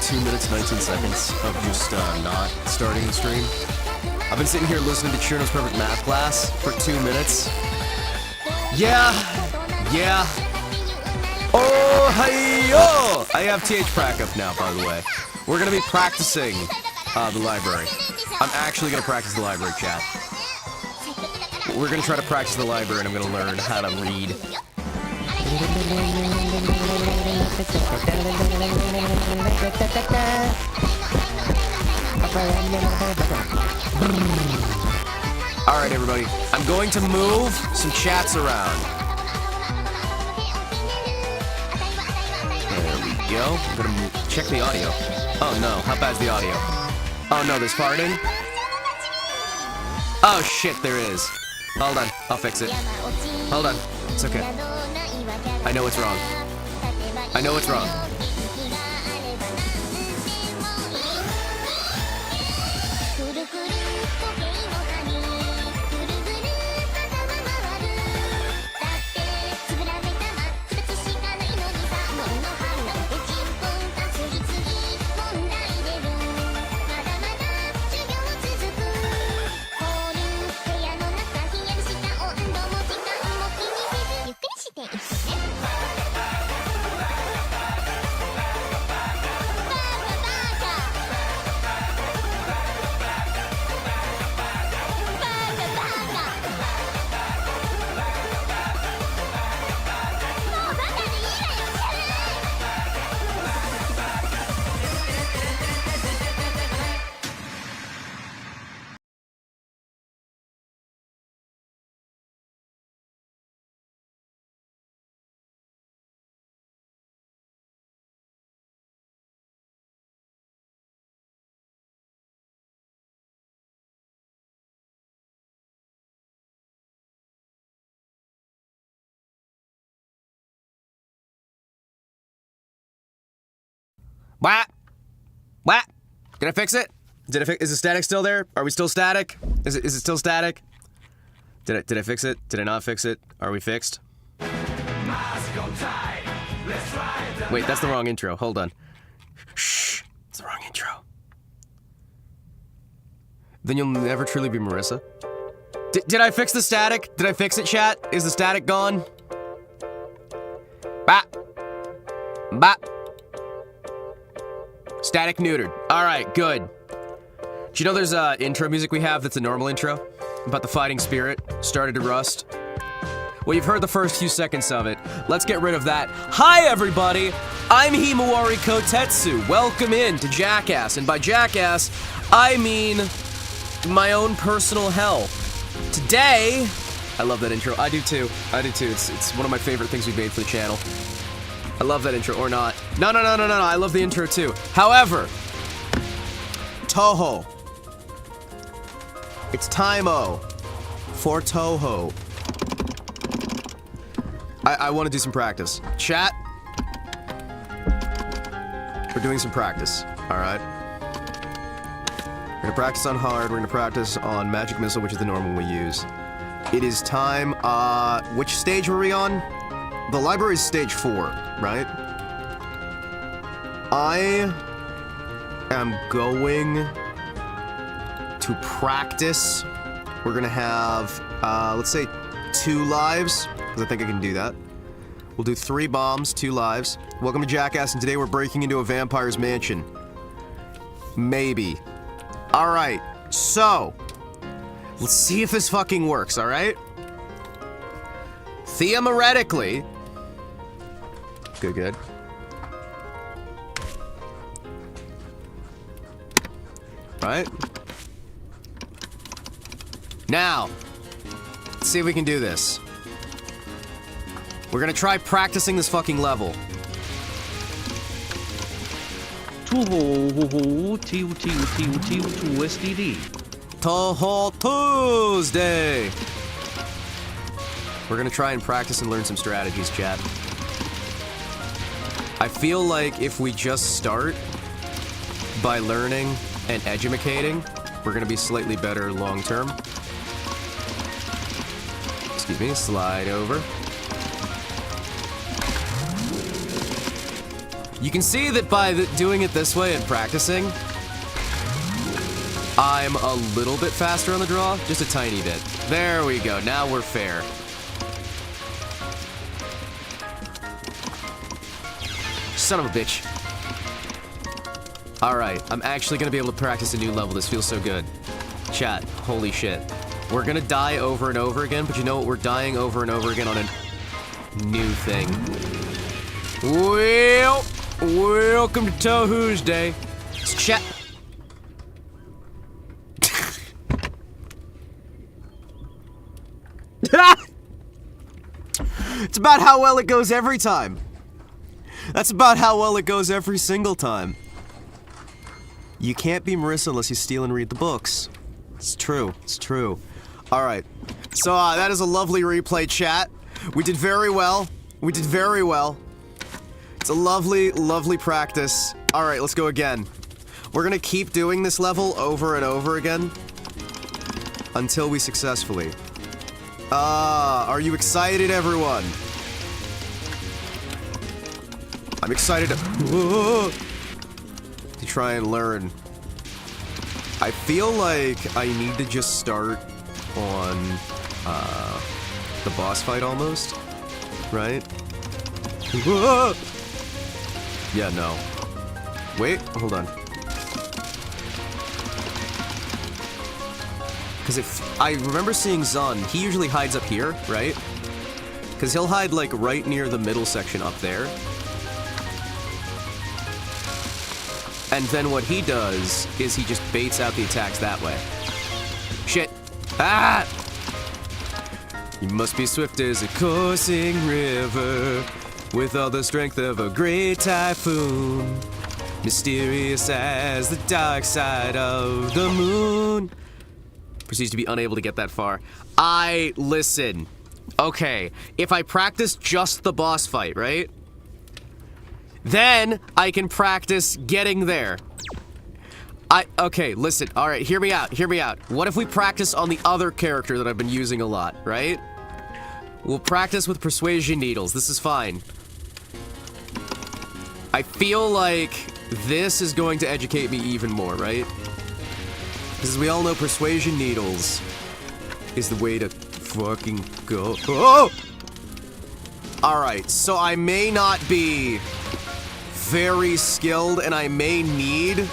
2 minutes, 19 seconds of just not starting the stream. I've been sitting here listening to Chirno's Perfect Math class for 2 minutes. Yeah. Oh, hi-yo! I have TH prac up now, by the way. We're gonna be practicing the library. I'm actually gonna practice the library, chat. We're gonna try to practice the library, and I'm gonna learn how to read. Alright, everybody. I'm going to move some chats around. There we go. I'm gonna check the audio. Oh no, how bad's the audio? Oh no, there's farting? Oh shit, there is. Hold on, I'll fix it. Hold on, it's okay. I know what's wrong. I know what's wrong. What? Did I fix it? Is the static still there? Are we still static? Is it still static? Did I fix it? Did I not fix it? Are we fixed? Wait, that's the wrong intro. Hold on. Shh. It's the wrong intro. Then you'll never truly be Marissa. Did I fix the static? Did I fix it, chat? Is the static gone? Static neutered. Alright, good. Do you know there's intro music we have that's a normal intro? About the fighting spirit. Started to rust. Well, you've heard the first few seconds of it. Let's get rid of that. Hi, everybody! I'm Himawari Kotetsu. Welcome in to Jackass. And by Jackass, I mean my own personal hell. Today... I love that intro. I do too. It's one of my favorite things we've made for the channel. I love that intro, or not. No, I love the intro too. However, Toho. It's time-o for Toho. I want to do some practice. Chat, we're doing some practice, alright? We're gonna practice on hard, we're gonna practice on Magic Missile, which is the normal we use. It is time, which stage were we on? The library's stage 4, right? I am going to practice. We're gonna have, let's say 2 lives, because I think I can do that. We'll do 3 bombs, 2 lives. Welcome to Jackass, and today we're breaking into a vampire's mansion. Maybe. Alright, so, let's see if this fucking works, alright? Theoretically, good. Right? Now, let's see if we can do this. We're gonna try practicing this fucking level. Toho Tuesday! We're gonna try and practice and learn some strategies, chat. I feel like if we just start by learning and edumacating, we're gonna be slightly better long term. Excuse me, slide over. You can see that by doing it this way and practicing, I'm a little bit faster on the draw, just a tiny bit. There we go, now we're fair. Son of a bitch. Alright, I'm actually gonna be able to practice a new level. This feels so good. Chat, holy shit. We're gonna die over and over again, but you know what? We're dying over and over again on a new thing. Well, welcome to Tuesday. It's chat. It's about how well it goes every time. That's about how well it goes every single time. You can't be Marissa unless you steal and read the books. It's true. It's true. Alright. So, that is a lovely replay, chat. We did very well. We did very well. It's a lovely, lovely practice. Alright, let's go again. We're gonna keep doing this level over and over again until we successfully. Are you excited, everyone? I'm excited to try and learn. I feel like I need to just start on the boss fight almost, right? Yeah, no. Wait, hold on. Because if I remember seeing Zun, he usually hides up here, right? Because he'll hide like right near the middle section up there. And then what he does is he just baits out the attacks that way. Shit. Ah! You must be swift as a coursing river, with all the strength of a great typhoon, mysterious as the dark side of the moon. Proceeds to be unable to get that far. Listen. Okay, if I practice just the boss fight, right? Then I can practice getting there. Okay, listen, alright, hear me out, hear me out. What if we practice on the other character that I've been using a lot, right? We'll practice with persuasion needles, this is fine. I feel like this is going to educate me even more, right? Because as we all know, persuasion needles is the way to fucking go. Oh! Alright, so I may not be very skilled, and I may need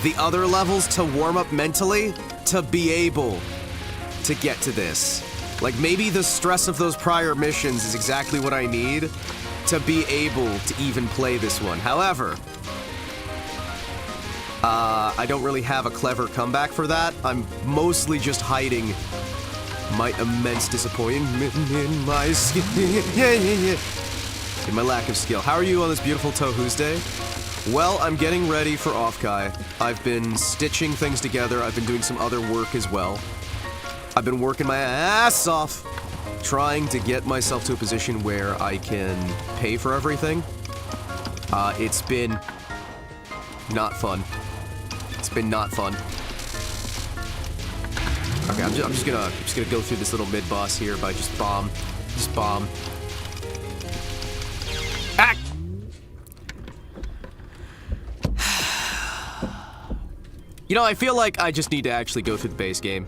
the other levels to warm up mentally to be able to get to this. Like, maybe the stress of those prior missions is exactly what I need to be able to even play this one. However, I don't really have a clever comeback for that. I'm mostly just hiding my immense disappointment in my skill. In my lack of skill. How are you on this beautiful Tuesday? Well, I'm getting ready for Offkai. I've been stitching things together. I've been doing some other work as well. I've been working my ass off trying to get myself to a position where I can pay for everything. It's been not fun. It's been not fun. Okay, I'm just gonna go through this little mid boss here by just bomb. Ah! You know, I feel like I just need to actually go through the base game.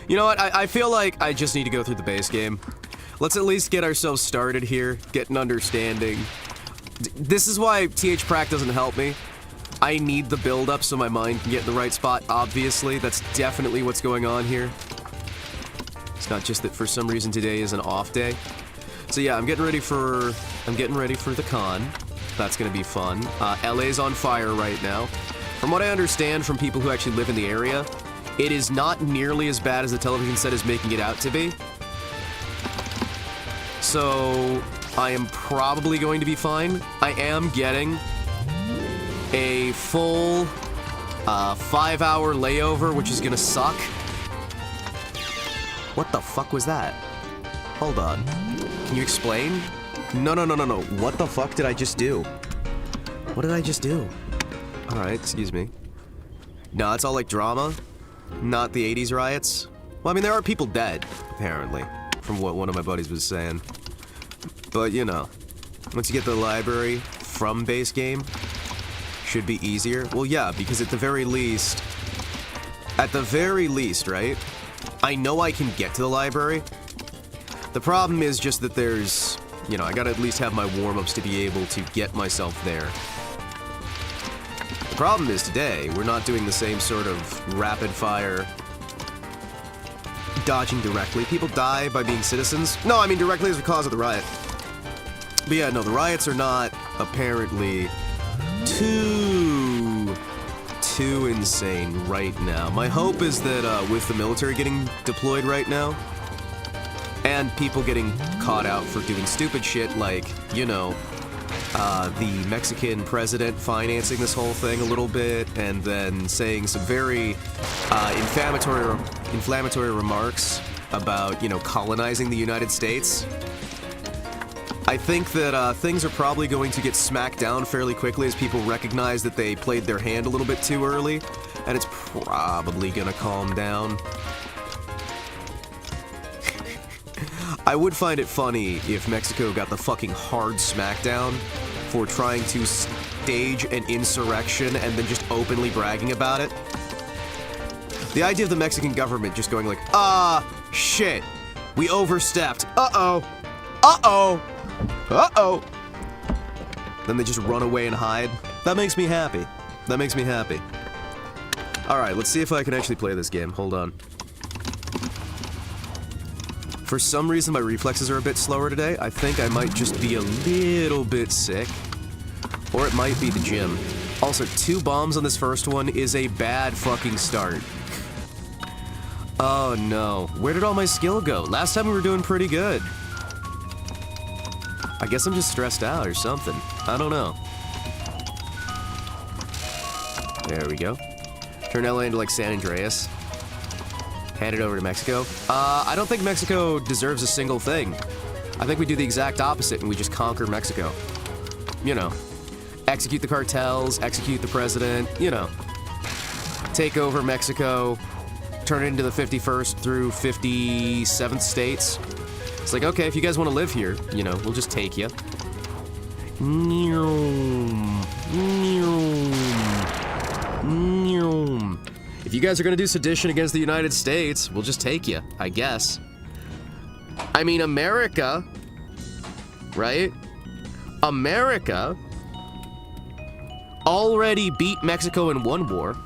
You know what? I feel like I just need to go through the base game. Let's at least get ourselves started here, get an understanding. This is why TH Prac doesn't help me. I need the build-up so my mind can get in the right spot, obviously. That's definitely what's going on here. It's not just that for some reason today is an off day. So yeah, I'm getting ready for the con. That's gonna be fun. LA's on fire right now. From what I understand from people who actually live in the area, it is not nearly as bad as the television set is making it out to be. So, I am probably going to be fine. I am getting a full 5-hour layover, which is gonna suck. What the fuck was that? Hold on. Can you explain? No. What the fuck did I just do? What did I just do? Alright, excuse me. No, it's all like drama. Not the 80s riots. Well, I mean, there are people dead, apparently, from what one of my buddies was saying. But, you know, once you get to the library, from base game should be easier. Well, yeah, because at the very least, right? I know I can get to the library. The problem is just that there's, you know, I gotta at least have my warm-ups to be able to get myself there. The problem is today, we're not doing the same sort of rapid-fire dodging directly. People die by being citizens. No, I mean directly as a cause of the riot. But yeah, no, the riots are not apparently too insane right now. My hope is that with the military getting deployed right now, and people getting caught out for doing stupid shit like, you know, the Mexican president financing this whole thing a little bit, and then saying some very inflammatory remarks about, you know, colonizing the United States. I think that things are probably going to get smacked down fairly quickly as people recognize that they played their hand a little bit too early, and it's probably gonna calm down. I would find it funny if Mexico got the fucking hard smackdown for trying to stage an insurrection and then just openly bragging about it. The idea of the Mexican government just going like, shit, we overstepped, uh-oh, then they just run away and hide. That makes me happy. That makes me happy. Alright, let's see if I can actually play this game. Hold on. For some reason, my reflexes are a bit slower today. I think I might just be a little bit sick. Or it might be the gym. Also, 2 bombs on this first one is a bad fucking start. Oh no. Where did all my skill go? Last time we were doing pretty good. I guess I'm just stressed out or something. I don't know. There we go. Turn LA into like San Andreas. Hand it over to Mexico. I don't think Mexico deserves a single thing. I think we do the exact opposite and we just conquer Mexico. You know. Execute the cartels, execute the president, you know. Take over Mexico, turn it into the 51st through 57th states. It's like, okay, if you guys want to live here, you know, we'll just take you. If you guys are gonna do sedition against the United States, we'll just take you, I guess. I mean, America, right? America already beat Mexico in one war.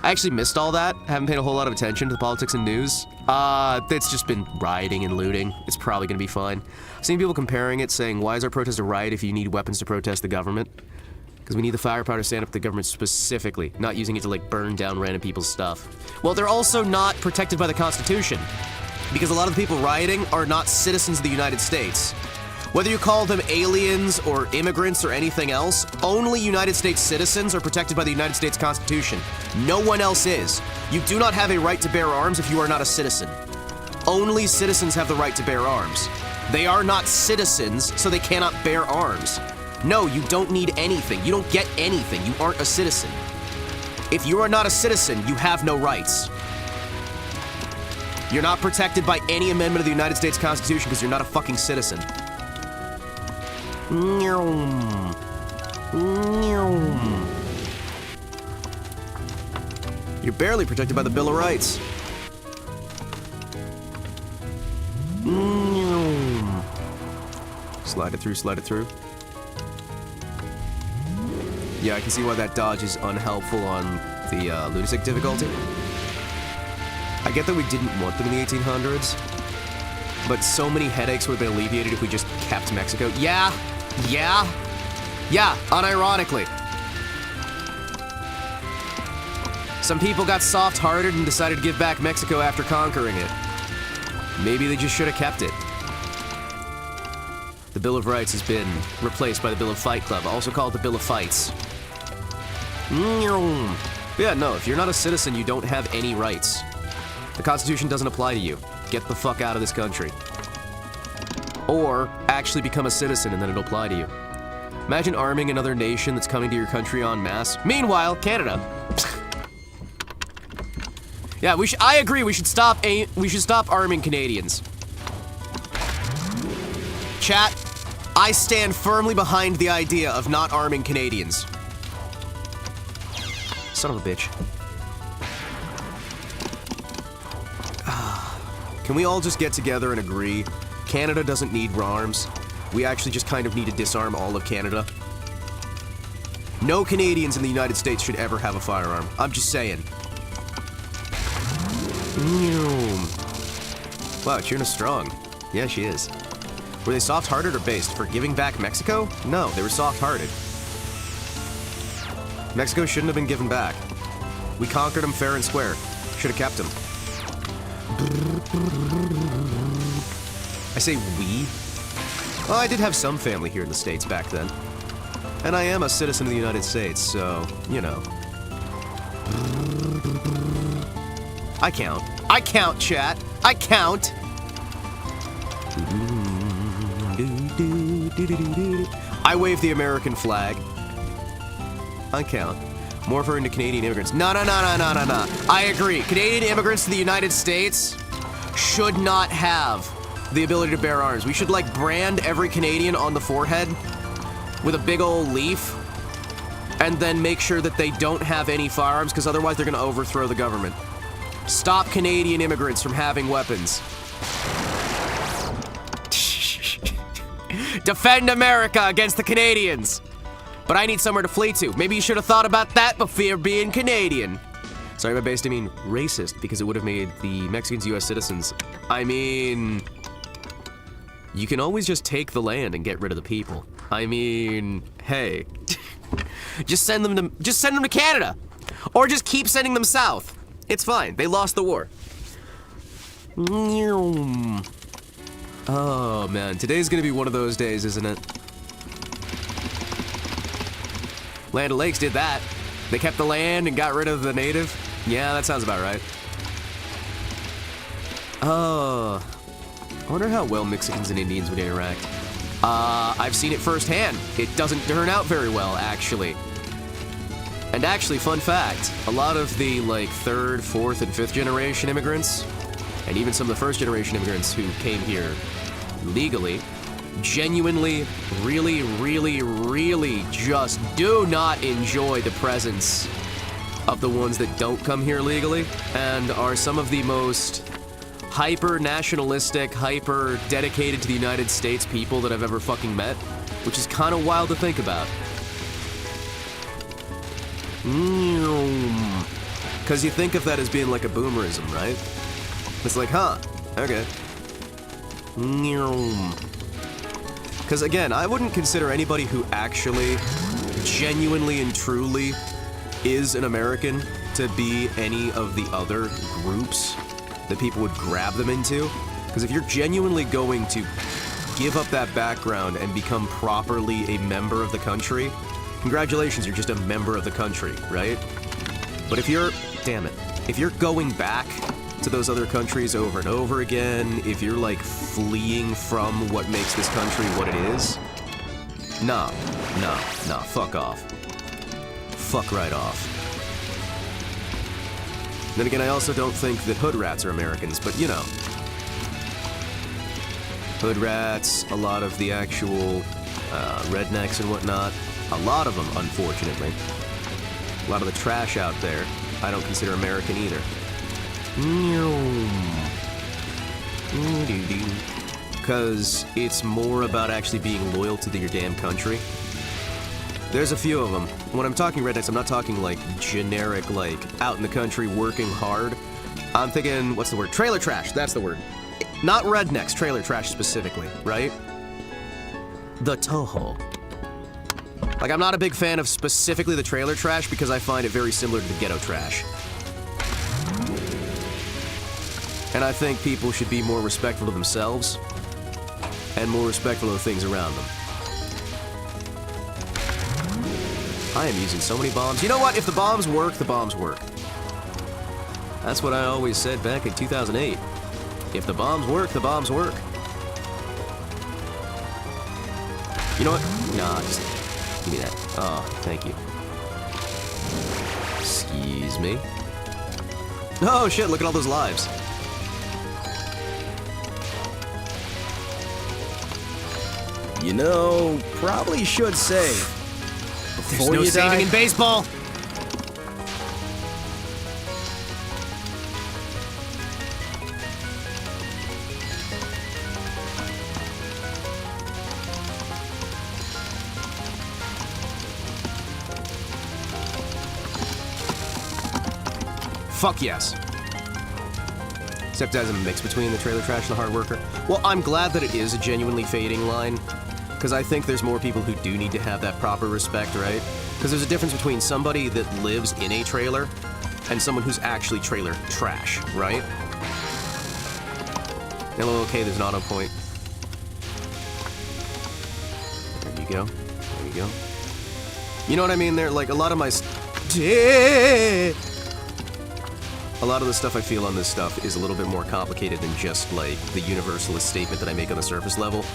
I actually missed all that. Haven't paid a whole lot of attention to the politics and news. It's just been rioting and looting. It's probably gonna be fine. I've seen people comparing it, saying, why is our protest a riot if you need weapons to protest the government? Because we need the firepower to stand up to the government specifically, not using it to, like, burn down random people's stuff. Well, they're also not protected by the Constitution, because a lot of the people rioting are not citizens of the United States. Whether you call them aliens or immigrants or anything else, only United States citizens are protected by the United States Constitution. No one else is. You do not have a right to bear arms if you are not a citizen. Only citizens have the right to bear arms. They are not citizens, so they cannot bear arms. No, you don't need anything. You don't get anything. You aren't a citizen. If you are not a citizen, you have no rights. You're not protected by any amendment of the United States Constitution because you're not a fucking citizen. You're barely protected by the Bill of Rights. Slide it through, slide it through. Yeah, I can see why that dodge is unhelpful on the lunatic difficulty. I get that we didn't want them in the 1800s, but so many headaches would have been alleviated if we just kept Mexico. Yeah, unironically. Some people got soft-hearted and decided to give back Mexico after conquering it. Maybe they just should have kept it. The Bill of Rights has been replaced by the Bill of Fight Club, also called the Bill of Fights. Yeah, no, if you're not a citizen, you don't have any rights. The Constitution doesn't apply to you. Get the fuck out of this country. Or actually become a citizen and then it'll apply to you. Imagine arming another nation that's coming to your country en masse. Meanwhile, Canada. Yeah, I agree. We should stop arming Canadians. Chat, I stand firmly behind the idea of not arming Canadians. Son of a bitch. Can we all just get together and agree? Canada doesn't need arms. We actually just kind of need to disarm all of Canada. No Canadians in the United States should ever have a firearm. I'm just saying. Wow, Chuna's strong. Yeah, she is. Were they soft-hearted or based? For giving back Mexico? No, they were soft-hearted. Mexico shouldn't have been given back. We conquered them fair and square. Should have kept them. I say we? Well, I did have some family here in the States back then. And I am a citizen of the United States, so, you know. I count. I count, chat. I count! I wave the American flag. I count. More for into Canadian immigrants. No. I agree. Canadian immigrants to the United States should not have the ability to bear arms. We should, like, brand every Canadian on the forehead with a big old leaf and then make sure that they don't have any firearms, because otherwise they're going to overthrow the government. Stop Canadian immigrants from having weapons. Defend America against the Canadians. But I need somewhere to flee to. Maybe you should have thought about that before being Canadian. Sorry, by based I mean racist, because it would have made the Mexicans U.S. citizens. I mean, you can always just take the land and get rid of the people. I mean, hey, just send them to Canada, or just keep sending them south. It's fine. They lost the war. Oh man, today's gonna be one of those days, isn't it? Land O'Lakes did that. They kept the land and got rid of the native. Yeah, that sounds about right. I wonder how well Mexicans and Indians would interact. I've seen it firsthand. It doesn't turn out very well, actually. And actually, fun fact, a lot of the, like, 3rd, 4th, and 5th generation immigrants, and even some of the 1st generation immigrants who came here legally, genuinely, really just do not enjoy the presence of the ones that don't come here legally, and are some of the most hyper-nationalistic, hyper-dedicated to the United States people that I've ever fucking met, which is kind of wild to think about. Because you think of that as being like a boomerism, right? It's like, huh, okay. Because again, I wouldn't consider anybody who actually, genuinely and truly is an American to be any of the other groups that people would grab them into. Because if you're genuinely going to give up that background and become properly a member of the country, congratulations, you're just a member of the country, right? But if you're, damn it, if you're going back to those other countries over and over again, if you're like fleeing from what makes this country what it is, nah, fuck off. Fuck right off. Then again, I also don't think that hood rats are Americans, but you know. Hood rats, a lot of the actual rednecks and whatnot, a lot of them, unfortunately. A lot of the trash out there, I don't consider American either. Because it's more about actually being loyal to your damn country. There's a few of them. When I'm talking rednecks, I'm not talking like generic, like out in the country working hard. I'm thinking, what's the word? Trailer trash, that's the word. Not rednecks, trailer trash specifically, right? The Toho. Like, I'm not a big fan of specifically the trailer trash because I find it very similar to the ghetto trash. And I think people should be more respectful of themselves and more respectful of the things around them. I am using so many bombs. You know what? If the bombs work, the bombs work. That's what I always said back in 2008. If the bombs work, the bombs work. You know what? Nah, just give me that. Oh, thank you. Excuse me. Oh shit, look at all those lives. You know, probably should save. There's Before no you saving die. in baseball. Fuck yes. Except as a mix between the trailer trash and the hard worker. Well, I'm glad that it is a genuinely fading line, because I think there's more people who do need to have that proper respect, right? Because there's a difference between somebody that lives in a trailer and someone who's actually trailer trash, right? Okay, there's an auto point. There you go. There you go. You know what I mean? There, like, a lot of my... A lot of the stuff I feel on this stuff is a little bit more complicated than just, like, the universalist statement that I make on the surface level.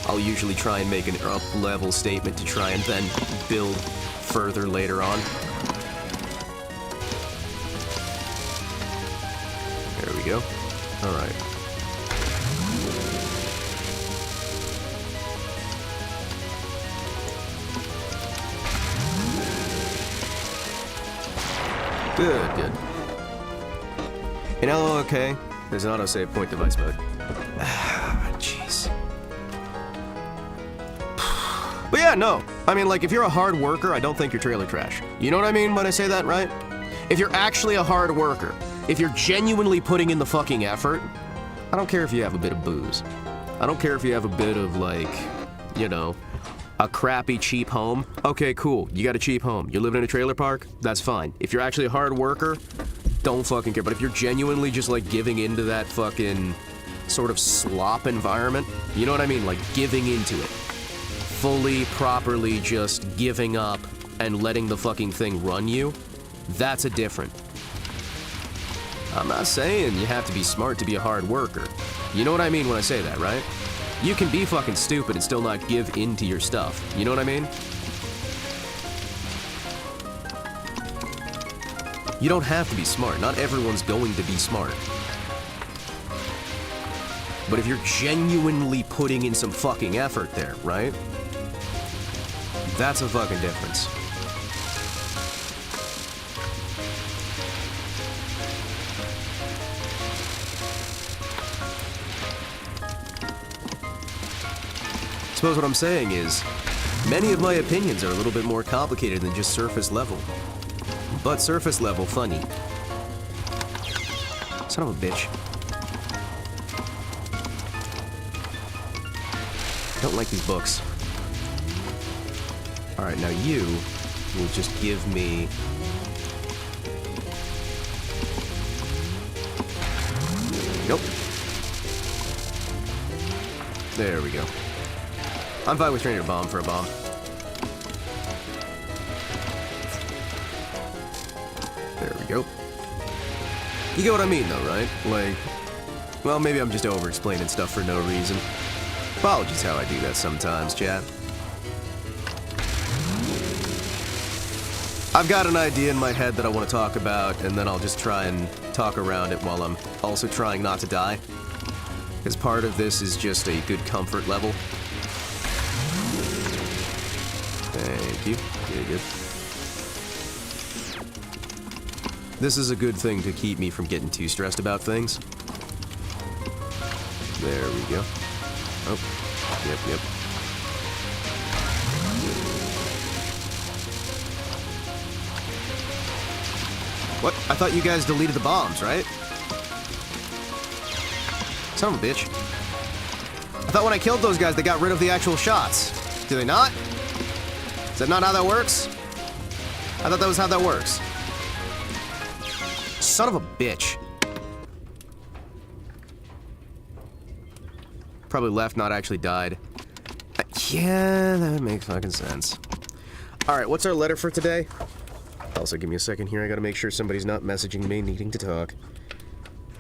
I'll usually try and make an up-level statement to try and then build further later on. There we go. Alright. Good, good. In LOK, there's an autosave point device mode. Jeez. But yeah, no. I mean, like, if you're a hard worker, I don't think you're trailer trash. You know what I mean when I say that, right? If you're actually a hard worker, if you're genuinely putting in the fucking effort, I don't care if you have a bit of booze. I don't care if you have a bit of, like, you know, a crappy, cheap home. Okay, cool. You got a cheap home. You're living in a trailer park? That's fine. If you're actually a hard worker, don't fucking care. But if you're genuinely just, like, giving into that fucking sort of slop environment, you know what I mean? Like, giving into it. Fully, properly just giving up and letting the fucking thing run you, that's a different. I'm not saying you have to be smart to be a hard worker. You know what I mean when I say that, right? You can be fucking stupid and still not give into your stuff. You know what I mean? You don't have to be smart. Not everyone's going to be smart. But if you're genuinely putting in some fucking effort there, right? That's a fucking difference. I suppose what I'm saying is, many of my opinions are a little bit more complicated than just surface level. But surface level funny. Son of a bitch. Don't like these books. Alright, now you will just give me... Nope. There we go. I'm fine with training a bomb for a bomb. There we go. You get what I mean, though, right? Like, well, maybe I'm just over-explaining stuff for no reason. Apologies how I do that sometimes, chat. I've got an idea in my head that I want to talk about, and then I'll just try and talk around it while I'm also trying not to die. Because part of this is just a good comfort level. Thank you. Very good. This is a good thing to keep me from getting too stressed about things. There we go. Oh, yep. What? I thought you guys deleted the bombs, right? Son of a bitch. I thought when I killed those guys, they got rid of the actual shots. Do they not? Is that not how that works? I thought that was how that works. Son of a bitch. Probably left, not actually died. Yeah, that makes fucking sense. Alright, what's our letter for today? Also, give me a second here. I gotta make sure somebody's not messaging me needing to talk.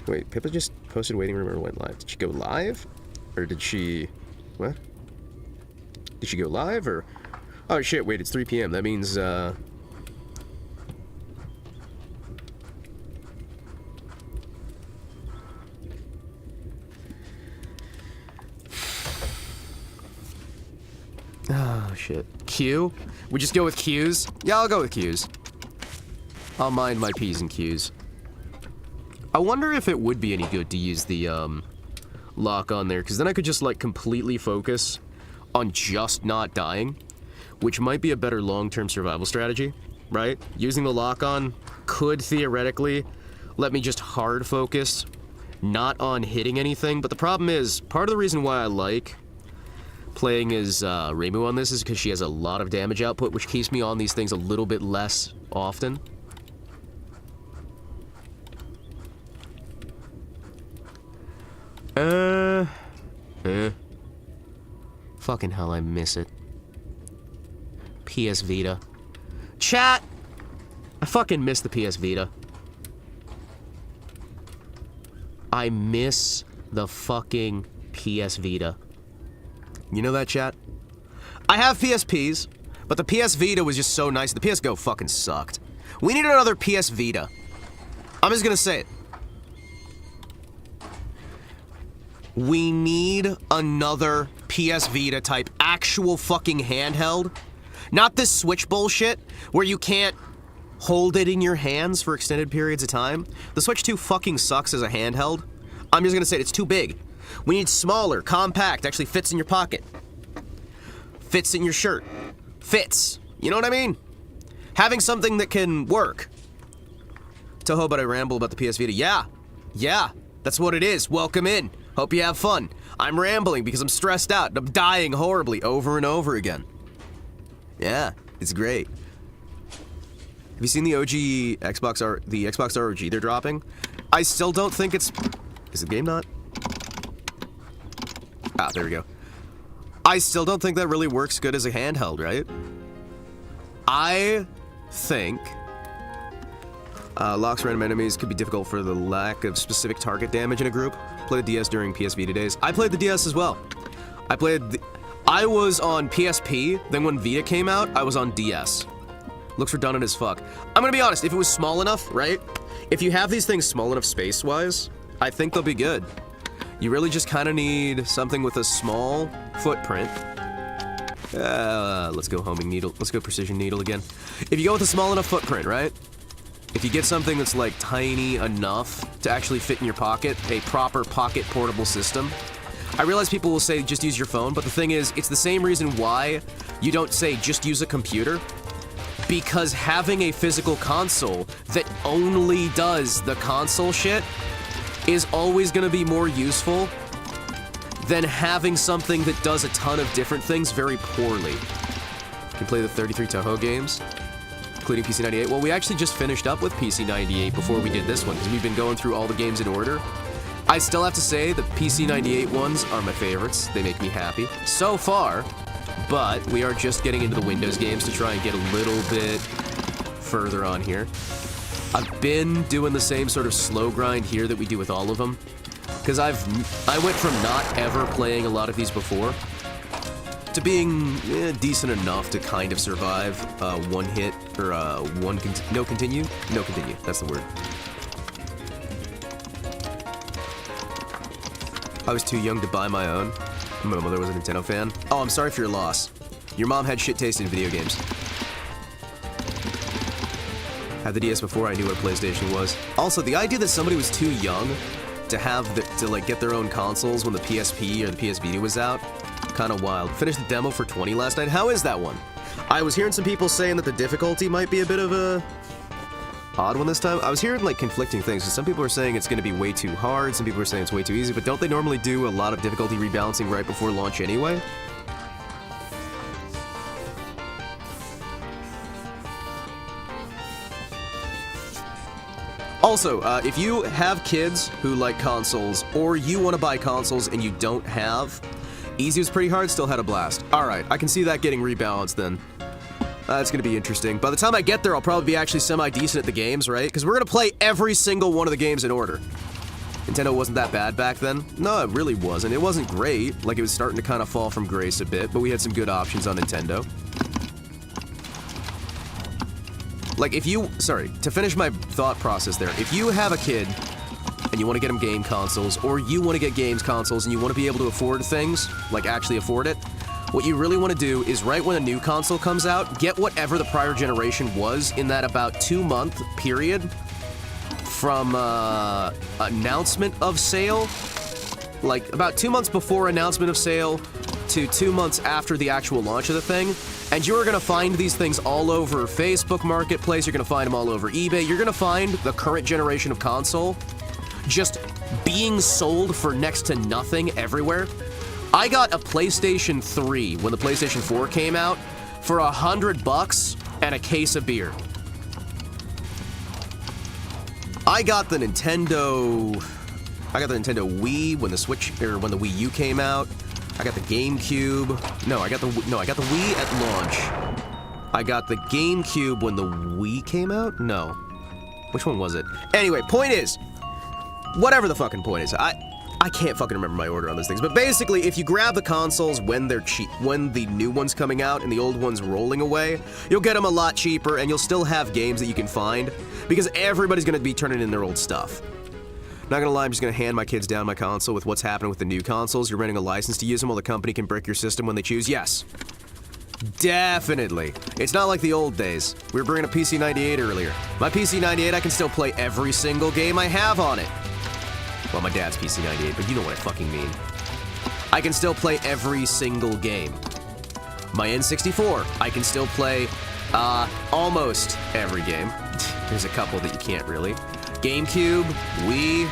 Wait, Pippa just posted waiting room or went live. Did she go live? Or did she... What? Did she go live, or... Oh, shit, wait, it's 3 p.m. That means, Oh, shit. Q? We just go with Qs? Yeah, I'll go with Qs. I'll mind my P's and Qs. I wonder if it would be any good to use the, lock on there, because then I could just, like, completely focus on just not dying, which might be a better long-term survival strategy, right? Using the lock on could theoretically let me just hard focus, not on hitting anything, but the problem is, part of the reason why I like playing as Reimu on this is because she has a lot of damage output, which keeps me on these things a little bit less often. Fucking hell, I miss it. PS Vita. Chat! I fucking miss the PS Vita. I miss the fucking PS Vita. You know that, chat? I have PSPs, but the PS Vita was just so nice. The PS Go fucking sucked. We need another PS Vita. I'm just gonna say it. We need another PS Vita type actual fucking handheld. Not this Switch bullshit where you can't hold it in your hands for extended periods of time. The Switch 2 fucking sucks as a handheld. I'm just gonna say it, it's too big. We need smaller, compact, actually fits in your pocket. Fits in your shirt. Fits. You know what I mean? Having something that can work. Toho, but I ramble about the PS Vita. Yeah, that's what it is. Welcome in. Hope you have fun. I'm rambling because I'm stressed out and I'm dying horribly over and over again. Yeah, it's great. Have you seen the OG the Xbox ROG they're dropping? I still don't think it's... Is the game not? Ah, there we go. I still don't think that really works good as a handheld, right? I think... locks random enemies could be difficult for the lack of specific target damage in a group. Played the DS during PS Vita days. I played the DS as well. I was on PSP, then when Vita came out, I was on DS. Looks redundant as fuck. I'm gonna be honest, if it was small enough, right? If you have these things small enough space-wise, I think they'll be good. You really just kind of need something with a small footprint. Let's go homing needle. Let's go precision needle again. If you go with a small enough footprint, right? If you get something that's like tiny enough to actually fit in your pocket, a proper pocket portable system. I realize people will say just use your phone, but the thing is, it's the same reason why you don't say just use a computer. Because having a physical console that only does the console shit is always going to be more useful than having something that does a ton of different things very poorly. You can play the 33 Toho games, including PC98. Well, we actually just finished up with PC98 before we did this one, because we've been going through all the games in order. I still have to say the PC98 ones are my favorites. They make me happy. So far, but we are just getting into the Windows games to try and get a little bit further on here. I've been doing the same sort of slow grind here that we do with all of them, because I went from not ever playing a lot of these before to being decent enough to kind of survive one hit or no continue, that's the word. I was too young to buy my own. My mother was a Nintendo fan. Oh, I'm sorry for your loss. Your mom had shit taste in video games. Had the DS before I knew what a PlayStation was. Also, the idea that somebody was too young to like get their own consoles when the PSP or the PS Vita was out, kind of wild. Finished the demo for 20 last night. How is that one? I was hearing some people saying that the difficulty might be a bit of a odd one this time. I was hearing like conflicting things. Some people are saying it's going to be way too hard. Some people are saying it's way too easy. But don't they normally do a lot of difficulty rebalancing right before launch anyway? Also, if you have kids who like consoles, or you want to buy consoles and you don't have, easy was pretty hard, still had a blast. Alright, I can see that getting rebalanced then. That's gonna be interesting. By the time I get there, I'll probably be actually semi-decent at the games, right? Because we're gonna play every single one of the games in order. Nintendo wasn't that bad back then. No, it really wasn't. It wasn't great. Like, it was starting to kind of fall from grace a bit, but we had some good options on Nintendo. Like, to finish my thought process there, if you have a kid and you want to get them game consoles, or you want to get games consoles and you want to be able to afford things, like actually afford it, what you really want to do is right when a new console comes out, get whatever the prior generation was in that about 2-month period from announcement of sale, like about 2 months before announcement of sale to 2 months after the actual launch of the thing. And you're gonna find these things all over Facebook Marketplace, you're gonna find them all over eBay, you're gonna find the current generation of console just being sold for next to nothing everywhere. I got a PlayStation 3 when the PlayStation 4 came out for $100 and a case of beer. I got the Nintendo Wii when the Wii U came out. I got the GameCube. No, I got the Wii at launch. I got the GameCube when the Wii came out? No. Which one was it? Anyway, point is, whatever the fucking point is, I can't fucking remember my order on those things, but basically, if you grab the consoles when they're cheap, when the new one's coming out and the old one's rolling away, you'll get them a lot cheaper and you'll still have games that you can find, because everybody's gonna be turning in their old stuff. Not gonna lie, I'm just gonna hand my kids down my console with what's happening with the new consoles. You're renting a license to use them while the company can brick your system when they choose. Yes. Definitely. It's not like the old days. We were bringing a PC-98 earlier. My PC-98, I can still play every single game I have on it. Well, my dad's PC-98, but you know what I fucking mean. I can still play every single game. My N64, I can still play almost every game. There's a couple that you can't really. GameCube, Wii.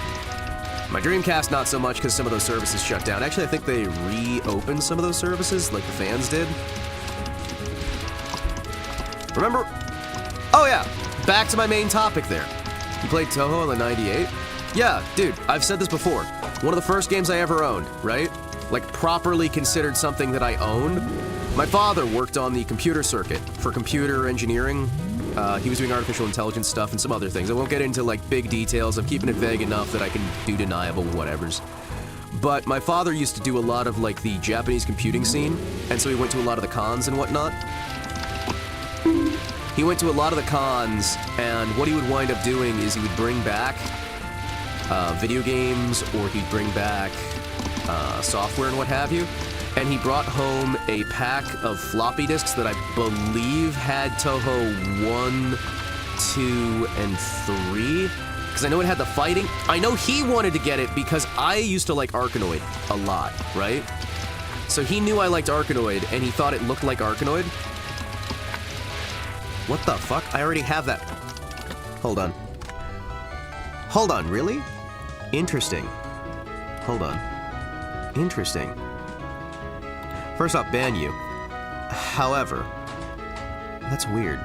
My Dreamcast, not so much because some of those services shut down. Actually, I think they reopened some of those services, like the fans did. Remember? Oh yeah, back to my main topic there. You played Toho on the 98? Yeah, dude, I've said this before. One of the first games I ever owned, right? Like, properly considered something that I owned. My father worked on the computer circuit for computer engineering. He was doing artificial intelligence stuff and some other things. I won't get into, like, big details. I'm keeping it vague enough that I can do deniable whatevers. But my father used to do a lot of, like, the Japanese computing scene, and so he went to a lot of the cons and whatnot. He went to a lot of the cons, and what he would wind up doing is he would bring back video games, or he'd bring back software and what have you. And he brought home a pack of floppy disks that I believe had Toho 1, 2, and 3. Because I know it had the fighting. I know he wanted to get it because I used to like Arkanoid a lot, right? So he knew I liked Arkanoid, and he thought it looked like Arkanoid. What the fuck? I already have that. Hold on. Hold on, really? Interesting. Hold on. Interesting. First off, ban you. However, that's weird.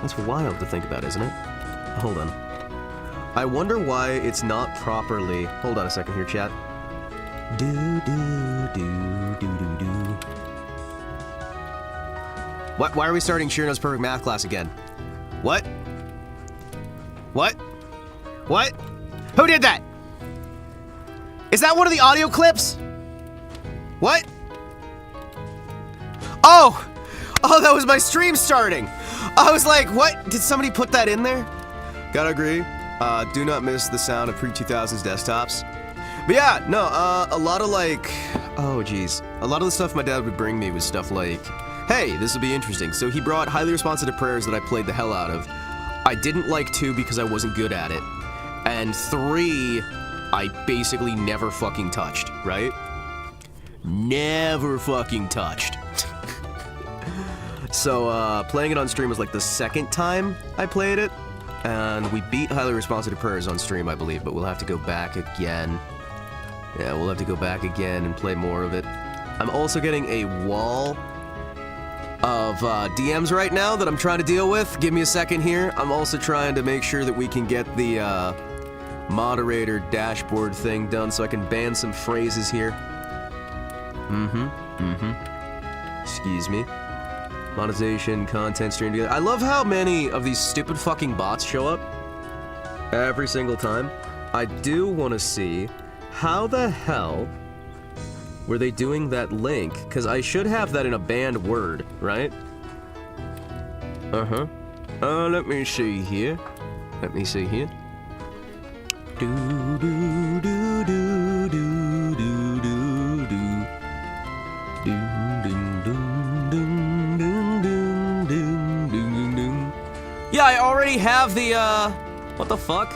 That's wild to think about, isn't it? Hold on. I wonder why it's not properly... Hold on a second here, chat. What? Why are we starting Shirino's Perfect Math class again? What? What? What? Who did that? Is that one of the audio clips? What? Oh! Oh, that was my stream starting! I was like, what? Did somebody put that in there? Gotta agree. Do not miss the sound of pre-2000s desktops. But yeah, no, a lot of like... Oh, geez. A lot of the stuff my dad would bring me was stuff like, hey, this will be interesting. So he brought Highly Responsive to Prayers that I played the hell out of. I didn't like 2 because I wasn't good at it. And 3... I basically never fucking touched, right? Never fucking touched. So, playing it on stream was like the second time I played it, and we beat Highly Responsive to Prayers on stream, I believe, but we'll have to go back again. Yeah, we'll have to go back again and play more of it. I'm also getting a wall of DMs right now that I'm trying to deal with. Give me a second here. I'm also trying to make sure that we can get the, moderator dashboard thing done so I can ban some phrases here. Excuse me. Monetization, content stream together. I love how many of these stupid fucking bots show up every single time. I do want to see how the hell were they doing that link, because I should have that in a banned word, right? Let me see here. Let me see here. Do do do do do do do do. Dun, dun, dun, dun, dun, dun, dun, dun, dun. Yeah, I already have the, what the fuck?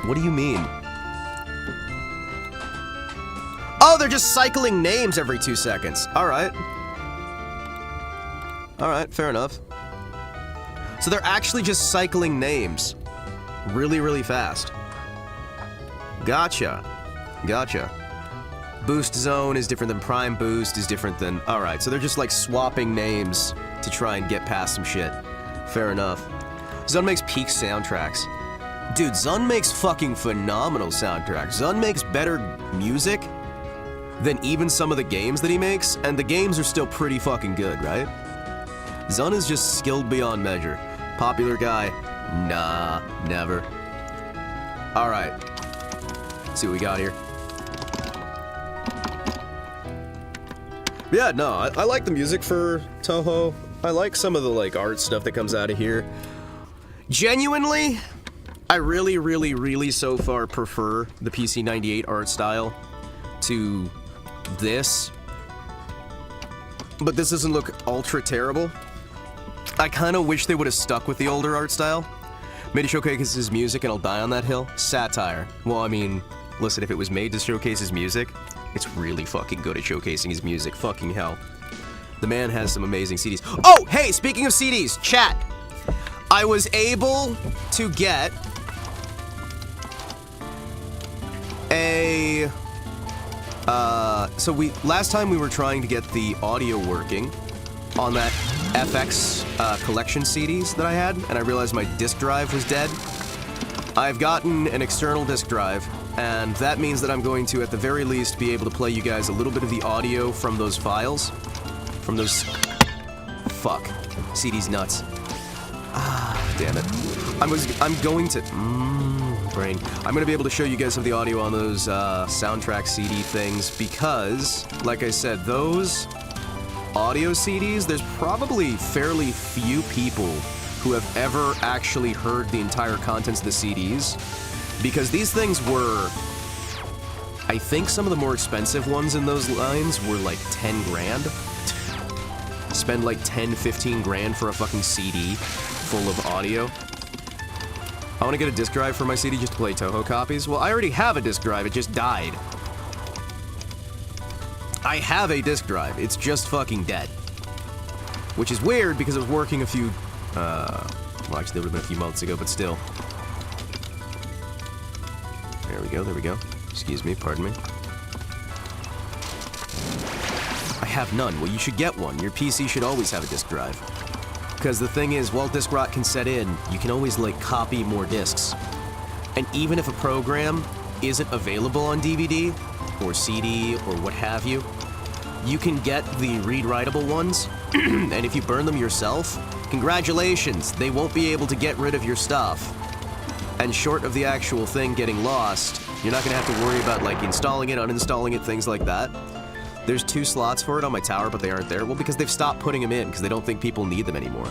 What do you mean? Oh, they're just cycling names every 2 seconds. Alright. Alright, fair enough. So they're actually just cycling names. Really, really fast. Gotcha. Gotcha. Boost zone is different than prime boost, is different than... Alright, so they're just like swapping names to try and get past some shit. Fair enough. Zun makes peak soundtracks. Dude, Zun makes fucking phenomenal soundtracks. Zun makes better music than even some of the games that he makes, and the games are still pretty fucking good, right? Zun is just skilled beyond measure. Popular guy? Nah, never. Alright. Let's see what we got here. Yeah, no, I like the music for Toho. I like some of the, like, art stuff that comes out of here. Genuinely, I really, really, really so far prefer the PC98 art style to this. But this doesn't look ultra terrible. I kind of wish they would have stuck with the older art style. Made to showcase his music and I'll die on that hill. Satire. Well, I mean, listen, if it was made to showcase his music, it's really fucking good at showcasing his music. Fucking hell. The man has some amazing CDs. Oh, hey, speaking of CDs, chat. I was able to get a... last time we were trying to get the audio working on that FX collection CDs that I had, and I realized my disk drive was dead. I've gotten an external disk drive, and that means that I'm going to, at the very least, be able to play you guys a little bit of the audio from those files. From those... Fuck. CD's nuts. Ah, damn it. I'm going to... brain. I'm going to be able to show you guys some of the audio on those soundtrack CD things, because, like I said, those audio CDs, there's probably fairly few people who have ever actually heard the entire contents of the CDs, because these things were, I think some of the more expensive ones in those lines were like 10 grand. Spend like 10, 15 grand for a fucking CD full of audio. I want to get a disc drive for my CD just to play Toho copies. Well, I already have a disc drive, it just died. I have a disc drive, it's just fucking dead. Which is weird because it was working a few, well actually it would have been a few months ago, but still. There we go, there we go. Excuse me, pardon me. I have none. Well, you should get one. Your PC should always have a disc drive. Because the thing is, while disk rot can set in, you can always, like, copy more discs. And even if a program isn't available on DVD, or CD, or what have you, you can get the read-writable ones, and if you burn them yourself, congratulations, they won't be able to get rid of your stuff. And short of the actual thing getting lost, you're not gonna have to worry about, like, installing it, uninstalling it, things like that. There's 2 slots for it on my tower, but they aren't there. Well, because they've stopped putting them in, because they don't think people need them anymore.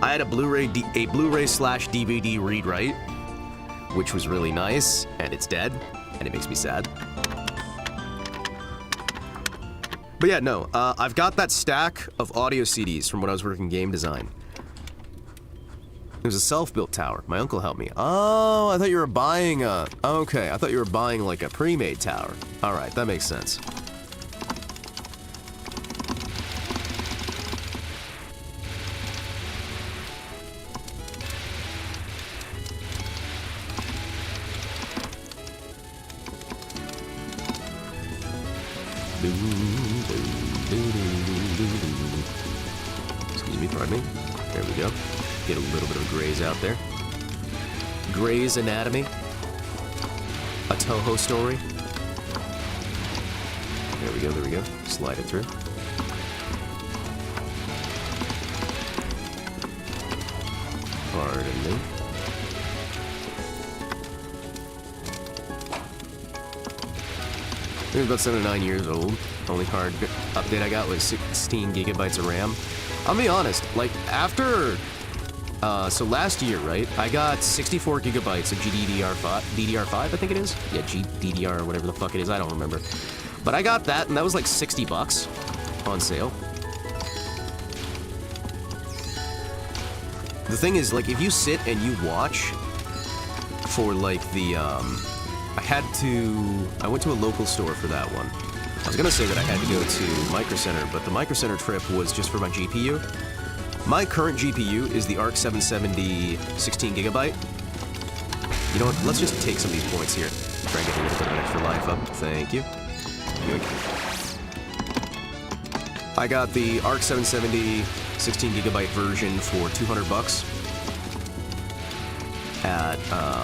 I had a Blu-ray/DVD read-write, which was really nice, and it's dead, and it makes me sad. But yeah, no, I've got that stack of audio CDs from when I was working game design. It was a self-built tower. My uncle helped me. Oh, I thought you were buying a... Okay, I thought you were buying, like, a pre-made tower. Alright, that makes sense. Excuse me, pardon me. There we go. Get a little bit of Grey's out there. Grey's Anatomy. A Toho story. There we go, there we go. Slide it through. Pardon me. It was about 7 or 9 years old. Only hard update I got was 16 gigabytes of RAM. I'll be honest, like, after So last year, right, I got 64 gigabytes of DDR5, I think it is? Yeah, GDDR or whatever the fuck it is, I don't remember. But I got that, and that was like 60 bucks on sale. The thing is, like, if you sit and you watch for, like, the, I went to a local store for that one. I was gonna say that I had to go to Micro Center, but the Micro Center trip was just for my GPU. My current GPU is the ARC 770 16 gigabyte. You know what, let's just take some of these points here. Try and get a little bit of an extra life up. Thank you. Good. I got the ARC 770 16 gigabyte version for 200 bucks at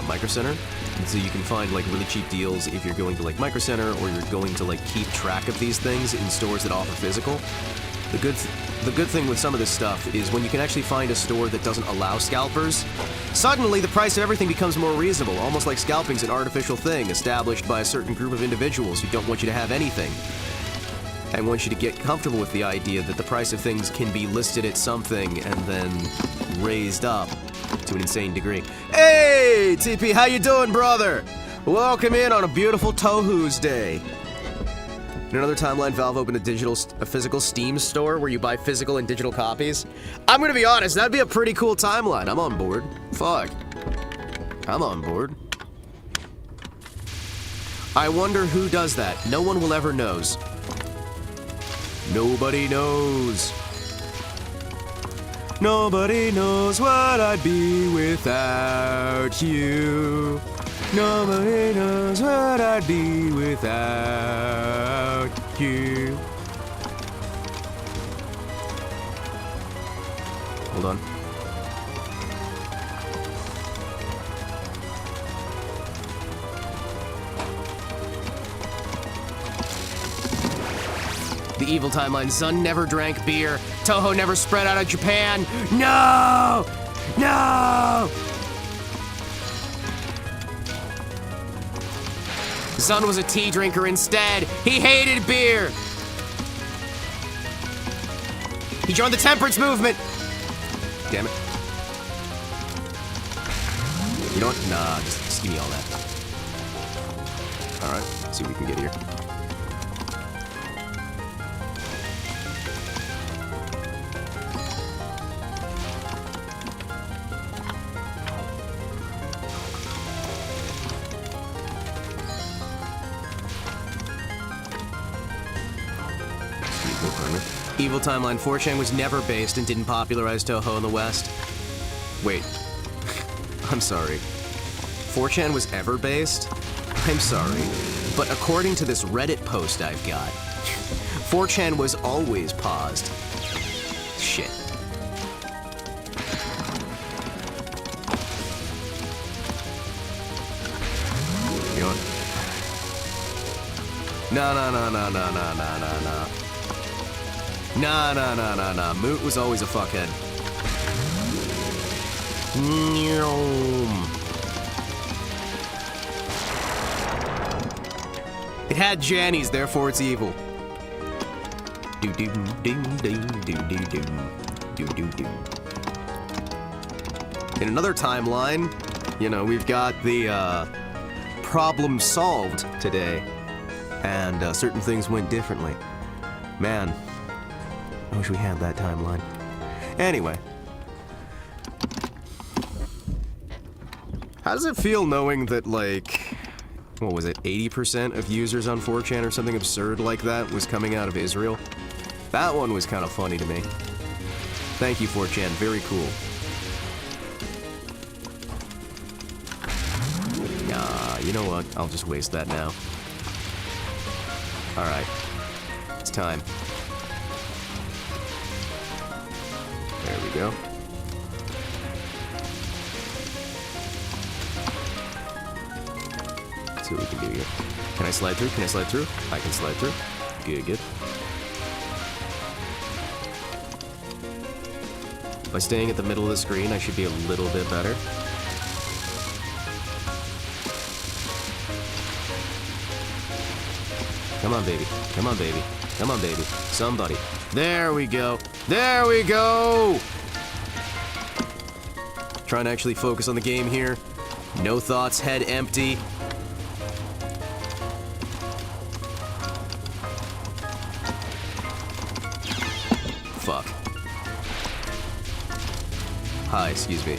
Micro Center. And so you can find like really cheap deals if you're going to like Micro Center or you're going to like keep track of these things in stores that offer physical. The good thing with some of this stuff is when you can actually find a store that doesn't allow scalpers, suddenly the price of everything becomes more reasonable, almost like scalping's an artificial thing established by a certain group of individuals who don't want you to have anything. And want you to get comfortable with the idea that the price of things can be listed at something and then raised up to an insane degree. Hey, TP, how you doing, brother? Welcome in on a beautiful Tohu's Day. In another timeline, Valve opened a physical Steam store where you buy physical and digital copies. I'm gonna be honest, that'd be a pretty cool timeline. I'm on board. Fuck. I'm on board. I wonder who does that. No one will ever knows. Nobody knows. Nobody knows what I'd be without you. Nobody knows what I'd be without you. Hold on. The evil timeline. Sun never drank beer. Toho never spread out of Japan. No! No! Sun was a tea drinker instead. He hated beer. He joined the temperance movement. Damn it. You know what? Nah, just give me all that. Alright, let's see what we can get here. Evil timeline. 4chan was never based and didn't popularize Toho in the West. Wait. I'm sorry. 4chan was ever based? I'm sorry. But according to this Reddit post I've got, 4chan was always paused. Shit. You know what? No. Nah. Moot was always a fuckhead. It had Jannies, therefore it's evil. In another timeline, you know, we've got the problem solved today, and certain things went differently. Man. I wish we had that timeline. Anyway. How does it feel knowing that, like, what was it, 80% of users on 4chan or something absurd like that was coming out of Israel? That one was kind of funny to me. Thank you, 4chan. Very cool. Nah, you know what? I'll just waste that now. Alright. It's time. There we go. Let's see what we can do here. Can I slide through? Can I slide through? I can slide through. Good. By staying at the middle of the screen, I should be a little bit better. Come on, baby. Come on, baby. Come on, baby. Somebody. There we go. There we go! Trying to actually focus on the game here. No thoughts, head empty. Fuck. Hi, excuse me.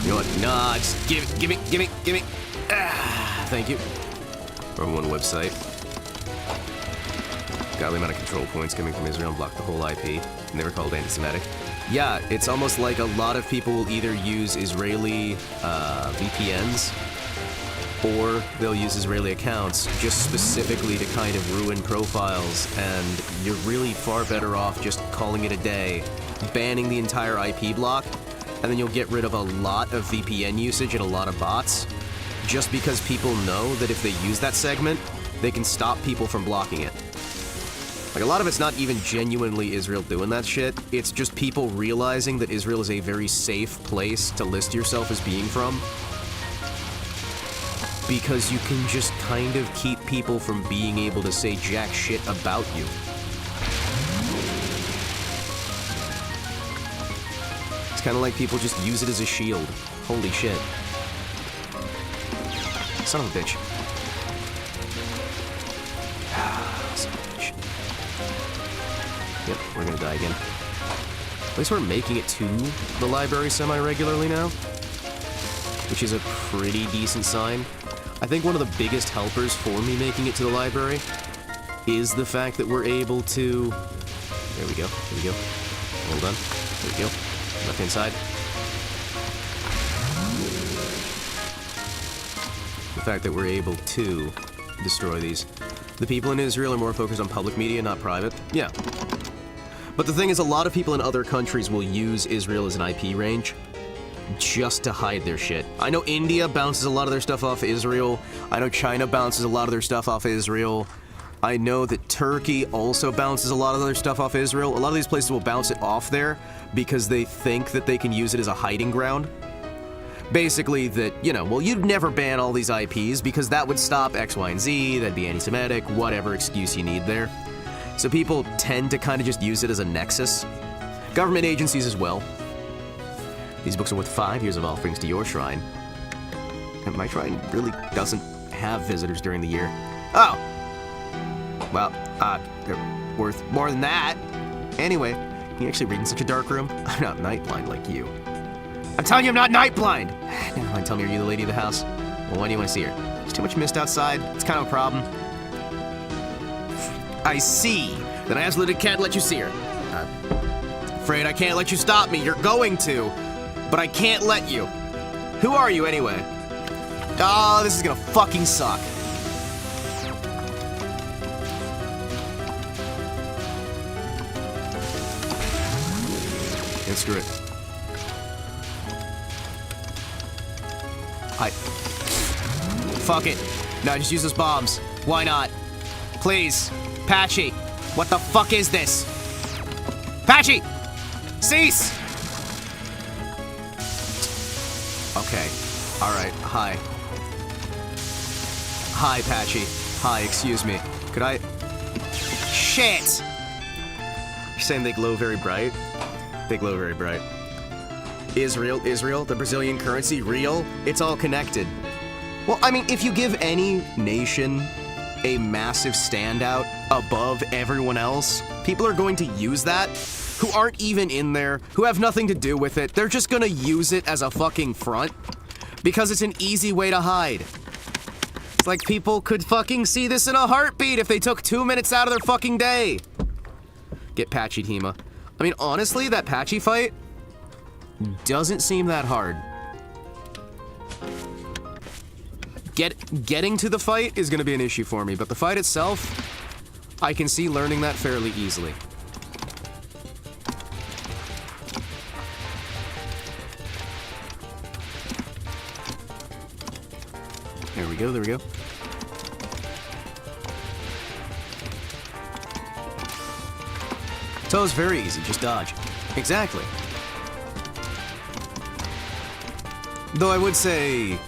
You know what? Nah, just give me. Ah, thank you. From one website. Godly amount of control points coming from Israel and blocked the whole IP. And they were called anti-Semitic. Yeah, it's almost like a lot of people will either use Israeli VPNs or they'll use Israeli accounts just specifically to kind of ruin profiles, and you're really far better off just calling it a day, banning the entire IP block, and then you'll get rid of a lot of VPN usage and a lot of bots, just because people know that if they use that segment, they can stop people from blocking it. Like, a lot of it's not even genuinely Israel doing that shit, it's just people realizing that Israel is a very safe place to list yourself as being from, because you can just kind of keep people from being able to say jack shit about you. It's kind of like people just use it as a shield. Holy shit. Son of a bitch. Son of a bitch. Yep, we're gonna die again. At least we're making it to the library semi-regularly now, which is a pretty decent sign. I think one of the biggest helpers for me making it to the library is the fact that we're able to... There we go, here we go. Hold on, there we go. Left-hand side. The fact that we're able to destroy these. The people in Israel are more focused on public media, not private. Yeah. But the thing is, a lot of people in other countries will use Israel as an IP range just to hide their shit. I know India bounces a lot of their stuff off Israel. I know China bounces a lot of their stuff off Israel. I know that Turkey also bounces a lot of their stuff off Israel. A lot of these places will bounce it off there because they think that they can use it as a hiding ground. Basically that, you know, well, you'd never ban all these IPs because that would stop X, Y, and Z, that'd be anti-Semitic, whatever excuse you need there. So people tend to kind of just use it as a nexus. Government agencies as well. These books are worth 5 years of offerings to your shrine. And my shrine really doesn't have visitors during the year. Oh! Well, they're worth more than that. Anyway, can you actually read in such a dark room? I'm not night blind like you. I'm telling you I'm not night blind! Never mind, tell me, are you the lady of the house? Well, why do you want to see her? There's too much mist outside. It's kind of a problem. I see. Then I absolutely can't let you see her. Afraid I can't let you stop me. You're going to. But I can't let you. Who are you, anyway? Oh, this is gonna fucking suck. And screw it. Hi. Fuck it. No, just use those bombs. Why not? Please. Patchy. What the fuck is this? Patchy! Cease! Okay. Alright. Hi. Hi, Patchy. Hi, excuse me. Could I... Shit! You're saying they glow very bright? They glow very bright. Israel, the Brazilian currency, real? It's all connected. Well, I mean, if you give any nation a massive standout above everyone else, people are going to use that, who aren't even in there, who have nothing to do with it. They're just gonna use it as a fucking front, because it's an easy way to hide. It's like people could fucking see this in a heartbeat if they took 2 minutes out of their fucking day. Get Patchy'd, Hima. I mean, honestly, that Patchy fight doesn't seem that hard. Getting to the fight is gonna be an issue for me, but the fight itself, I can see learning that fairly easily. There we go, there we go. So it's very easy, just dodge. Exactly. Though I would say,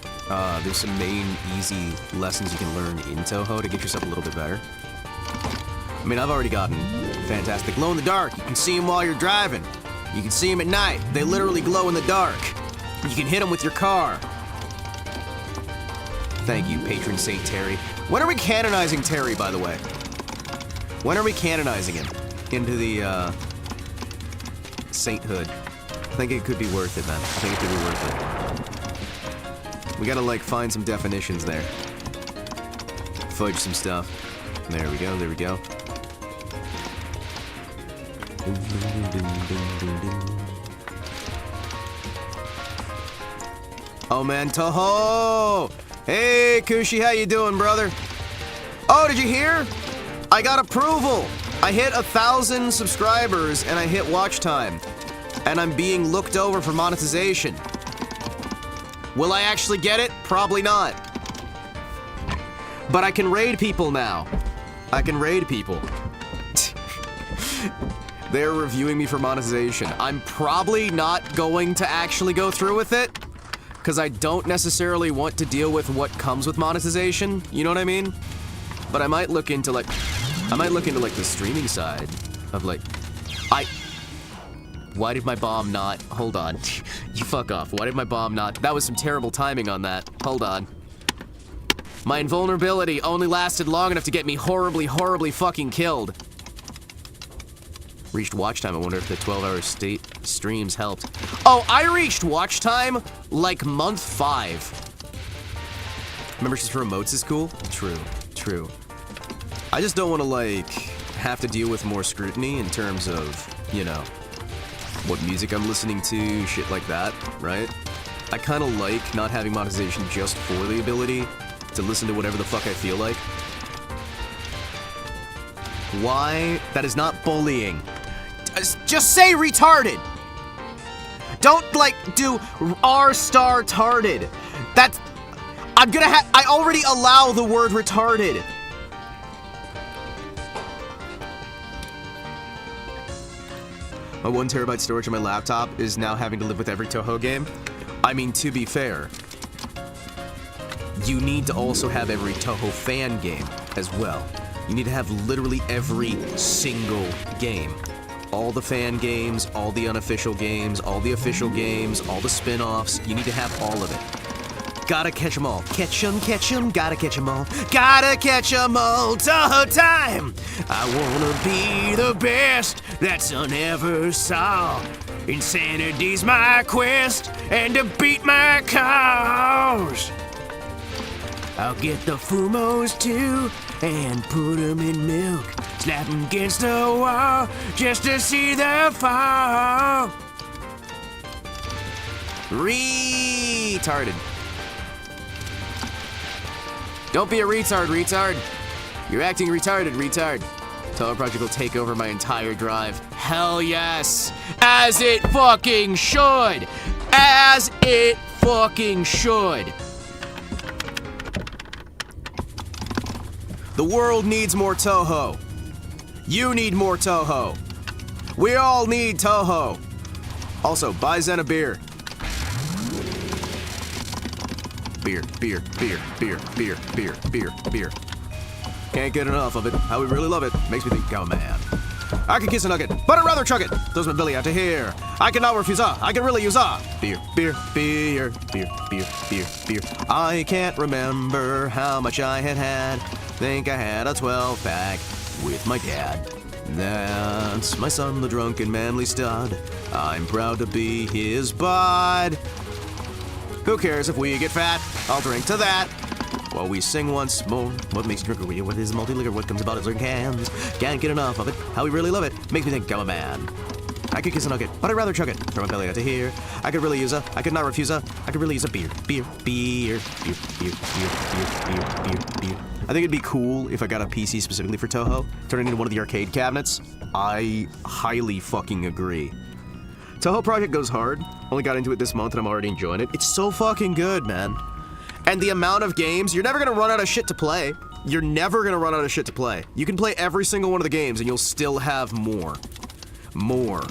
there's some main easy lessons you can learn in Toho to get yourself a little bit better. I mean, I've already gotten fantastic. Glow in the dark. You can see them while you're driving. You can see them at night. They literally glow in the dark. You can hit them with your car. Thank you, patron Saint Terry. When are we canonizing Terry, by the way? When are we canonizing him into the, sainthood? I think it could be worth it, man. I think it could be worth it. We gotta, like, find some definitions there. Fudge some stuff. There we go, there we go. Oh, man, Toho! Hey, Kushi, how you doing, brother? Oh, did you hear? I got approval! I hit 1,000 subscribers, and I hit watch time. And I'm being looked over for monetization. Will I actually get it? Probably not. But I can raid people now. I can raid people. They're reviewing me for monetization. I'm probably not going to actually go through with it, because I don't necessarily want to deal with what comes with monetization, you know what I mean? But I might look into, like, the streaming side of, like, why did my bomb not, hold on, you fuck off, why did my bomb not, that was some terrible timing on that, hold on. My invulnerability only lasted long enough to get me horribly, horribly fucking killed. Reached watch time. I wonder if the 12-hour streams helped. Oh, I reached watch time like month 5. Memberships for emotes is cool? True, true. I just don't want to, like, have to deal with more scrutiny in terms of, you know, what music I'm listening to, shit like that, right? I kind of like not having monetization just for the ability to listen to whatever the fuck I feel like. Why? That is not bullying. Just say retarded! Don't, like, do r***tarded. That's... I already allow the word retarded. My 1 terabyte storage on my laptop is now having to live with every Toho game. I mean, to be fair, you need to also have every Toho fan game as well. You need to have literally every single game. All the fan games, all the unofficial games, all the official games, all the spin-offs. You need to have all of it. Gotta catch 'em all. Catch 'em, gotta catch 'em all. Gotta catch 'em all, Toho time! I wanna be the best that sun ever saw. Insanity's my quest, and to beat my cause. I'll get the Fumos too, and put 'em in milk. Slap 'em against the wall, just to see the fall. Retarded. Don't be a retard. You're acting retarded, retard. Toho Project will take over my entire drive. Hell yes! As it fucking should! As it fucking should! The world needs more Toho. You need more Toho. We all need Toho. Also, buy Zen a beer. Beer. Can't get enough of it. How we really love it. Makes me think, oh man. I can kiss a nugget, but I'd rather chug it. Throws my belly out to here. I cannot refuse I can really use Beer. I can't remember how much I had. Think I had a 12-pack with my dad. That's my son, the drunken manly stud. I'm proud to be his bud. Who cares if we get fat? I'll drink to that. While we sing once more. What makes you drink away? What is multi-liquor? What comes about is in cans. Can't get enough of it. How we really love it. Makes me think I'm a man. I could kiss a nugget, but I'd rather chug it. Throw my belly out to here. I could really use I could not refuse I could really use a beer. I think it'd be cool if I got a PC specifically for Toho. Turn it into one of the arcade cabinets. I highly fucking agree. Toho Project goes hard. Only got into it this month and I'm already enjoying it. It's so fucking good, man. And the amount of games, you're never gonna run out of shit to play. You're never gonna run out of shit to play. You can play every single one of the games and you'll still have more. More.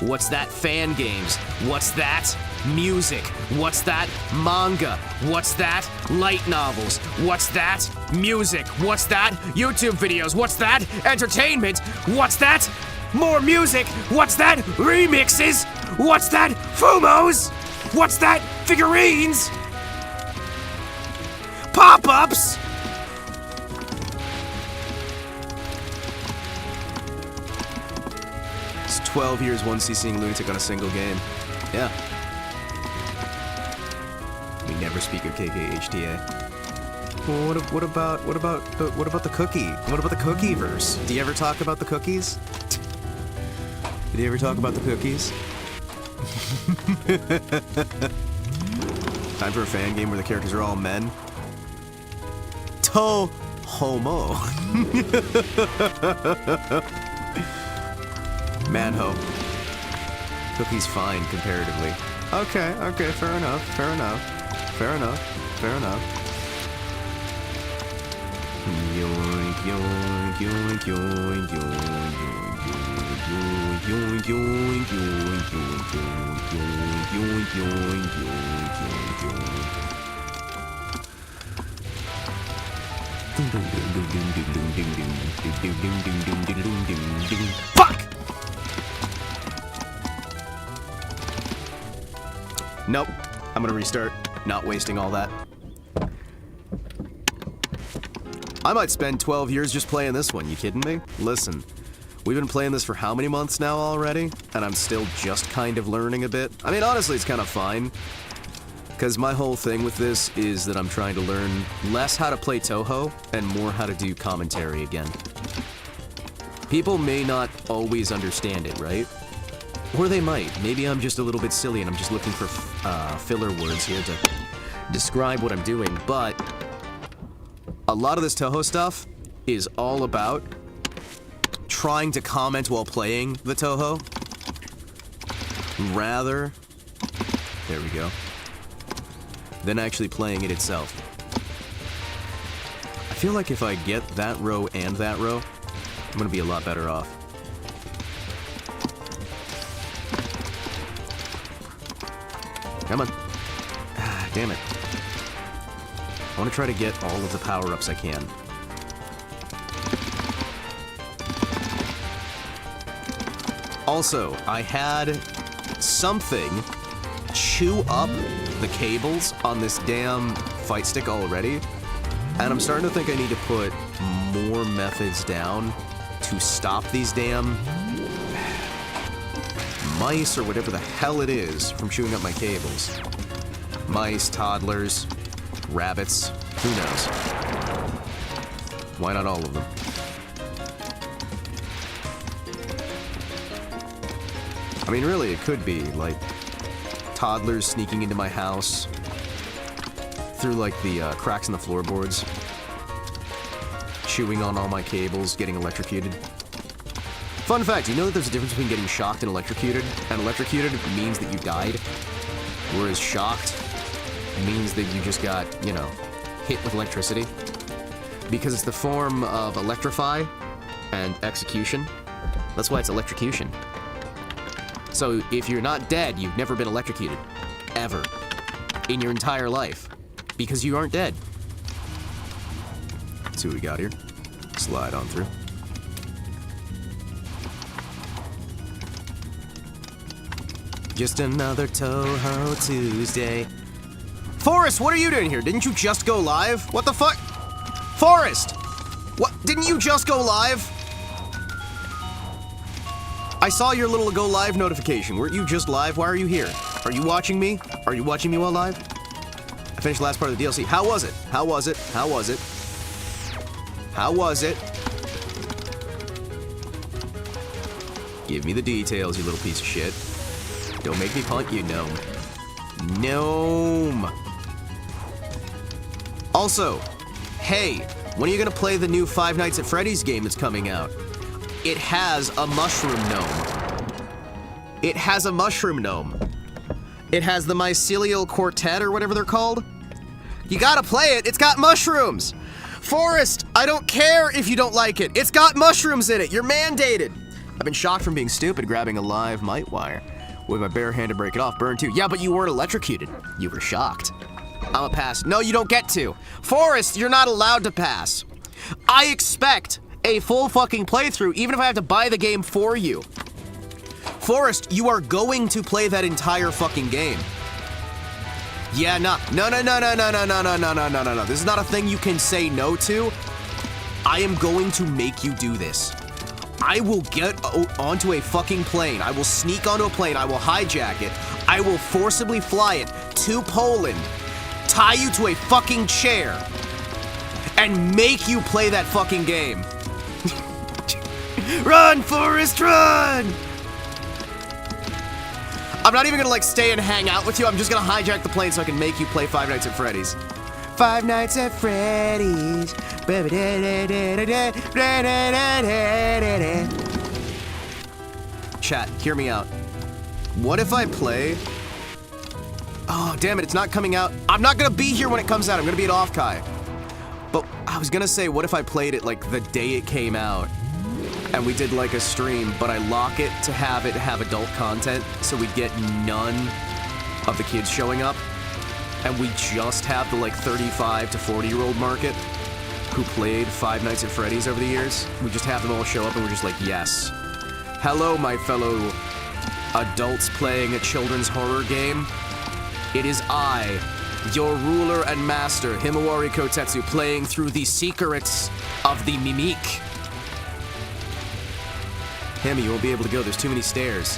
What's that? Fan games. What's that? Music. What's that? Manga. What's that? Light novels. What's that? Music. What's that? YouTube videos. What's that? Entertainment. What's that? More music. What's that? Remixes. What's that? Fumos. What's that? Figurines. Pop-ups. It's 12 years one seeing Lunatic on a single game. Yeah. We never speak of KKHTA. Well, what about the cookie? What about the cookie-verse? Do you ever talk about the cookies? Did you ever talk about the cookies? Time for a fan game where the characters are all men. To homo. Manho. Cookie's fine comparatively. Okay, fair enough. Yoink, yoink, yoink, yoink, yoink, yoink, yoink, yoink, yoink, yoink, yoink, yoink, yoink. Fuck! Nope. I'm gonna restart. Not wasting all that. I might spend 12 years just playing this one, you kidding me? Listen, we've been playing this for how many months now already? And I'm still just kind of learning a bit. I mean, honestly, it's kind of fine. Because my whole thing with this is that I'm trying to learn less how to play Toho and more how to do commentary again. People may not always understand it, right? Or they might. Maybe I'm just a little bit silly and I'm just looking for filler words here to describe what I'm doing, but a lot of this Toho stuff is all about trying to comment while playing the Toho, rather, there we go, than actually playing it itself. I feel like if I get that row and that row, I'm gonna be a lot better off. Come on. Ah, damn it. I want to try to get all of the power-ups I can. Also, I had something chew up the cables on this damn fight stick already, and I'm starting to think I need to put more methods down to stop these damn mice or whatever the hell it is from chewing up my cables. Mice, toddlers, rabbits, who knows? Why not all of them? I mean, really, it could be, like, toddlers sneaking into my house through, like, the cracks in the floorboards, chewing on all my cables, getting electrocuted. Fun fact, you know that there's a difference between getting shocked and electrocuted? And electrocuted means that you died, whereas shocked means that you just got, you know, hit with electricity. Because it's the form of electrify and execution. That's why it's electrocution. So if you're not dead, you've never been electrocuted. Ever. In your entire life. Because you aren't dead. Let's see what we got here. Slide on through. Just another Toho Tuesday. Forrest, what are you doing here? Didn't you just go live? What the fuck? Forrest! What? Didn't you just go live? I saw your little go live notification. Weren't you just live? Why are you here? Are you watching me? Are you watching me while live? I finished the last part of the DLC. How was it? How was it? How was it? How was it? Give me the details, you little piece of shit. Don't make me punt you, gnome. Gnome! Also, hey, when are you gonna play the new Five Nights at Freddy's game that's coming out? It has a mushroom gnome. It has a mushroom gnome. It has the mycelial quartet or whatever they're called. You gotta play it, it's got mushrooms! Forrest, I don't care if you don't like it. It's got mushrooms in it, you're mandated. I've been shocked from being stupid grabbing a live mic wire. with my bare hand to break it off. Burn too. Yeah, but you weren't electrocuted. You were shocked. I'm a pass. No, you don't get to. Forrest, you're not allowed to pass. I expect a full fucking playthrough, even if I have to buy the game for you. Forrest, you are going to play that entire fucking game. Yeah, no. No. This is not a thing you can say no to. I am going to make you do this. I will get onto a fucking plane. I will sneak onto a plane. I will hijack it. I will forcibly fly it to Poland, tie you to a fucking chair, and make you play that fucking game. Run, Forrest, run! I'm not even gonna like stay and hang out with you. I'm just gonna hijack the plane so I can make you play Five Nights at Freddy's. Five Nights at Freddy's. Chat, hear me out. What if I play... Oh, damn it, it's not coming out. I'm not gonna be here when it comes out. I'm gonna be at Offkai. But I was gonna say, what if I played it like the day it came out? And we did like a stream, but I lock it to have adult content, so we get none of the kids showing up. And we just have the like 35 to 40-year-old market who played Five Nights at Freddy's over the years. We just have them all show up and we're just like, yes. Hello, my fellow adults playing a children's horror game. It is I, your ruler and master, Himawari Kotetsu, playing through the secrets of the Mimic. Hemi, you won't be able to go. There's too many stairs.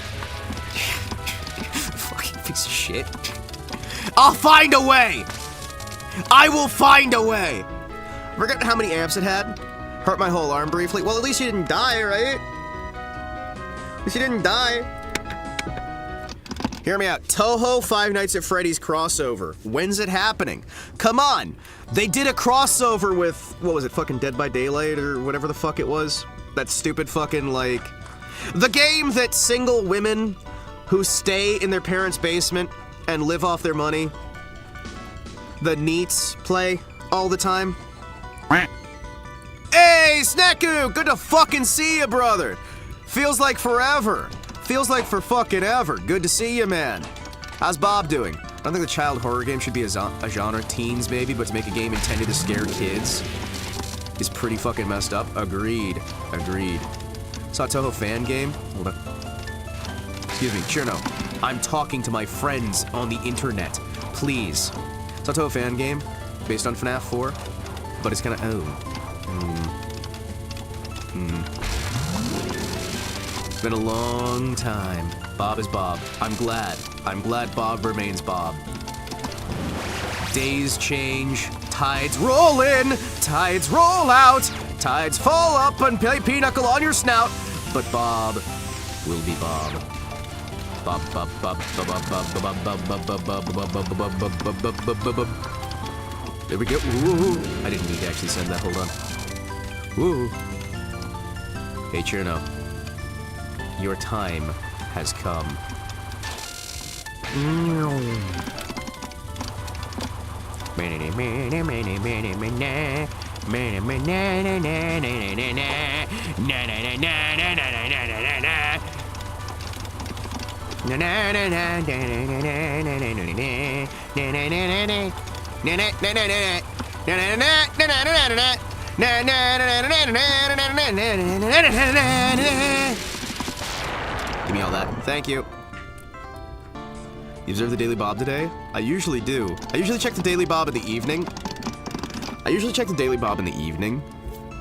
Fucking piece of shit. I'll find a way! I will find a way! Forget how many amps it had? Hurt my whole arm briefly. Well, at least you didn't die, right? At least you didn't die. Hear me out. Toho Five Nights at Freddy's crossover. When's it happening? Come on! They did a crossover with, what was it, fucking Dead by Daylight or whatever the fuck it was? That stupid fucking, like... The game that single women who stay in their parents' basement and live off their money, the NEETs play all the time. Hey, Sneku! Good to fucking see you, brother! Feels like forever. Feels like for fucking ever. Good to see you, man. How's Bob doing? I don't think the child horror game should be a genre. Teens, maybe, but to make a game intended to scare kids is pretty fucking messed up. Agreed. Agreed. Saw a Toho fan game? Hold on. Excuse me, Cherno. I'm talking to my friends on the internet. Please. Saw a Toho fan game based on FNAF 4, but it's kind of... It's been a long time. Bob is Bob. I'm glad. I'm glad Bob remains Bob. Days change. Tides roll in. Tides roll out. Tides fall up and play pinochle on your snout. But Bob will be Bob. Bob, Bob, Bob, Bob, Bob, Bob, Bob, Bob, Bob, Bob, Bob, Bob, Bob, Bob, Bob, Bob, Bob. There we go. Ooh. I didn't need to actually send that. Hold on. Woo. Hey, Cherno. Your time has come. Give me all that. Thank you. You observed the Daily Bob today? I usually do. I usually check the Daily Bob in the evening.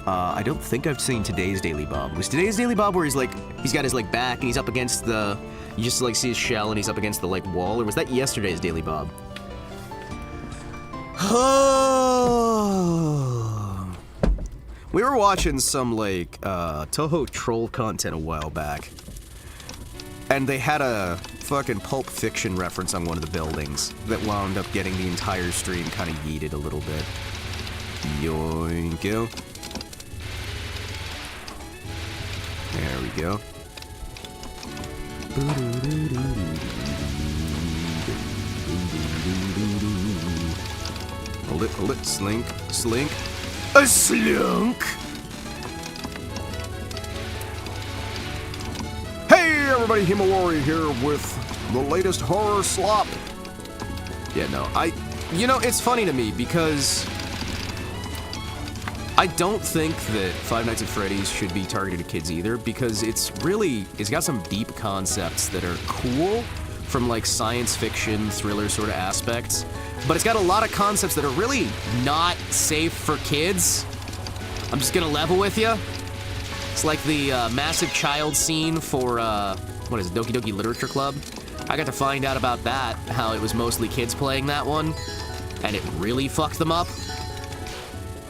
I don't think I've seen today's Daily Bob. Was today's Daily Bob where he's got his like back and he's up against the, you just like see his shell and he's up against the like wall, or was that yesterday's Daily Bob? We were watching some like Toho troll content a while back. And they had a fucking Pulp Fiction reference on one of the buildings that wound up getting the entire stream kind of yeeted a little bit. Yoink. There we go. Hold it, slink, a slunk! Hey everybody, Himawari here with The latest horror slop. Yeah, no, you know, it's funny to me because I don't think that Five Nights at Freddy's should be targeted at kids either, because it's got some deep concepts that are cool from like science fiction, thriller sort of aspects, but it's got a lot of concepts that are really not safe for kids. I'm just gonna level with you. It's like the massive child scene for, what is it, Doki Doki Literature Club? I got to find out about that, how it was mostly kids playing that one, and it really fucked them up.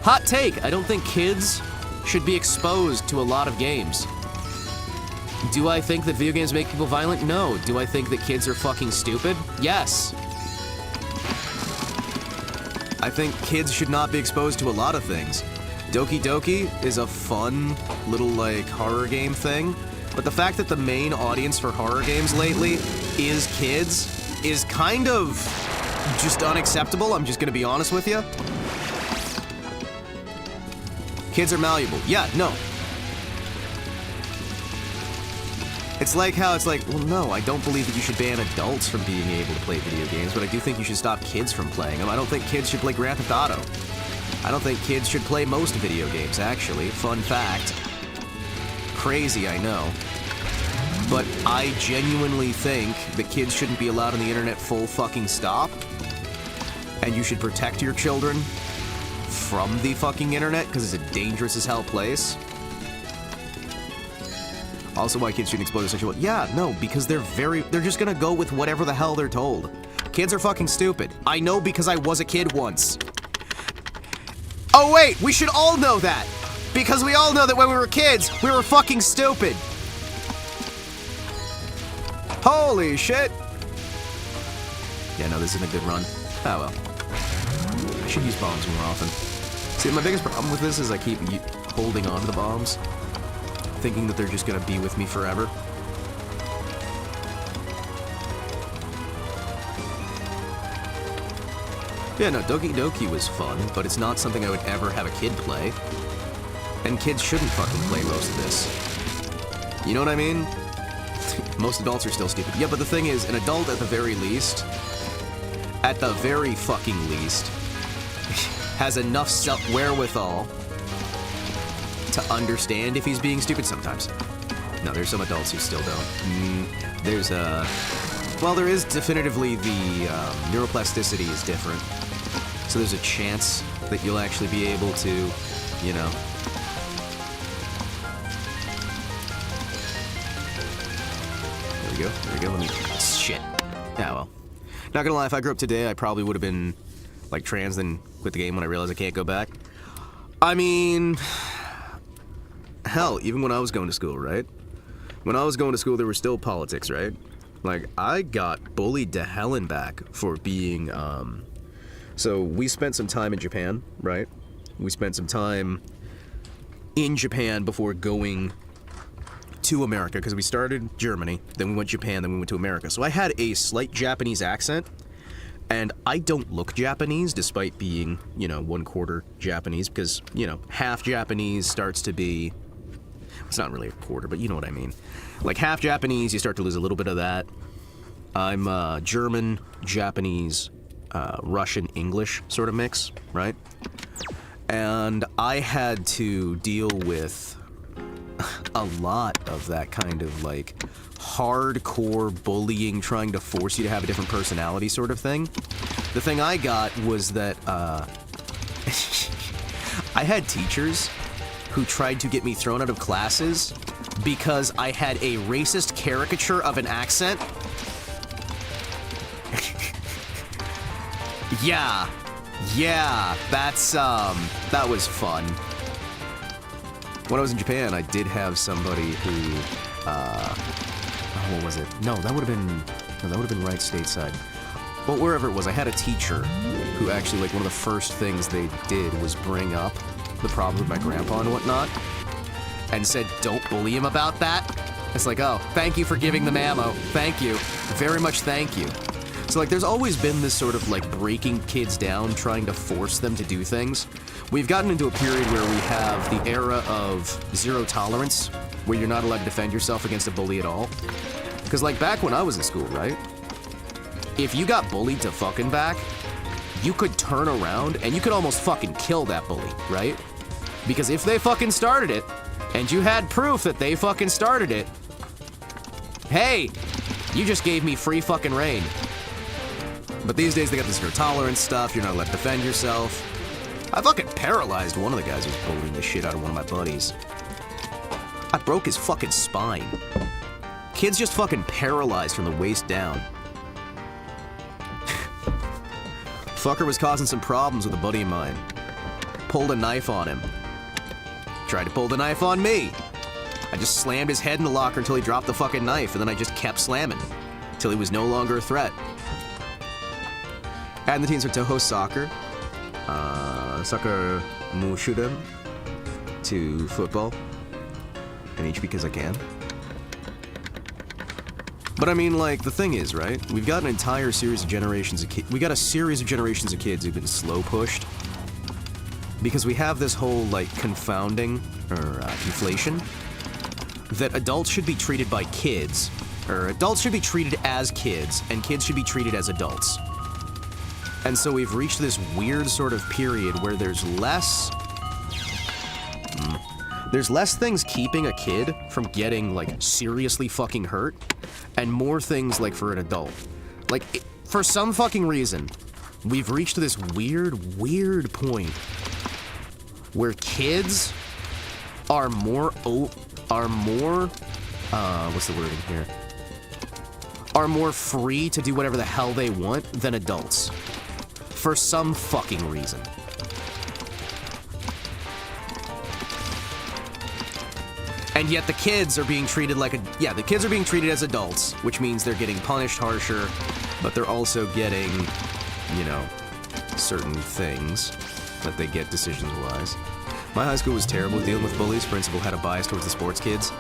Hot take, I don't think kids should be exposed to a lot of games. Do I think that video games make people violent? No. Do I think that kids are fucking stupid? Yes. I think kids should not be exposed to a lot of things. Doki Doki is a fun little, like, horror game thing, but the fact that the main audience for horror games lately is kids is kind of just unacceptable. I'm just gonna be honest with you. Kids are malleable. Yeah, no. It's like how it's like, well, no, I don't believe that you should ban adults from being able to play video games, but I do think you should stop kids from playing them. I don't think kids should play Grand Theft Auto. I don't think kids should play most video games, actually. Fun fact. Crazy, I know. But I genuinely think that kids shouldn't be allowed on the internet full fucking stop. And you should protect your children from the fucking internet, because it's a dangerous as hell place. Also, why kids shouldn't explore their sexuality. Yeah, no, because they're just gonna go with whatever the hell they're told. Kids are fucking stupid. I know because I was a kid once. Oh wait, we should all know that! Because we all know that when we were kids, we were fucking stupid. Holy shit! Yeah, no, this isn't a good run. Oh well. I should use bombs more often. See, my biggest problem with this is I keep holding on to the bombs, thinking that they're just gonna be with me forever. Yeah, no, Doki Doki was fun, but it's not something I would ever have a kid play. And kids shouldn't fucking play most of this. You know what I mean? Most adults are still stupid. Yeah, but the thing is, an adult at the very least, at the very fucking least, has enough self-wherewithal to understand if he's being stupid sometimes. No, there's some adults who still don't. There's well, there is definitively the neuroplasticity is different. So there's a chance that you'll actually be able to, you know. There we go, there we go, let me, shit. Yeah, well. Not gonna lie, if I grew up today, I probably would have been, like, trans, then quit the game when I realized I can't go back. I mean, hell, even when I was going to school, right? When I was going to school, there was still politics, right? Like, I got bullied to hell and back for being, so we spent some time in Japan, right? We spent some time in Japan before going to America, because we started Germany, then we went Japan, then we went to America. So I had a slight Japanese accent, and I don't look Japanese, despite being, you know, 1/4 Japanese, because, you know, half Japanese starts to be, it's not really a quarter, but you know what I mean. Like, half Japanese, you start to lose a little bit of that. I'm German, Japanese, Russian, English sort of mix, right? And I had to deal with a lot of that kind of, like, hardcore bullying, trying to force you to have a different personality sort of thing. The thing I got was that, I had teachers who tried to get me thrown out of classes because I had a racist caricature of an accent. Yeah, that's, that was fun. When I was in Japan, I did have somebody who, what was it? No, that would have been right stateside. Well, wherever it was, I had a teacher who actually, like, one of the first things they did was bring up the problem with my grandpa and whatnot, and said, don't bully him about that. It's like, oh, thank you for giving them ammo. Thank you. Very much thank you. So, like, there's always been this sort of, like, breaking kids down, trying to force them to do things. We've gotten into a period where we have the era of zero tolerance, where you're not allowed to defend yourself against a bully at all. Because, like, back when I was in school, right? If you got bullied to fucking back, you could turn around and you could almost fucking kill that bully, right? Because if they fucking started it, and you had proof that they fucking started it, hey, you just gave me free fucking reign. But these days they got this zero tolerance stuff, you're not allowed to defend yourself. I fucking paralyzed one of the guys who was bullying the shit out of one of my buddies. I broke his fucking spine. Kid's just fucking paralyzed from the waist down. Fucker was causing some problems with a buddy of mine. Pulled a knife on him. Tried to pull the knife on me. I just slammed his head in the locker until he dropped the fucking knife, and then I just kept slamming. Till he was no longer a threat. Adding the teams for Toho Soccer. Soccer Mushudem to football. And each because I can. But I mean, like, the thing is, right? We've got an entire series of generations of kids. We got a series of generations of kids who've been slow pushed. Because we have this whole, like, conflation that adults should be treated by kids, or adults should be treated as kids, and kids should be treated as adults. And so we've reached this weird sort of period where there's less things keeping a kid from getting, like, seriously fucking hurt, and more things, like, for an adult. Like, for some fucking reason, we've reached this weird point where kids are more free to do whatever the hell they want than adults. For some fucking reason. And yet the kids are being treated like the kids are being treated as adults, which means they're getting punished harsher, but they're also getting, you know, certain things that they get decisions-wise. My high school was terrible dealing with bullies. Principal had a bias towards the sports kids.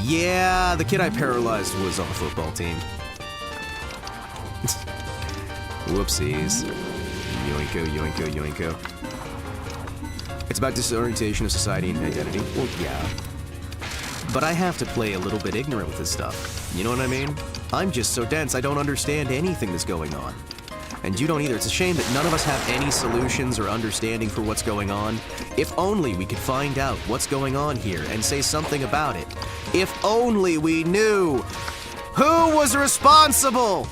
Yeah, the kid I paralyzed was on the football team. Whoopsies. Yoinko, yoinko, yoinko. It's about disorientation of society and identity. Well, yeah. But I have to play a little bit ignorant with this stuff. You know what I mean? I'm just so dense I don't understand anything that's going on. And you don't either. It's a shame that none of us have any solutions or understanding for what's going on. If only we could find out what's going on here and say something about it. If only we knew who was responsible!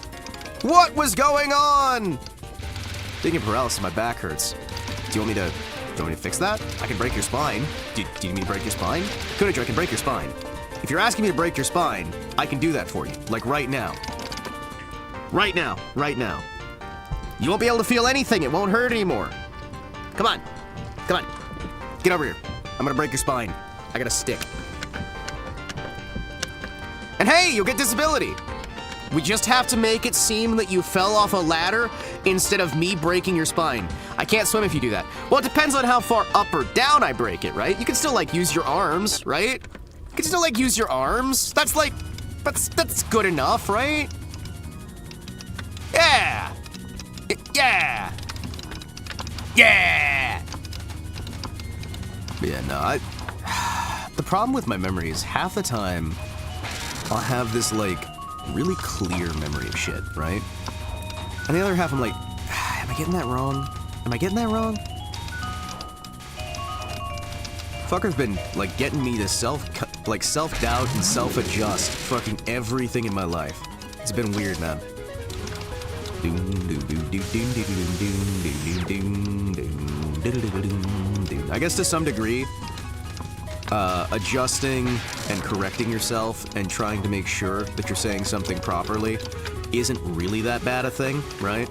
What was going on? Thinking paralysis, my back hurts. Do you want me to fix that? I can break your spine. Do you need me to break your spine? Kunojo, I can break your spine. If you're asking me to break your spine, I can do that for you. Like right now. Right now. Right now. You won't be able to feel anything. It won't hurt anymore. Come on. Come on. Get over here. I'm gonna break your spine. I got a stick. And hey, you'll get disability. We just have to make it seem that you fell off a ladder instead of me breaking your spine. I can't swim if you do that. Well, it depends on how far up or down I break it, right? You can still, like, use your arms, right? You can still, like, use your arms. That's, like, that's good enough, right? Yeah! Yeah! Yeah! But yeah, no, the problem with my memory is half the time I'll have this, like, really clear memory of shit, right? And the other half I'm like, am I getting that wrong? Am I getting that wrong? Fucker's been, like, getting me to self-doubt and self-adjust fucking everything in my life. It's been weird, man. I guess to some degree, adjusting and correcting yourself and trying to make sure that you're saying something properly isn't really that bad a thing, right?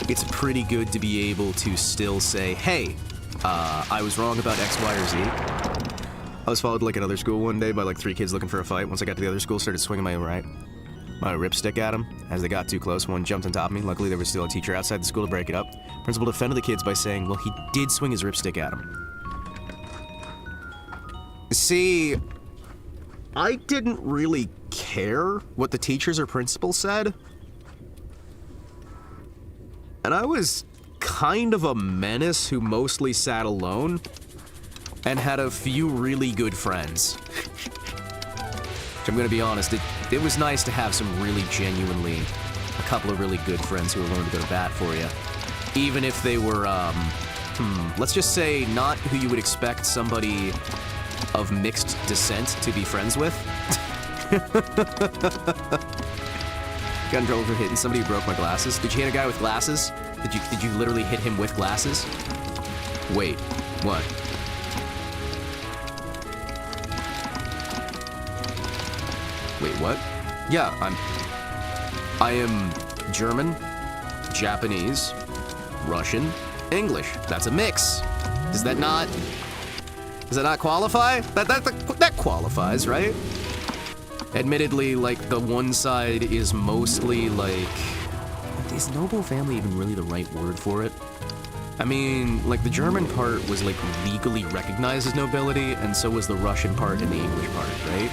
It's pretty good to be able to still say, hey, I was wrong about X, Y, or Z. I was followed to, like, another school one day by, like, 3 kids looking for a fight. Once I got to the other school, started swinging my ripstick at them. As they got too close, one jumped on top of me. Luckily, there was still a teacher outside the school to break it up. Principal defended the kids by saying, well, he did swing his ripstick at him. See, I didn't really care what the teachers or principal said. And I was kind of a menace who mostly sat alone and had a few really good friends. Which I'm gonna be honest, it was nice to have some really genuinely, a couple of really good friends who were willing to go to bat for you. Even if they were, let's just say not who you would expect somebody of mixed descent to be friends with. Got in trouble for hitting somebody who broke my glasses. Did you hit a guy with glasses? Did you literally hit him with glasses? Wait, what? Wait, what? Yeah, I am German, Japanese, Russian, English. That's a mix. Does that not qualify? That qualifies, right? Admittedly, like, the one side is mostly, like... Is noble family even really the right word for it? I mean, like, the German part was, like, legally recognized as nobility, and so was the Russian part and the English part, right?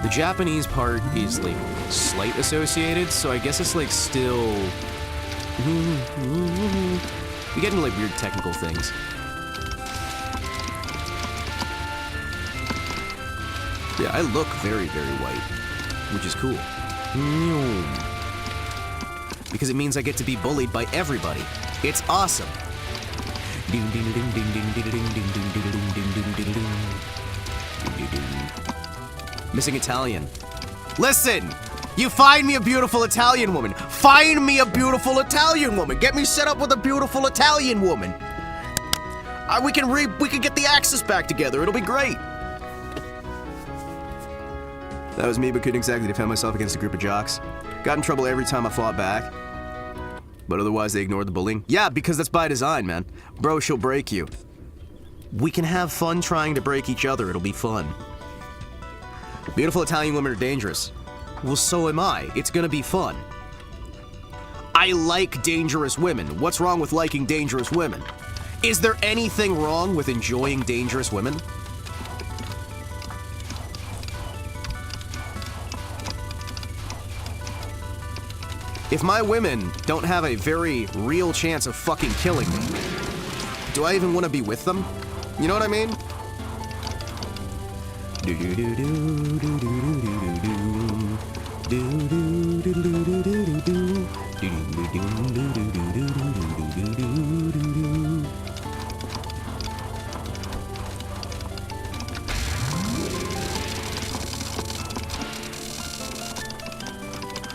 The Japanese part is, like, slight associated, so I guess it's, like, still... We get into, like, weird technical things. Yeah, I look very, very white, which is cool. Because it means I get to be bullied by everybody. It's awesome. Missing Italian. Listen! You find me a beautiful Italian woman. Find me a beautiful Italian woman. Get me set up with a beautiful Italian woman. We can get the Axis back together. It'll be great. That was me, but couldn't exactly defend myself against a group of jocks. Got in trouble every time I fought back. But otherwise, they ignored the bullying. Yeah, because that's by design, man. Bro, she'll break you. We can have fun trying to break each other. It'll be fun. Beautiful Italian women are dangerous. Well, so am I. It's gonna be fun. I like dangerous women. What's wrong with liking dangerous women? Is there anything wrong with enjoying dangerous women? If my women don't have a very real chance of fucking killing me, do I even want to be with them? You know what I mean?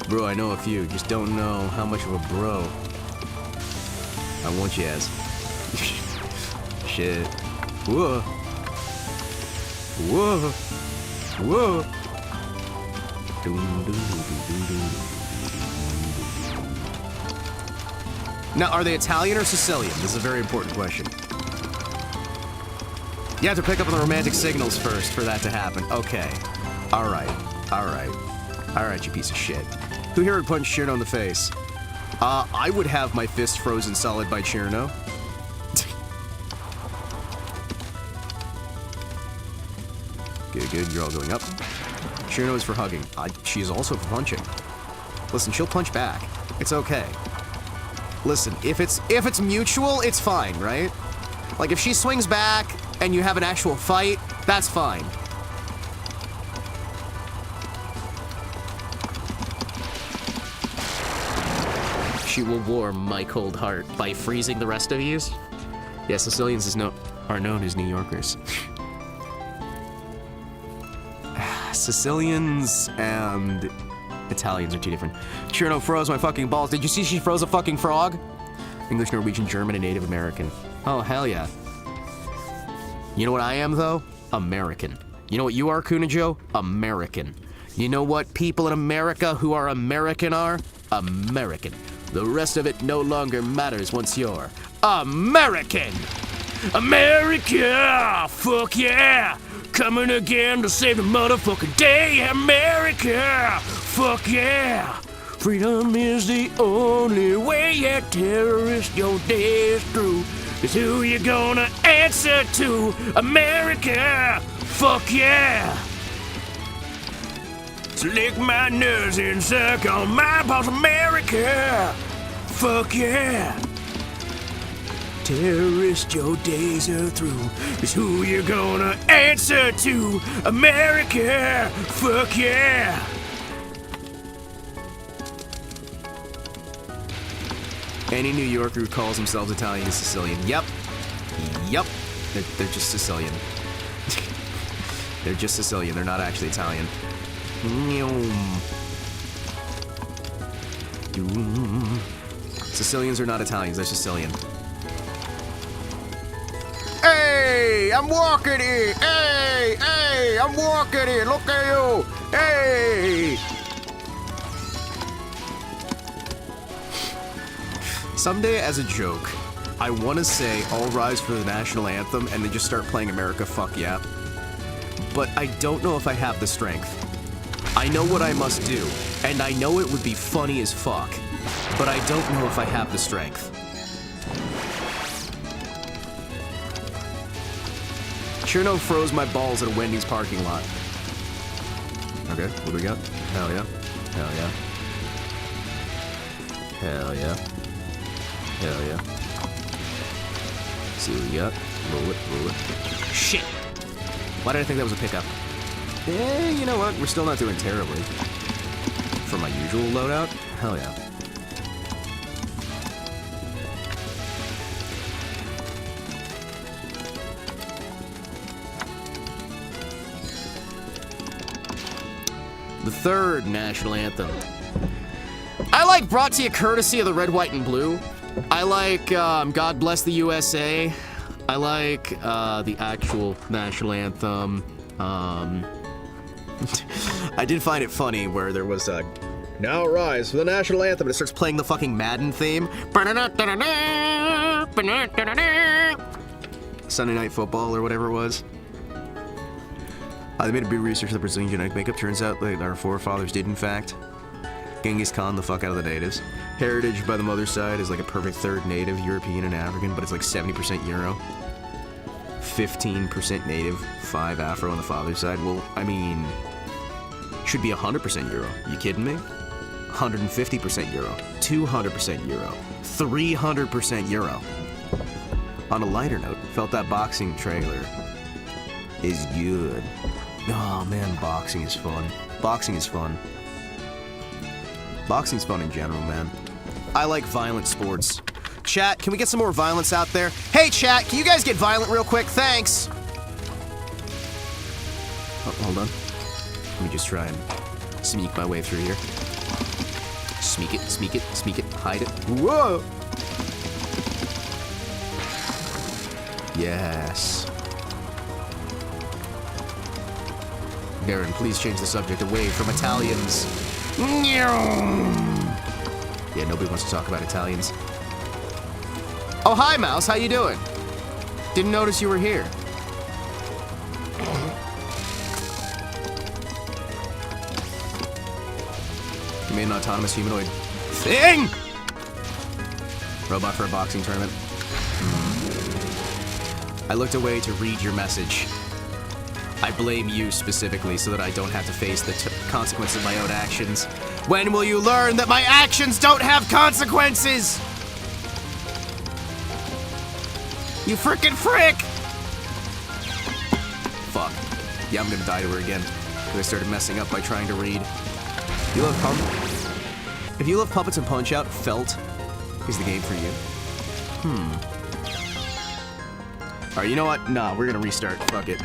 Bro, I know a few, just don't know how much of a bro I want you as. Shit. Whoa. Whoa. Whoa. Now, are they Italian or Sicilian? This is a very important question. You have to pick up on the romantic signals first for that to happen. Okay. Alright. Alright. Alright, you piece of shit. Who here would punch Chirno in the face? I would have my fist frozen solid by Chirno. Good, you're all going up. Chirno is for hugging. She is also for punching. Listen, she'll punch back. It's okay. Listen, if it's mutual, it's fine, right? Like, if she swings back and you have an actual fight, that's fine. She will warm my cold heart by freezing the rest of yous. Yeah, Sicilians are known as New Yorkers. Sicilians and Italians are two different. Chirno froze my fucking balls. Did you see she froze a fucking frog? English, Norwegian, German, and Native American. Oh, hell yeah. You know what I am, though? American. You know what you are, Kunajo? American. You know what people in America who are American are? American. The rest of it no longer matters once you're American! America! Fuck yeah! Coming again to save the motherfucking day! America! Fuck yeah! Freedom is the only way, yeah, terrorist, your day is through. Is who you gonna answer to? America! Fuck yeah! So lick my nose and suck on my balls, America! Fuck yeah! Terrorist, your days are through. It's who you're gonna answer to. America, fuck yeah. Any New Yorker who calls themselves Italian is Sicilian. Yep. Yep. They're just Sicilian. They're just Sicilian. They're not actually Italian. Sicilians are not Italians. They're Sicilian. Hey, I'm walking here. Hey, I'm walking here. Look at you. Hey. Someday, as a joke, I want to say All Rise for the National Anthem and then just start playing America Fuck Yeah. But I don't know if I have the strength. I know what I must do, and I know it would be funny as fuck, but I don't know if I have the strength. Cherno froze my balls at a Wendy's parking lot. Okay, what do we got? Hell yeah. Hell yeah. Hell yeah. Hell yeah. See what we got. Roll it, roll it. Shit! Why did I think that was a pickup? You know what? We're still not doing terribly. For my usual loadout? Hell yeah. The third national anthem. I like Brought to You Courtesy of the Red, White, and Blue. I like God Bless the USA. I like the actual national anthem. I did find it funny where there was a Now Rise for the National Anthem and it starts playing the fucking Madden theme. Sunday Night Football or whatever it was. They made a big research of the Brazilian genetic makeup. Turns out that our forefathers did, in fact, Genghis Khan the fuck out of the natives. Heritage by the mother's side is like a perfect third native, European and African, but it's like 70% Euro. 15% native, 5 Afro on the father's side. Well, I mean, should be 100% Euro. You kidding me? 150% Euro. 200% Euro. 300% Euro. On a lighter note, felt that boxing trailer is good. Oh man, boxing is fun. Boxing is fun. Boxing's fun in general, man. I like violent sports. Chat, can we get some more violence out there? Hey, chat, can you guys get violent real quick? Thanks. Oh, hold on. Let me just try and sneak my way through here. Sneak it, sneak it, sneak it, hide it. Whoa! Yes. Darren, please change the subject away from Italians. Yeah, nobody wants to talk about Italians. Oh, hi, Mouse. How you doing? Didn't notice you were here. You made an autonomous humanoid thing! Robot for a boxing tournament. I looked away to read your message. I blame you specifically so that I don't have to face the consequences of my own actions. When will you learn that my actions don't have consequences? You frickin' frick! Fuck. Yeah, I'm gonna die to her again. Because I started messing up by trying to read. You love If you love Puppets and Punch-Out, Felt is the game for you. Alright, you know what? Nah, we're gonna restart. Fuck it.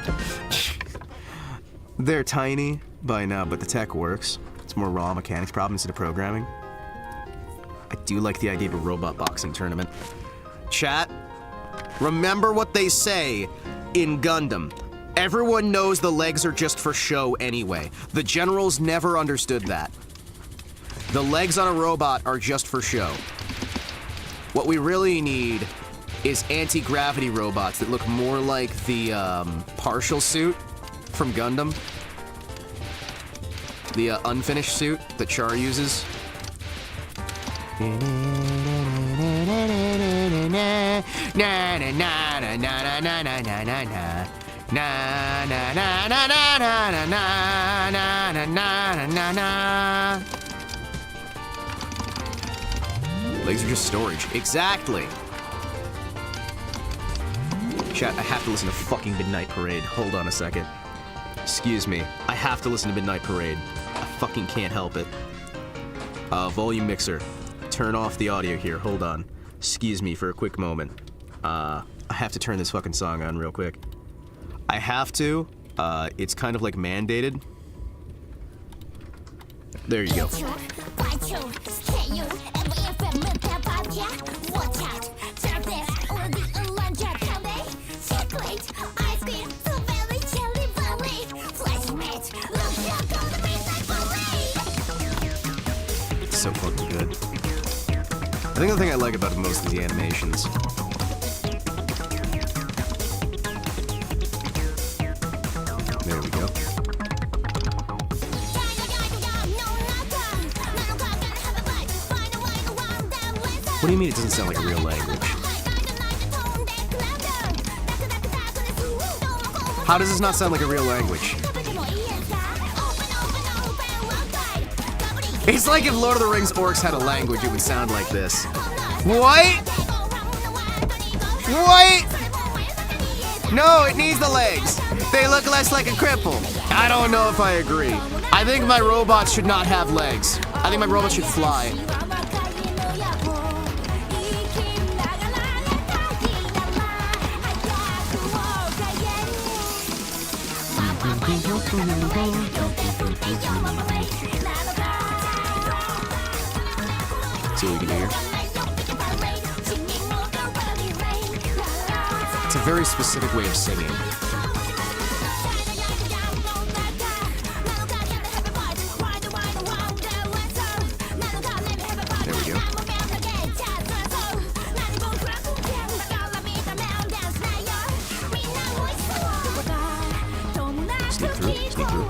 They're tiny by now, but the tech works. It's more raw mechanics problem instead of programming. I do like the idea of a robot boxing tournament. Chat, remember what they say in Gundam. Everyone knows the legs are just for show anyway. The generals never understood that. The legs on a robot are just for show. What we really need is anti-gravity robots that look more like the partial suit from Gundam. The unfinished suit that Char uses. Legs are just storage. Exactly. Chat, I have to listen to fucking Midnight Parade. Hold on a second. Excuse me. I have to listen to Midnight Parade. I fucking can't help it. Volume mixer. Turn off the audio here. Hold on. Excuse me for a quick moment. I have to turn this fucking song on real quick. I have to. It's kind of like mandated. There you go. So fucking good. I think the thing I like about it most is the animations. There we go. What do you mean it doesn't sound like a real language? How does this not sound like a real language? It's like if Lord of the Rings orcs had a language, it would sound like this. What? What? No, it needs the legs. They look less like a cripple. I don't know if I agree. I think my robots should not have legs. I think my robots should fly. See what we can do here. It's a very specific way of singing. There we go. Sneak through, sneak through.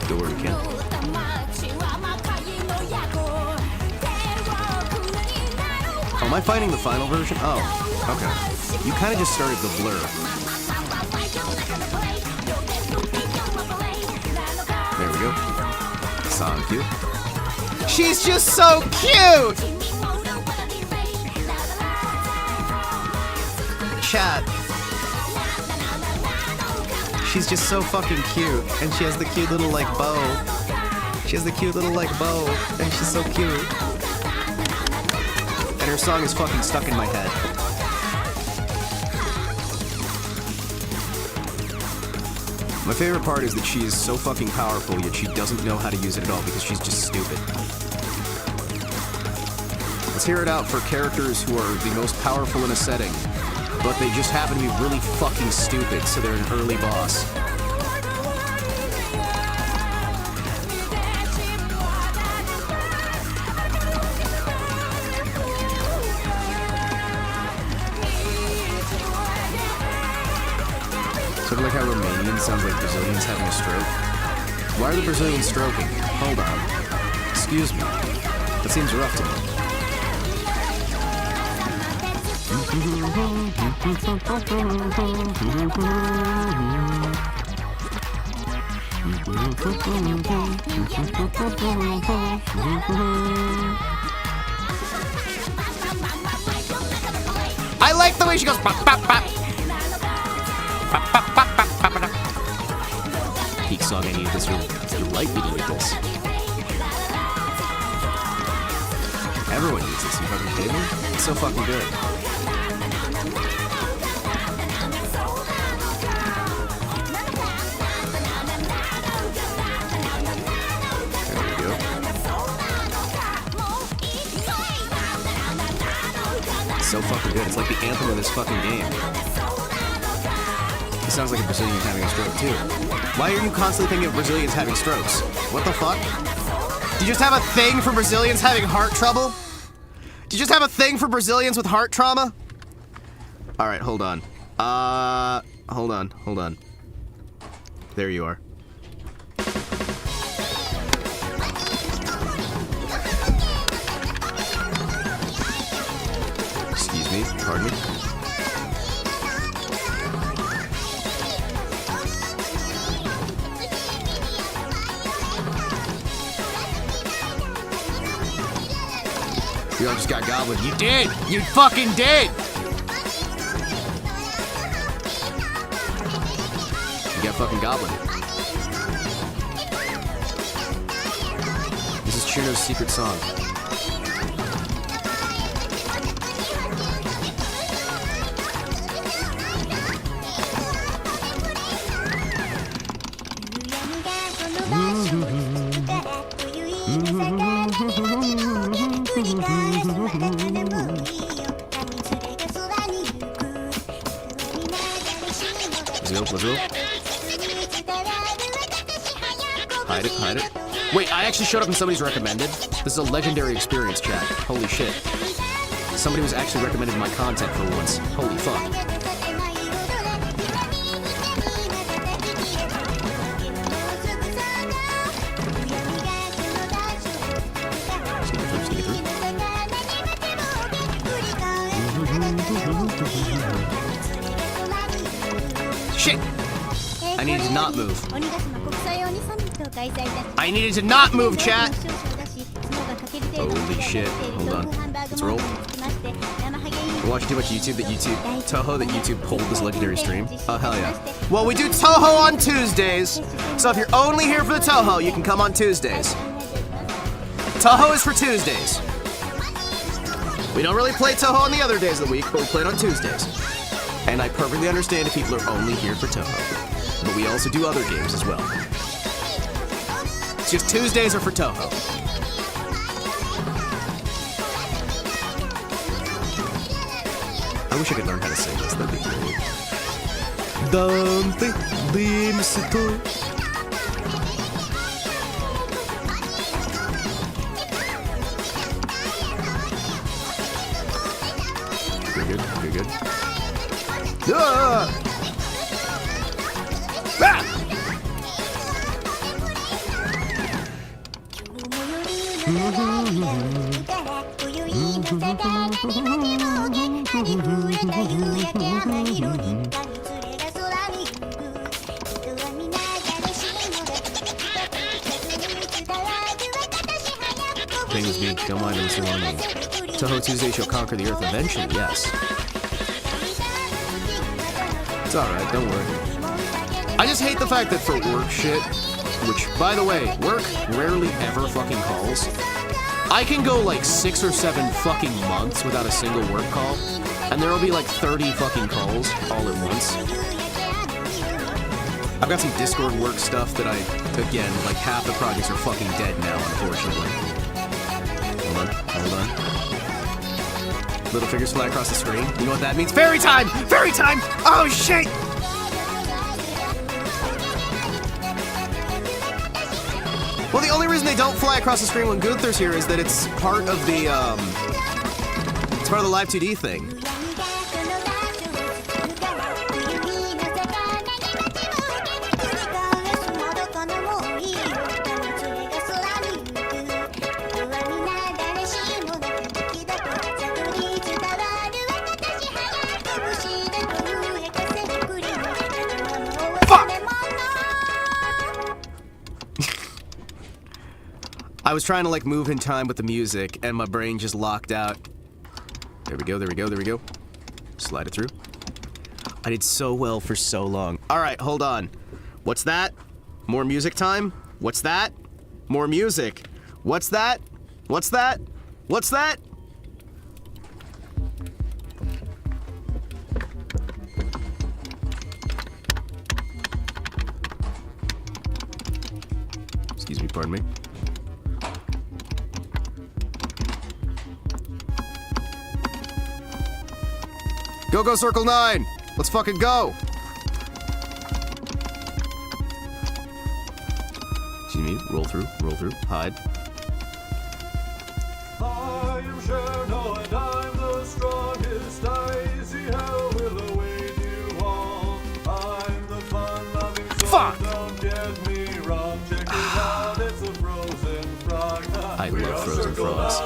Go where you can. Oh, am I fighting the final version? Oh, okay. You kind of just started the blur. There we go. Song cute. She's just so cute! Chat. She's just so fucking cute. And she has the cute little, like, bow. She has the cute little, like, bow. And she's so cute. And her song is fucking stuck in my head. My favorite part is that she is so fucking powerful, yet she doesn't know how to use it at all because she's just stupid. Let's hear it out for characters who are the most powerful in a setting, but they just happen to be really fucking stupid, so they're an early boss. Sort of like how Romanian sounds like Brazilians having a stroke. Why are the Brazilians stroking? Hold on. Excuse me. That seems rough to me. I like the way she goes bop, bop, bop. Bop, bop, bop, bop, bop, bop. Peak song, I need this. You like me to need this. Everyone needs this, you fucking kidding me? It's so fucking good. There we go. So fucking good. It's like the anthem of this fucking game. It sounds like a Brazilian having a stroke too. Why are you constantly thinking of Brazilians having strokes? What the fuck? Do you just have a thing for Brazilians having heart trouble? Do you just have a thing for Brazilians with heart trauma? Alright, hold on. Hold on. There you are. Excuse me, pardon me. We all just got gobbled. You did! You fucking did! You got fucking Goblin. This is Chino's secret song. Let's go. Hide it, hide it. Wait, I actually showed up in somebody's recommended? This is a legendary experience, chat. Holy shit. Somebody was actually recommended my content for once. Holy fuck. Sneak it through. Shit! I needed to not move. I needed to not move, chat! Holy shit. Hold on. Let's roll. I watch too much YouTube that YouTube pulled this legendary stream. Oh, hell yeah. Well, we do Toho on Tuesdays. So if you're only here for the Toho, you can come on Tuesdays. Toho is for Tuesdays. We don't really play Toho on the other days of the week, but we play it on Tuesdays. And I perfectly understand if people are only here for Toho. But we also do other games as well. It's just Tuesdays are for Toho. I wish I could learn how to sing this, that'd be great. Dante Dimsito. Very good, very good. Ah! Ah! Thing is being don't mind this one. Toho Tuesday shall conquer the earth eventually, yes. It's alright, don't worry. I just hate the fact that for work shit, which, by the way, work rarely ever fucking calls. I can go like 6 or 7 fucking months without a single work call, and there'll be like 30 fucking calls all at once. I've got some Discord work stuff that again, like half the projects are fucking dead now, unfortunately. Hold on. Little figures fly across the screen. You know what that means? Fairy time! Fairy time! Oh shit! Well, the only reason they don't fly across the screen when Gunther's here is that it's part of the, it's part of the Live 2D thing. I was trying to like move in time with the music and my brain just locked out. There we go, there we go, there we go. Slide it through. I did so well for so long. All right, hold on. What's that? More music time? What's that? More music. What's that? What's that? What's that? Excuse me, pardon me. Go, go, Circle 9! Let's fucking go! Excuse me, roll through, hide. I am Sherno and I'm the strongest. I see hell will await you all. I'm the fun-loving soul. Fuck! Don't get me wrong. Check it out, it's a frozen frog. I love frozen frogs.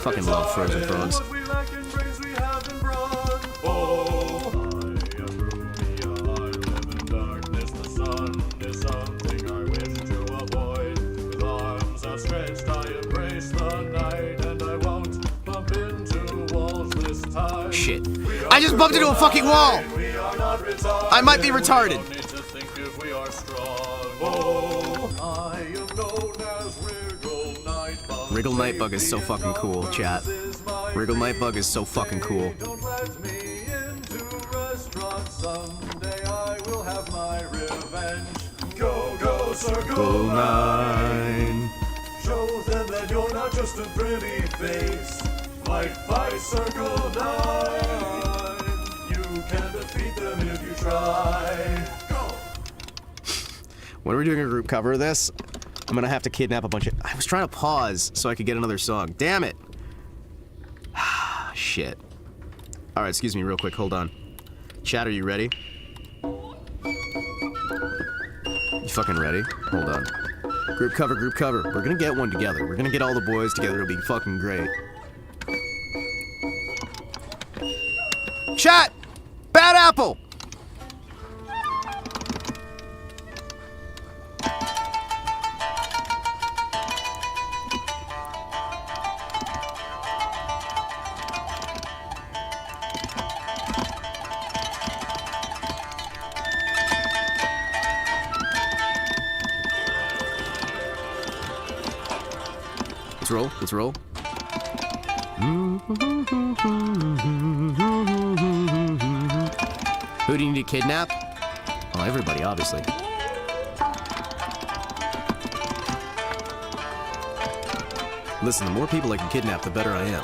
Fucking love frozen frogs. What we lack in brains we have in brawn. Oh, I am Rumi, I live in darkness. The sun is something I wish to avoid. With arms outstretched, I embrace the night, and I won't bump into walls this time. Shit. I just bumped into a fucking wall! I might be retarded. Wriggle Nightbug is so fucking cool, chat. Wriggle Nightbug is so fucking cool. Don't let me into restaurants. Someday I will have my revenge. Go, go, Circle 9. Show them that you're not just a pretty face. Fight, fight, Circle 9. You can defeat them if you try. Go. When we're doing a group cover of this, I'm gonna have to kidnap a bunch of... I was trying to pause so I could get another song. Damn it! Shit. Alright, excuse me real quick, hold on. Chat, are you ready? You fucking ready? Hold on. Group cover, group cover. We're gonna get one together. We're gonna get all the boys together, it'll be fucking great. Chat! Bad apple! Let's roll, let's roll. Who do you need to kidnap? Well, everybody, obviously. Listen, the more people I can kidnap, the better I am.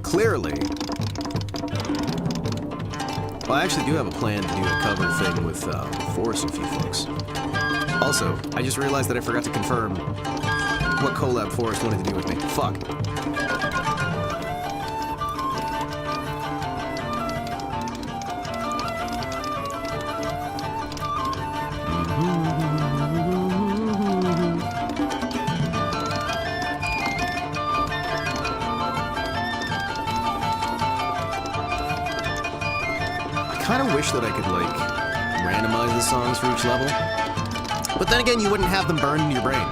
Clearly. Well, I actually do have a plan to do a cover thing with Forrest and a few folks. Also, I just realized that I forgot to confirm what collab Forrest wanted to do with me. Fuck. I kind of wish that I could, like, randomize the songs for each level. But then again, you wouldn't have them burned in your brain.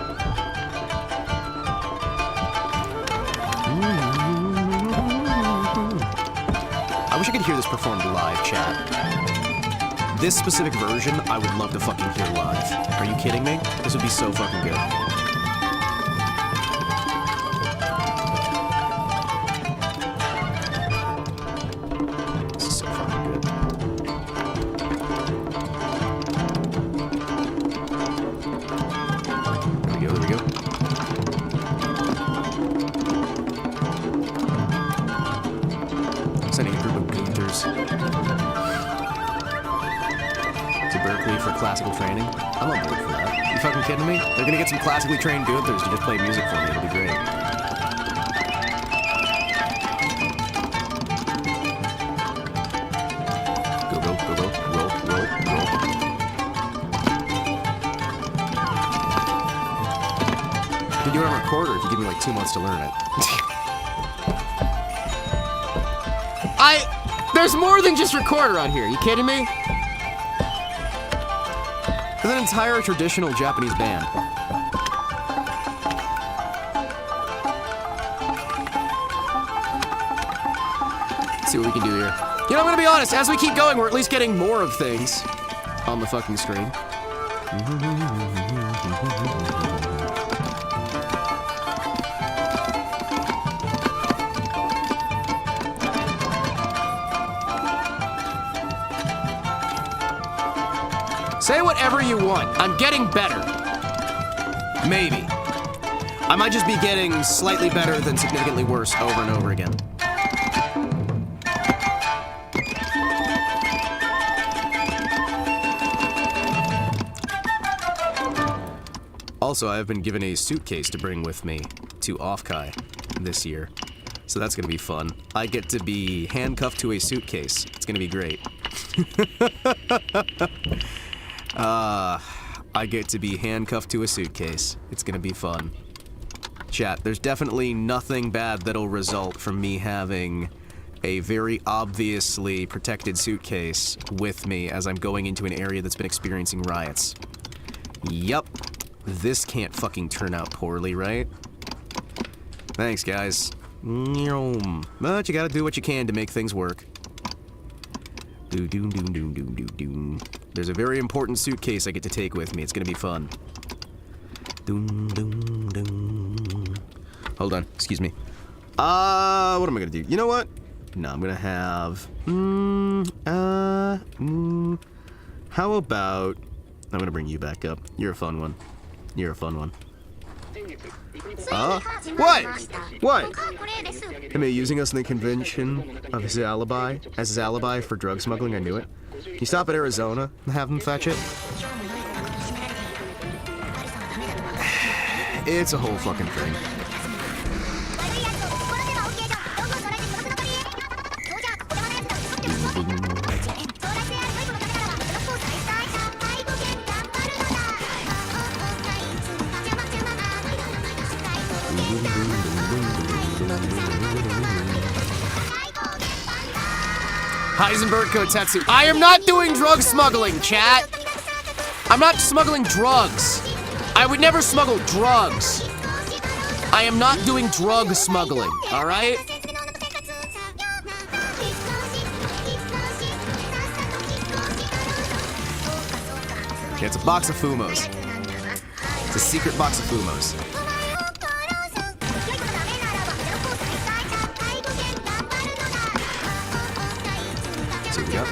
I wish I could hear this performed live, chat. This specific version, I would love to fucking hear live. Are you kidding me? This would be so fucking good. This is so fucking good. There we go, there we go. Sending a group of Gunthers to Berkeley for classical training. I'm on board for that. You fucking kidding me? They're gonna get some classically trained Gunthers to just play music for me. It'll be great. Go, go, go, go. Roll, roll, roll. I can do it on recorder if you give me like 2 months to learn it. There's more than just recorder on here. You kidding me? There's an entire traditional Japanese band. Let's see what we can do here. You know, I'm gonna be honest. As we keep going, we're at least getting more of things on the fucking screen. Say whatever you want. I'm getting better. Maybe. I might just be getting slightly better than significantly worse over and over again. Also, I have been given a suitcase to bring with me to Offkai this year. So that's gonna be fun. I get to be handcuffed to a suitcase. It's gonna be great. I get to be handcuffed to a suitcase. It's gonna be fun. Chat, there's definitely nothing bad that'll result from me having a very obviously protected suitcase with me as I'm going into an area that's been experiencing riots. Yup. This can't fucking turn out poorly, right? Thanks, guys. But you gotta do what you can to make things work. There's a very important suitcase I get to take with me. It's gonna be fun. Hold on, excuse me. What am I gonna do? You know what? No, I'm gonna have... how about... I'm gonna bring you back up. You're a fun one. You're a fun one. What? What? Am I using us in the convention of his alibi? As his alibi for drug smuggling? I knew it. Can you stop at Arizona and have them fetch it? It's a whole fucking thing. Heisenberg Kotetsu. I am not doing drug smuggling, chat. I'm not smuggling drugs. I would never smuggle drugs. I am not doing drug smuggling, all right? Okay, it's a box of Fumos. It's a secret box of Fumos. Yep.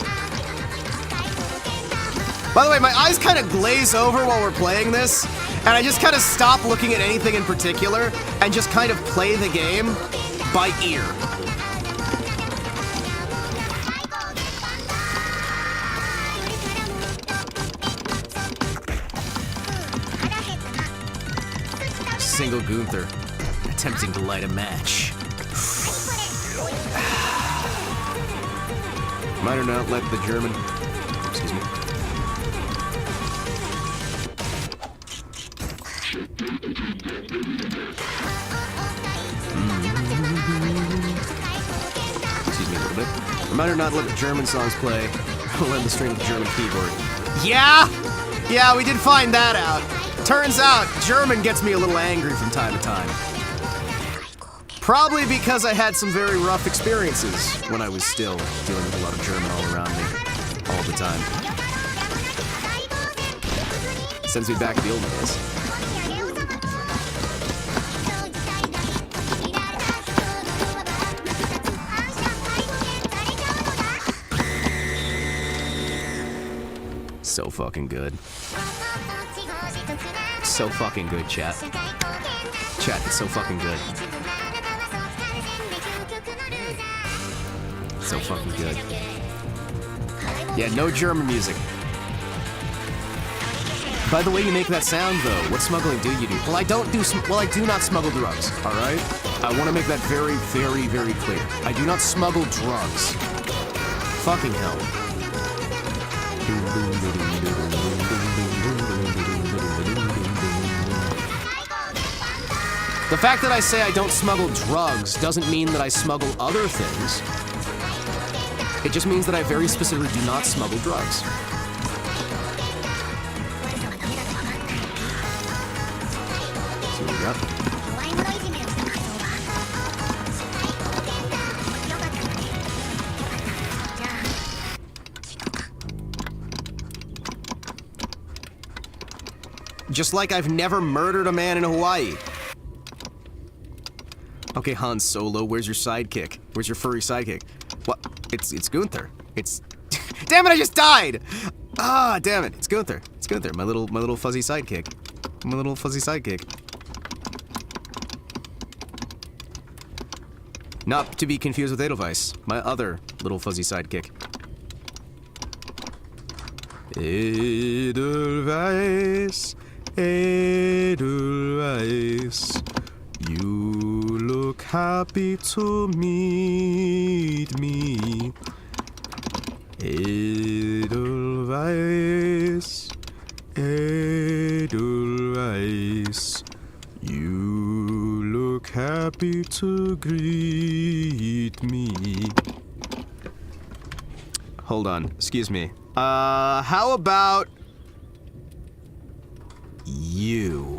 By the way, my eyes kind of glaze over while we're playing this, and I just kind of stop looking at anything in particular and just kind of play the game by ear. Single Gunther, attempting to light a match. Might or not let the German... Excuse me. Excuse me a little bit. Might or not let the German songs play. I'll lend the string of the German keyboard. Yeah! Yeah, we did find that out. Turns out, German gets me a little angry from time to time. Probably because I had some very rough experiences when I was still dealing with a lot of German all around me, all the time. Sends me back to the old days. So fucking good. So fucking good, chat. Chat, it's so fucking good. So fucking good. Yeah, no German music. By the way you make that sound, though, what smuggling do you do? Well, I do not smuggle drugs, all right? I want to make that very, very, very clear. I do not smuggle drugs. Fucking hell. The fact that I say I don't smuggle drugs doesn't mean that I smuggle other things. It just means that I very specifically do not smuggle drugs. So we got. Just like I've never murdered a man in Hawaii. Okay, Han Solo, where's your sidekick? Where's your furry sidekick? What? It's Gunther. It's... Damn it, I just died! Ah, damn it. It's Gunther. It's Gunther, my little fuzzy sidekick. My little fuzzy sidekick. Not to be confused with Edelweiss, my other little fuzzy sidekick. Edelweiss, Edelweiss, you look happy to meet me. Edelweiss, Edelweiss, you look happy to greet me. Hold on, excuse me. How about you?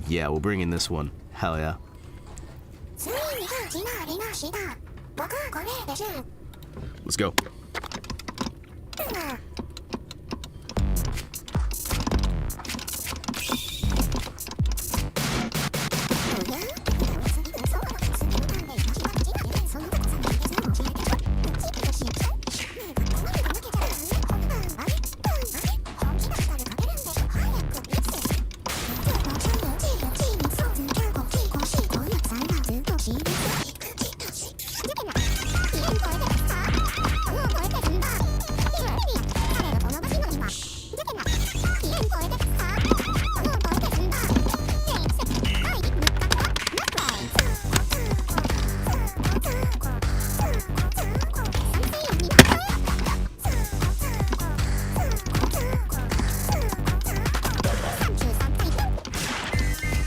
Yeah, we'll bring in this one. Hell yeah. Let's go.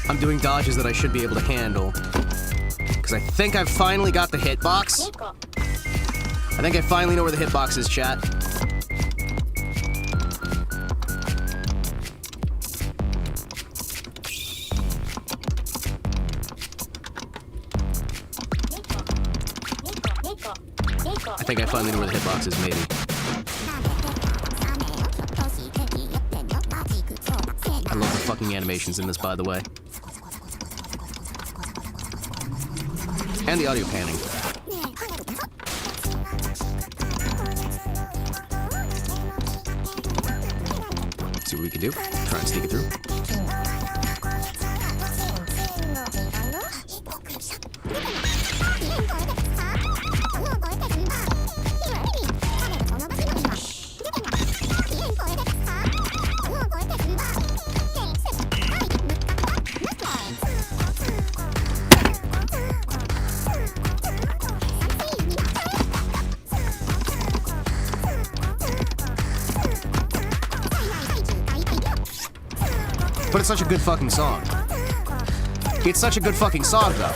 I'm doing dodges that I should be able to handle. Because I think I've finally got the hitbox. I think I finally know where the hitbox is, chat. I think I finally know where the hitbox is, maybe. I love the fucking animations in this, by the way. And the audio panning. See what we can do. Try and sneak it through. But it's such a good fucking song. It's such a good fucking song, though.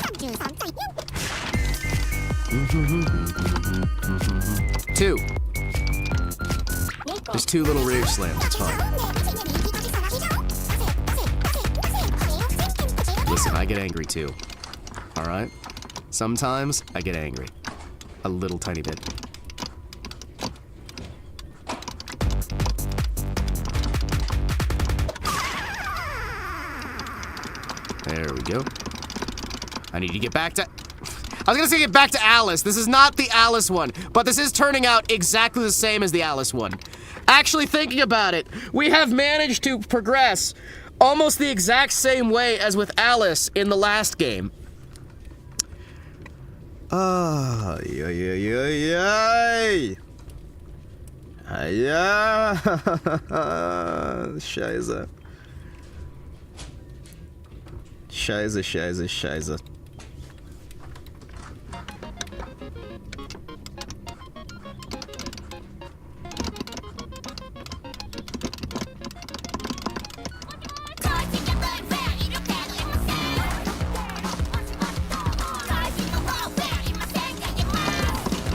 2. There's 2 little rage slams. It's fine. Listen, I get angry too. Alright? Sometimes I get angry. A little tiny bit. There we go. I need to get back to... I was gonna say get back to Alice. This is not the Alice one, but this is turning out exactly the same as the Alice one. Actually, thinking about it, we have managed to progress almost the exact same way as with Alice in the last game. Scheiße. Scheiße.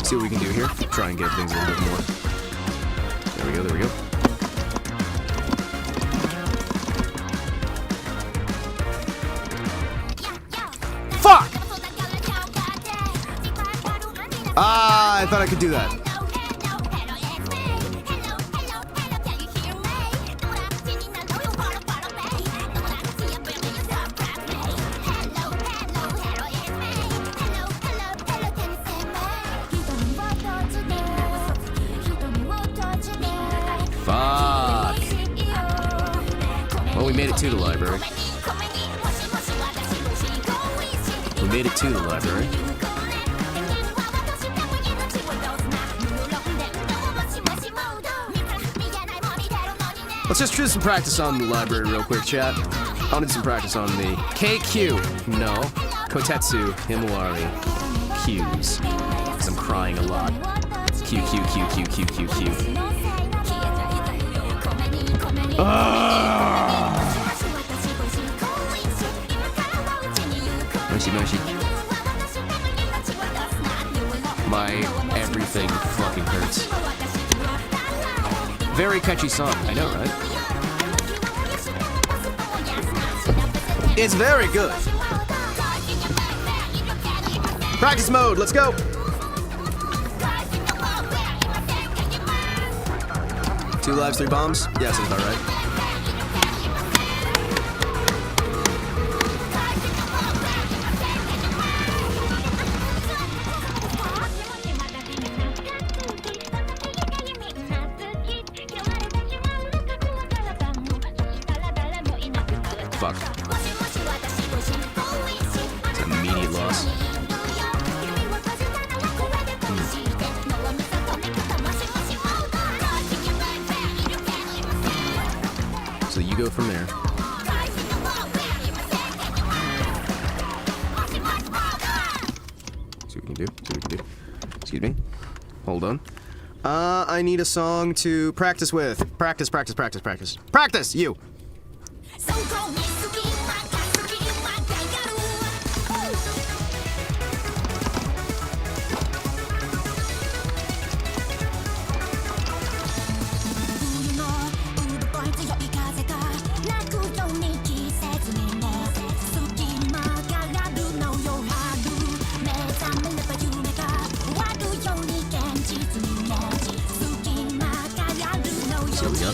See what we can do here. Try and get things a little bit more. There we go. Fuck! Ah, I thought I could do that. Fuck. Well, we made it to the library. We made it to the library. Let's just do some practice on the library real quick, chat. I want to do some practice on the KQ. No. Kotetsu, Himawari, Qs. Because I'm crying a lot. Q. Moshi. My everything fucking hurts. Very catchy song, I know, right? It's very good. Practice mode, let's go. 2 lives, 3 bombs? Yeah, sounds about right. Fuck. It's an immediate loss. So you go from there. See what we can do. See what we can do. Excuse me. Hold on. I need a song to practice with. Practice, practice, practice, practice. Practice! You!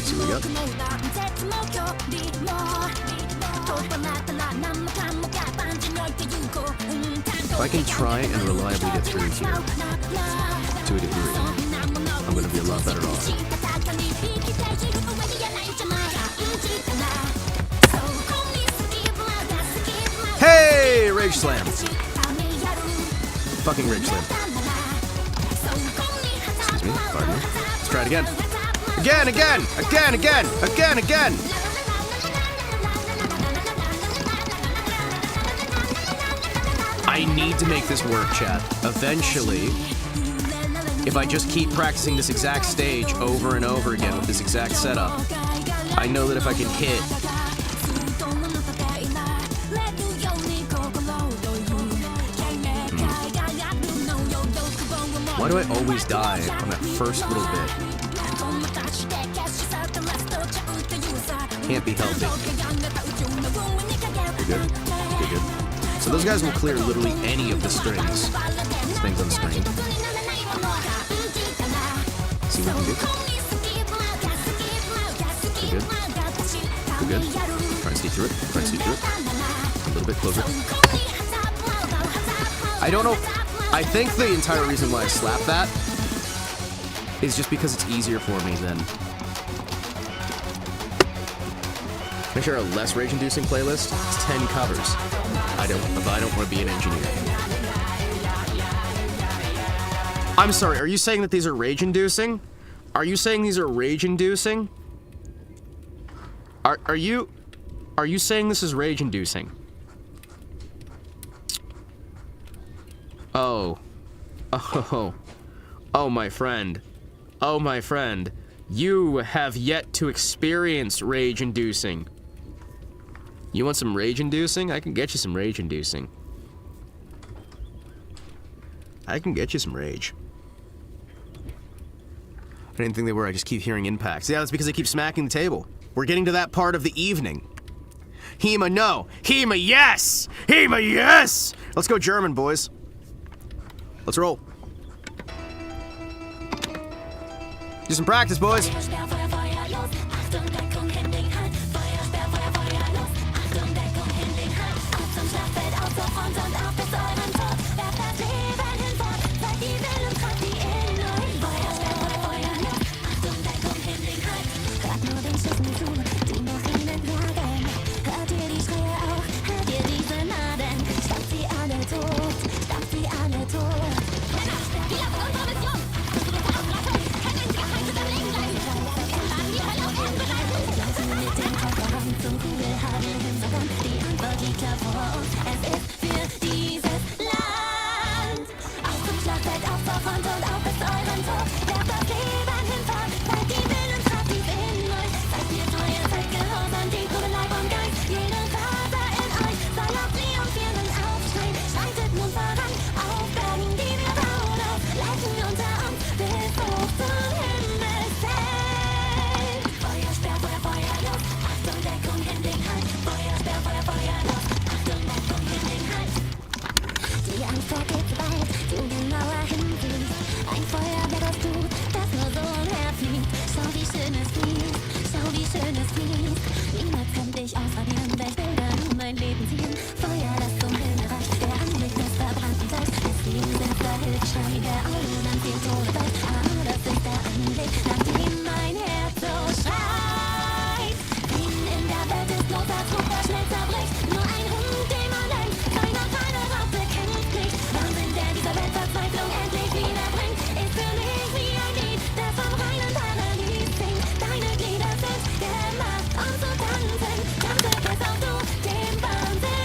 See what we got. If I can try and reliably get through here to a degree, I'm going to be a lot better off. Hey! Rage Slam! Fucking Rage Slam. Excuse me, pardon me. Let's try it again. Again, again, again, again, again, again! I need to make this work, chat. Eventually, if I just keep practicing this exact stage over and over again with this exact setup, I know that if I can hit... Why do I always die on that first little bit? Can't be healthy. You're good. You're good. So those guys will clear literally any of the strings. This thing's on the screen. See what we can do. You're good. You're good. Try and see through it. Try and see through it. A little bit closer. I don't know. I think the entire reason why I slapped that is just because it's easier for me than... Make sure a less rage-inducing playlist. It's 10 covers. I don't want to be an engineer. I'm sorry, are you saying that these are rage-inducing? Are you saying these are rage-inducing? Are you saying this is rage-inducing? Oh. Oh. Oh, my friend. Oh, my friend. You have yet to experience rage-inducing. You want some rage-inducing? I can get you some rage-inducing. I can get you some rage. I didn't think they were. I just keep hearing impacts. Yeah, that's because I keep smacking the table. We're getting to that part of the evening. Hima, no. Hima, yes! Hima, yes! Let's go German, boys. Let's roll. Do some practice, boys.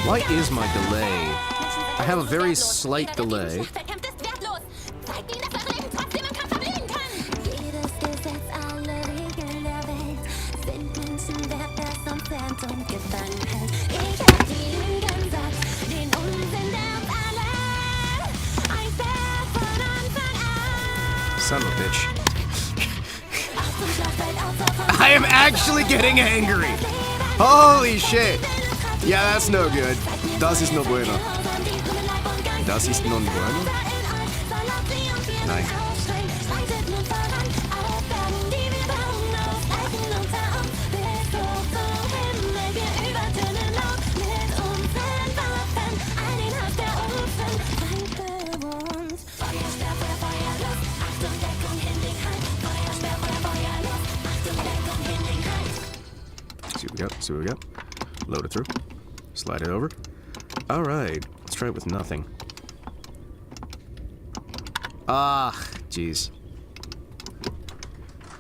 Why is my delay? I have a very slight delay. Son of a bitch. I am actually getting angry. Holy shit. Yeah, that's no good. Das ist no bueno. Das ist non bueno. Nein. See what we got. Load it through. Slide it over. Alright, let's try it with nothing. Ah, jeez.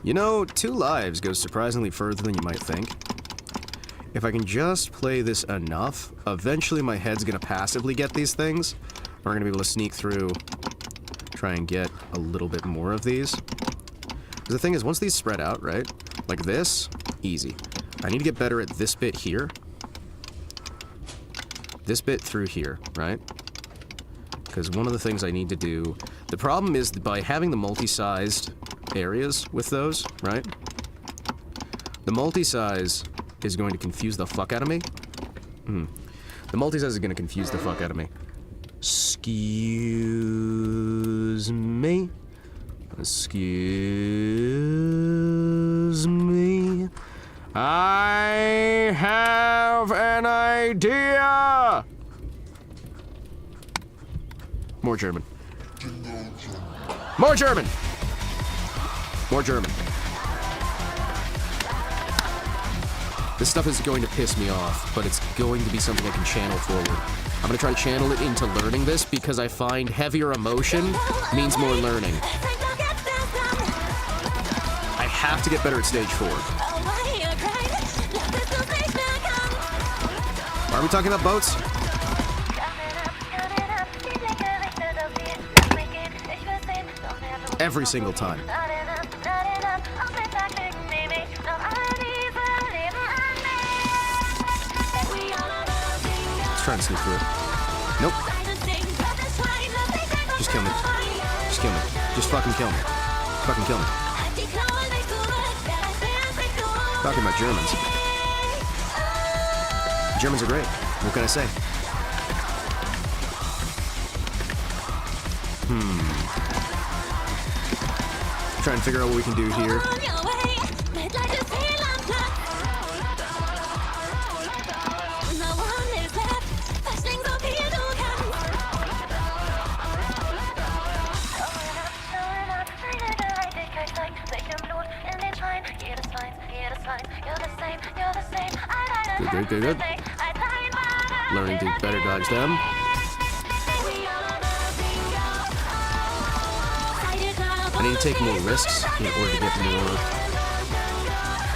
You know, 2 lives goes surprisingly further than you might think. If I can just play this enough, eventually my head's gonna passively get these things. We're gonna be able to sneak through, try and get a little bit more of these. Because the thing is, once these spread out, right? Like this, easy. I need to get better at this bit here. This bit through here, right? Because one of the things I need to do... The problem is that by having the multi-sized areas with those, right? The multi-size is going to confuse the fuck out of me. The multi-size is going to confuse the fuck out of me. Excuse me. Excuse me. I have an idea! More German. More German! More German. This stuff is going to piss me off, but it's going to be something I can channel forward. I'm gonna try to channel it into learning this because I find heavier emotion means more learning. I have to get better at stage 4. Are we talking about boats? Every single time. Let's try and sneak through it. Nope. Just kill me. Just kill me. Just fucking kill me. Fucking kill me. Talking about Germans. Germans are great. What can I say? Try and figure out what we can do here. Good. Learning to better dodge them. I need to take more risks in order to get more.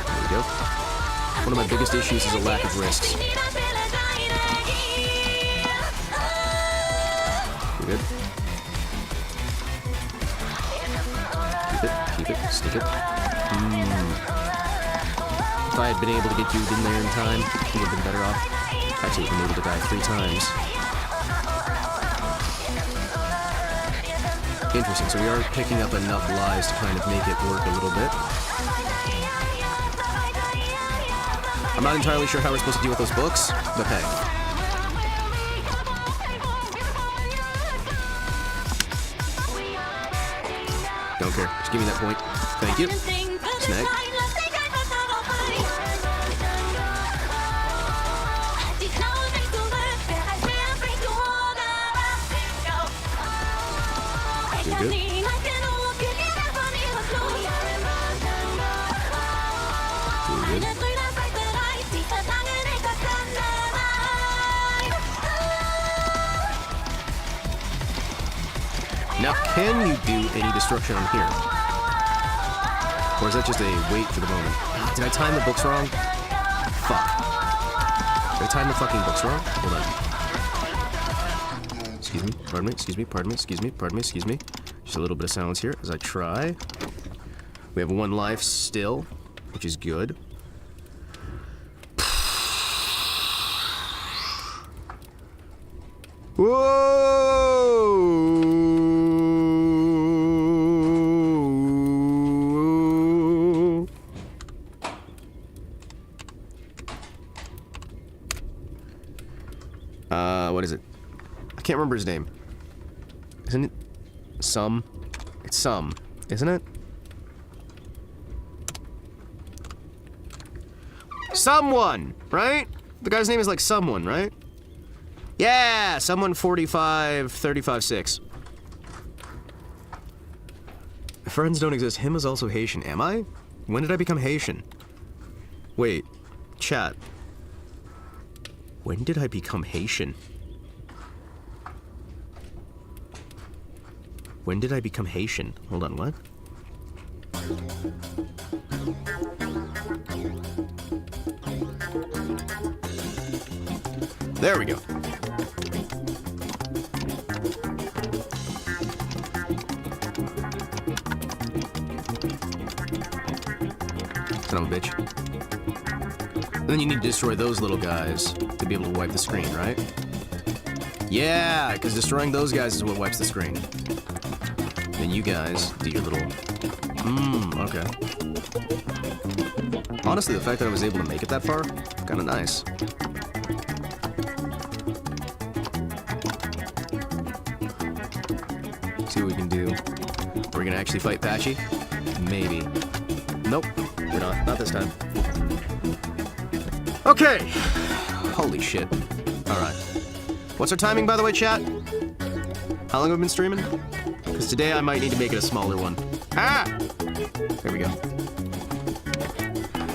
There we go. One of my biggest issues is a lack of risks. Good. Keep it, stick it. If I had been able to get you in there in time, it would have been better off. Actually, I've been able to die 3 times. Interesting, so we are picking up enough lives to kind of make it work a little bit. I'm not entirely sure how we're supposed to deal with those books, but hey. Don't care. Just give me that point. Thank you. Snag. Good. Now, can you do any destruction on here? Or is that just a wait for the moment? Did I time the books wrong? Fuck. Did I time the fucking books wrong? Hold on. Excuse me, pardon me, excuse me, pardon me, excuse me, pardon me, excuse me. Just a little bit of silence here as I try. We have 1 life still, which is good. Whoa! What is it? I can't remember his name. Isn't it Some? It's Some, isn't it? Someone, right? The guy's name is like Someone, right? Yeah, Someone 45-35-6. Friends don't exist. Him is also Haitian. Am I? When did I become Haitian? Wait, chat. When did I become Haitian? When did I become Haitian? Hold on, what? There we go. Son of a bitch. And then you need to destroy those little guys to be able to wipe the screen, right? Yeah, because destroying those guys is what wipes the screen. Then you guys do your little... okay. Honestly, the fact that I was able to make it that far, kind of nice. See what we can do. We're gonna actually fight Patchy? Maybe. Nope, we're not. Not this time. Okay. Holy shit. Alright. What's our timing, by the way, chat? How long have we been streaming? Because today I might need to make it a smaller one. Ah! There we go.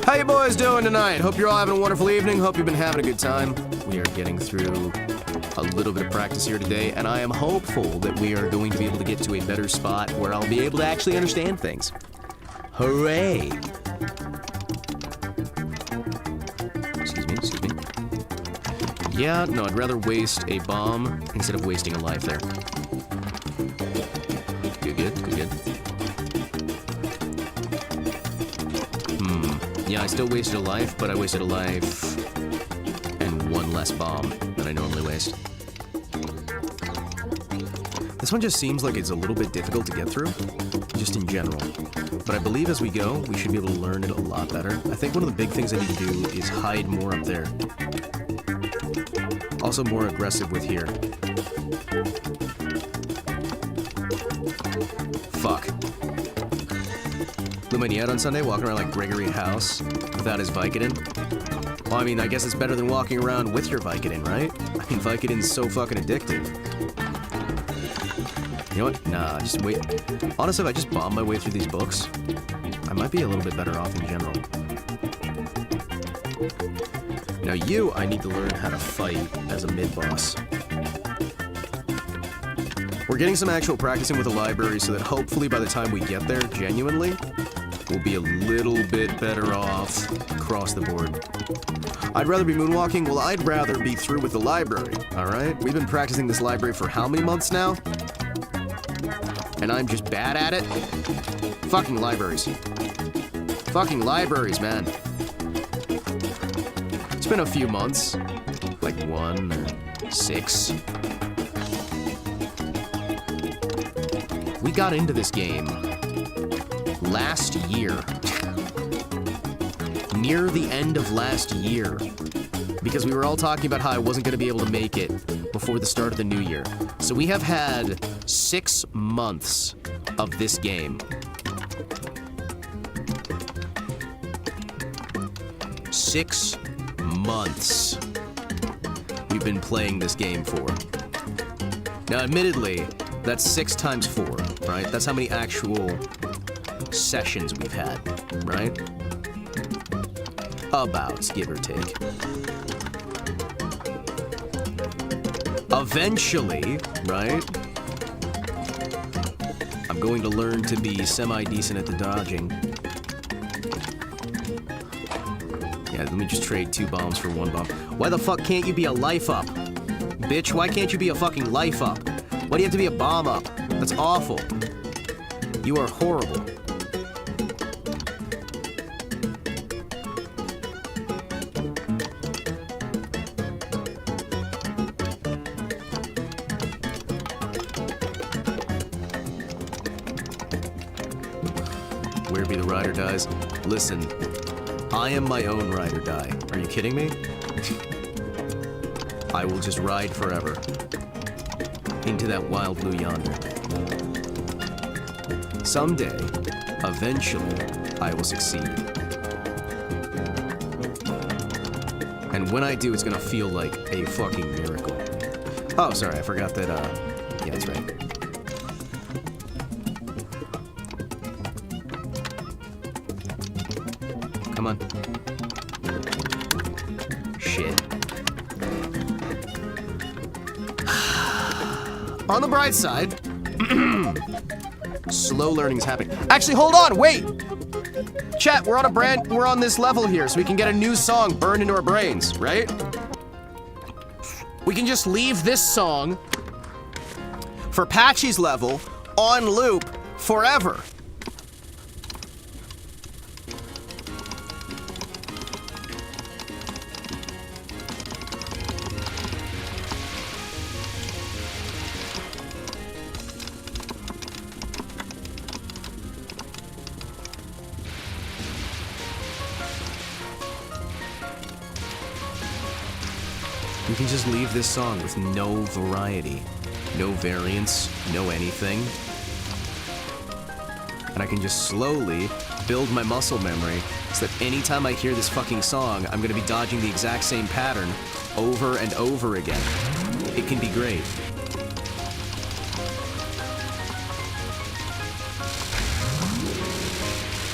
How you boys doing tonight? Hope you're all having a wonderful evening. Hope you've been having a good time. We are getting through a little bit of practice here today, and I am hopeful that we are going to be able to get to a better spot where I'll be able to actually understand things. Hooray! Excuse me. Yeah, no, I'd rather waste a bomb instead of wasting a life there. Good. Yeah, I still wasted a life, but I wasted a life and 1 less bomb than I normally waste. This one just seems like it's a little bit difficult to get through, just in general. But I believe as we go, we should be able to learn it a lot better. I think one of the big things I need to do is hide more up there. Also more aggressive with here. Fuck. Lumini out on Sunday, walking around like Gregory House without his Vicodin. Well, I mean, I guess it's better than walking around with your Vicodin, right? I mean, Vicodin's so fucking addictive. You know what? Nah, just wait. Honestly, if I just bomb my way through these books, I might be a little bit better off in general. Now you, I need to learn how to fight as a mid-boss. We're getting some actual practicing with the library so that hopefully by the time we get there, genuinely, we'll be a little bit better off across the board. I'd rather be moonwalking. Well, I'd rather be through with the library, alright? We've been practicing this library for how many months now? And I'm just bad at it? Fucking libraries. Fucking libraries, man. It's been a few months. Like 1 or 6. We got into this game last year. Near the end of last year. Because we were all talking about how I wasn't going to be able to make it before the start of the new year. So we have had 6 months of this game. 6 months we've been playing this game for. Now, admittedly, that's 6 times 4, right? That's how many actual sessions we've had, right? About, give or take. Eventually, right? I'm going to learn to be semi-decent at the dodging. Yeah, let me just trade 2 bombs for 1 bomb. Why the fuck can't you be a life up? Bitch, why can't you be a fucking life up? Why do you have to be a bomb up? That's awful. You are horrible. Where be the ride or dies? Listen, I am my own ride or die. Are you kidding me? I will just ride forever. Into that wild blue yonder. Someday, eventually, I will succeed. And when I do, it's gonna feel like a fucking miracle. Oh, sorry, I forgot that, yeah, that's right. Come on. Shit. On the bright side, slow learning's happening. Actually, hold on, wait! Chat, we're on this level here, so we can get a new song burned into our brains, right? We can just leave this song for Patchy's level on loop forever. You can just leave this song with no variety, no variance, no anything. And I can just slowly build my muscle memory so that anytime I hear this fucking song, I'm gonna be dodging the exact same pattern over and over again. It can be great.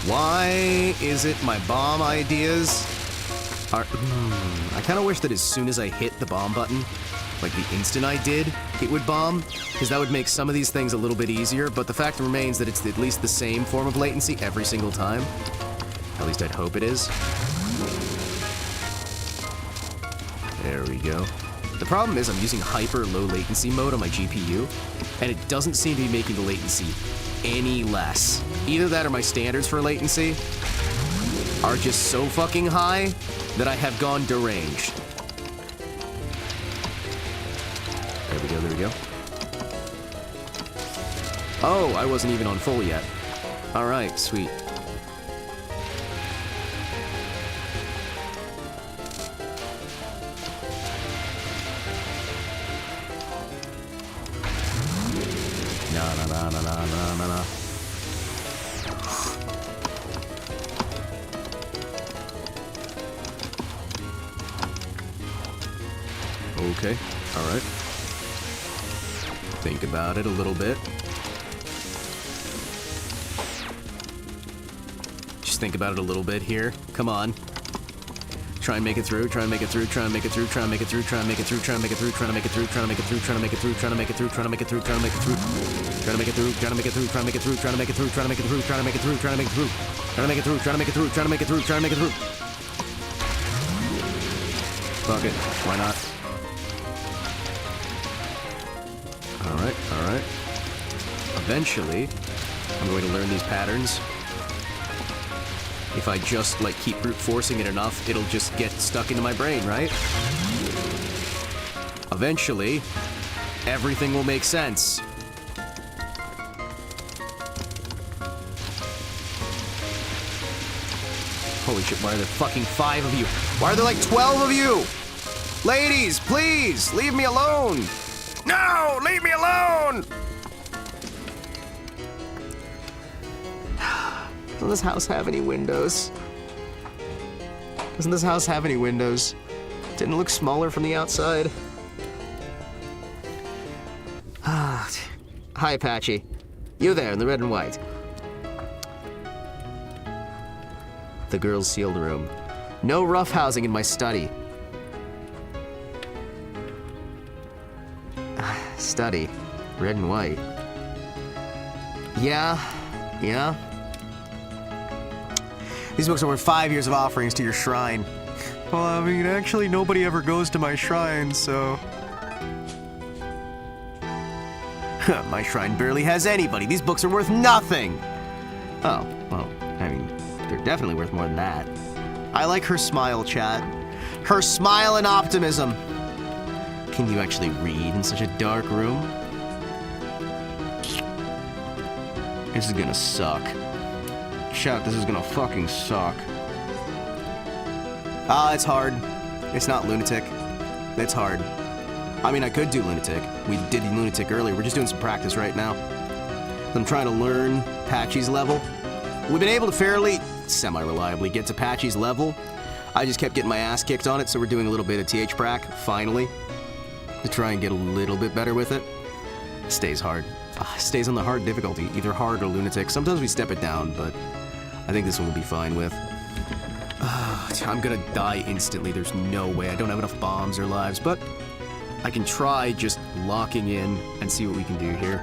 Why is it my bomb ideas are... I kind of wish that as soon as I hit the bomb button, like the instant I did, it would bomb, because that would make some of these things a little bit easier, but the fact remains that it's at least the same form of latency every single time. At least I'd hope it is. There we go. The problem is I'm using hyper low latency mode on my GPU, and it doesn't seem to be making the latency any less. Either that or my standards for latency are just so fucking high that I have gone deranged. There we go, there we go. Oh, I wasn't even on full yet. Alright, sweet. Na. Okay, alright. Think about it a little bit. Just think about it a little bit here. Come on. Try and make it through, try and make it through, try and make it through, try and make it through, try and make it through, try and make it through, try and make it through, try and make it through, try and make it through, try and make it through, try and make it through, try and make it through, try to make it through, try to make it through, try to make it through, try to make it through, try to make it through, try to make it through, try to make it through, try to make it through, try to make it through, try to make it through, try to make it through. Fuck it, why not? Alright, alright. Eventually, I'm going to learn these patterns. If I just, like, keep brute forcing it enough, it'll just get stuck into my brain, right? Eventually, everything will make sense. Holy shit, why are there fucking 5 of you? Why are there like 12 of you? Ladies, please, leave me alone! No, leave me alone! Doesn't this house have any windows? Doesn't this house have any windows? Didn't it look smaller from the outside? Hi, Patchy. You there in the red and white. The girls' sealed room. No roughhousing in my study. Study. Red and white. Yeah. These books are worth 5 years of offerings to your shrine. Well, I mean, actually, nobody ever goes to my shrine, so... My shrine barely has anybody. These books are worth nothing! Oh, well, I mean, they're definitely worth more than that. I like her smile, chat. Her smile and optimism. Can you actually read in such a dark room? This is gonna suck. Chat, this is gonna fucking suck. It's hard. It's not Lunatic. It's hard. I mean, I could do Lunatic. We did Lunatic earlier. We're just doing some practice right now. I'm trying to learn Patchy's level. We've been able to fairly, semi-reliably get to Patchy's level. I just kept getting my ass kicked on it, so we're doing a little bit of TH-Prac, finally, to try and get a little bit better with it. Stays hard. Stays on the hard difficulty, either hard or Lunatic. Sometimes we step it down, but I think this one will be fine with. I'm gonna die instantly. There's no way. I don't have enough bombs or lives, but I can try just locking in and see what we can do here.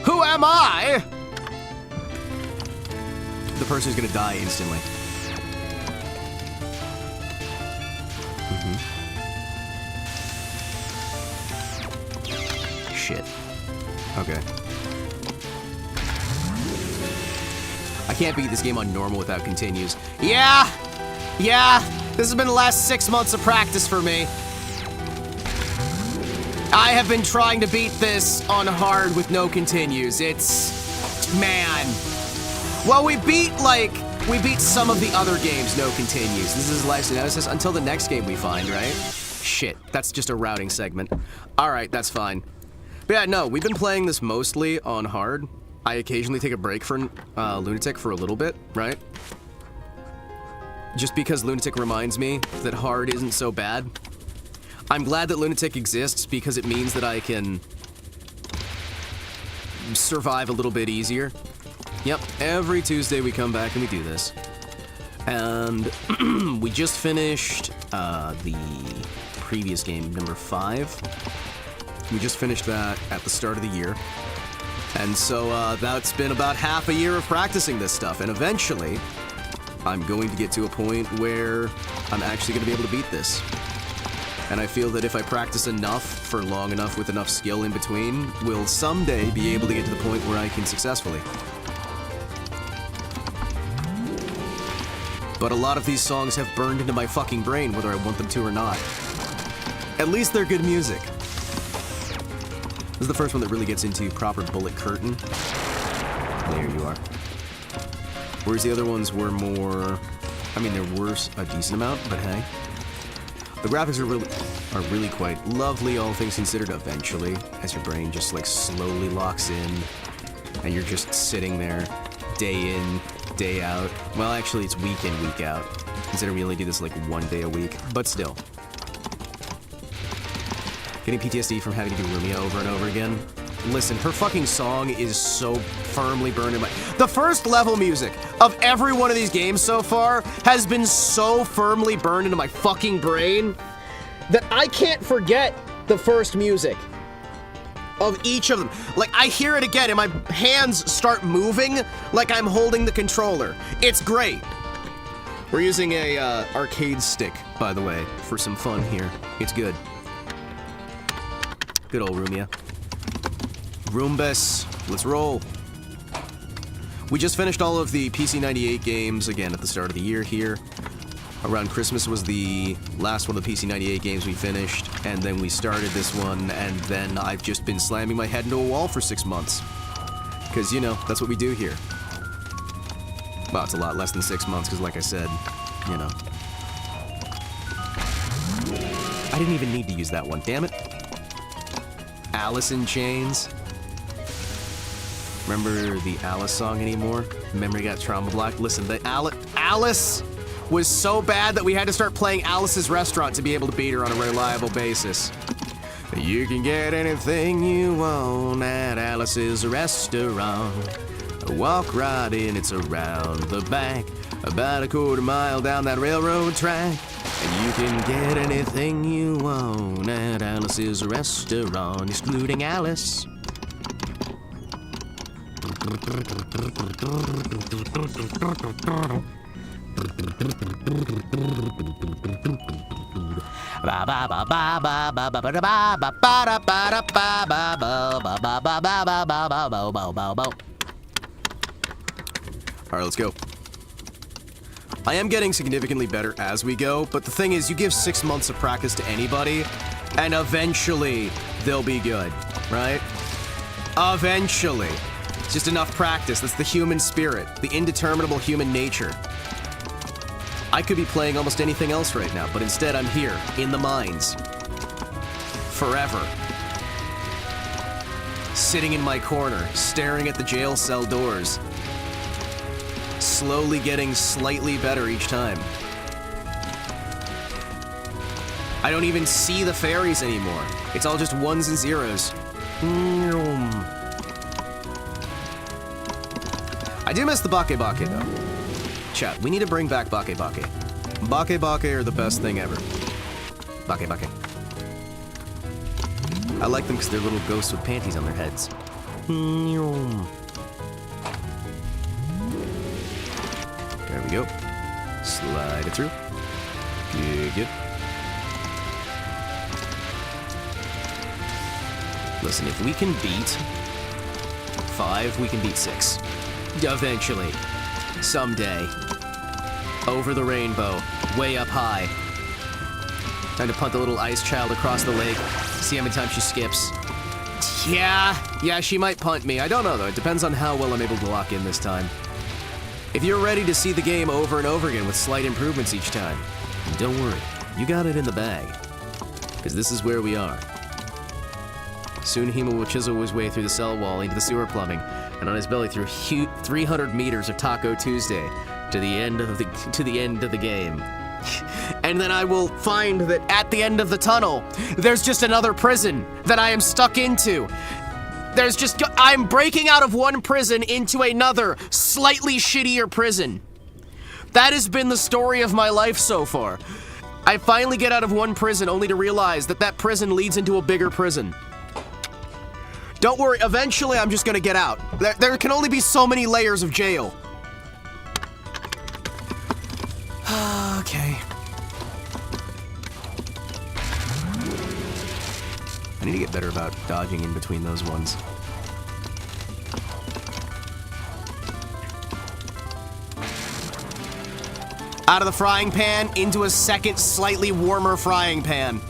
Who am I? The person who's gonna die instantly. Shit. Okay. I can't beat this game on normal without continues. Yeah! This has been the last 6 months of practice for me. I have been trying to beat this on hard with no continues. Man. Well, we beat some of the other games no continues. This is Life's Analysis until the next game we find, right? Shit, that's just a routing segment. Alright, that's fine. But yeah, no, we've been playing this mostly on hard. I occasionally take a break from Lunatic for a little bit, right? Just because Lunatic reminds me that hard isn't so bad. I'm glad that Lunatic exists because it means that I can survive a little bit easier. Yep, every Tuesday we come back and we do this. And we just finished the previous game, number 5. We just finished that at the start of the year. And so that's been about half a year of practicing this stuff, and eventually I'm going to get to a point where I'm actually going to be able to beat this. And I feel that if I practice enough for long enough with enough skill in between, we'll someday be able to get to the point where I can successfully. But a lot of these songs have burned into my fucking brain whether I want them to or not. At least they're good music. This is the first one that really gets into proper bullet curtain. There you are. Whereas the other ones were more... I mean, there were a decent amount, but hey. The graphics are really quite lovely, all things considered, eventually, as your brain just, like, slowly locks in, and you're just sitting there, day in, day out. Well, actually, it's week in, week out. Consider we only do this, like, 1 day a week, but still. Getting PTSD from having to do Rumia over and over again. Listen, her fucking song is so firmly burned in my... The first level music of every one of these games so far has been so firmly burned into my fucking brain that I can't forget the first music of each of them. Like, I hear it again and my hands start moving like I'm holding the controller. It's great. We're using a arcade stick, by the way, for some fun here. It's good. Good old Rumia. Roombus, let's roll. We just finished all of the PC98 games, again, at the start of the year here. Around Christmas was the last one of the PC98 games we finished, and then we started this one, and then I've just been slamming my head into a wall for 6 months. Because, you know, that's what we do here. Well, it's a lot less than 6 months, because like I said, you know. I didn't even need to use that one, damn it. Alice in Chains. Remember the Alice song anymore? Memory got trauma blocked. Listen, the Alice was so bad that we had to start playing Alice's Restaurant to be able to beat her on a reliable basis. You can get anything you want at Alice's Restaurant. Walk right in, it's around the back, about a quarter mile down that railroad track. And you can get anything you want at Alice's Restaurant, excluding Alice. All right, let's go. I am getting significantly better as we go, but the thing is, you give 6 months of practice to anybody, and eventually they'll be good, right? Eventually. It's just enough practice. That's the human spirit, the indeterminable human nature. I could be playing almost anything else right now, but instead I'm here, in the mines. Forever. Sitting in my corner, staring at the jail cell doors. Slowly getting slightly better each time. I don't even see the fairies anymore. It's all just ones and zeros. I do miss the Bake Bake though. Chat, we need to bring back Bake Bake. Bake Bake are the best thing ever. Bake Bake. I like them because they're little ghosts with panties on their heads. There we go. Slide it through. Good. Listen, if we can beat 5, we can beat 6. Eventually. Someday. Over the rainbow. Way up high. Time to punt the little ice child across the lake. See how many times she skips. Yeah, she might punt me. I don't know, though. It depends on how well I'm able to lock in this time. If you're ready to see the game over and over again with slight improvements each time, don't worry. You got it in the bag. Because this is where we are. Soon Hima will chisel his way through the cell wall into the sewer plumbing, and on his belly through 300 meters of Taco Tuesday to the end of the game. And then I will find that at the end of the tunnel, there's just another prison that I am stuck into. I'm breaking out of one prison into another, slightly shittier prison. That has been the story of my life so far. I finally get out of one prison only to realize that prison leads into a bigger prison. Don't worry, eventually I'm just gonna get out. There can only be so many layers of jail. Okay. I need to get better about dodging in between those ones. Out of the frying pan, into a second, slightly warmer frying pan.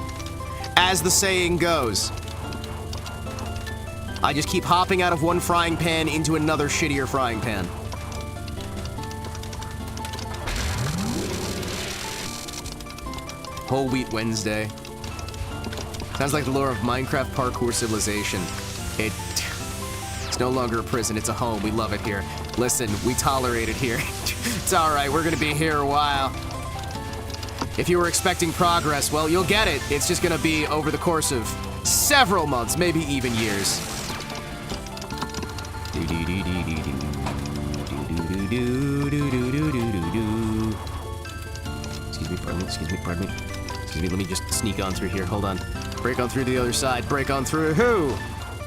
As the saying goes. I just keep hopping out of one frying pan into another shittier frying pan. Whole Wheat Wednesday. Sounds like the lore of Minecraft Parkour Civilization. It's no longer a prison, it's a home. We love it here. Listen, we tolerate it here. It's alright, we're gonna be here a while. If you were expecting progress, well, you'll get it. It's just gonna be over the course of several months, maybe even years. Excuse me, let me just sneak on through here, hold on. Break on through the other side, break on through,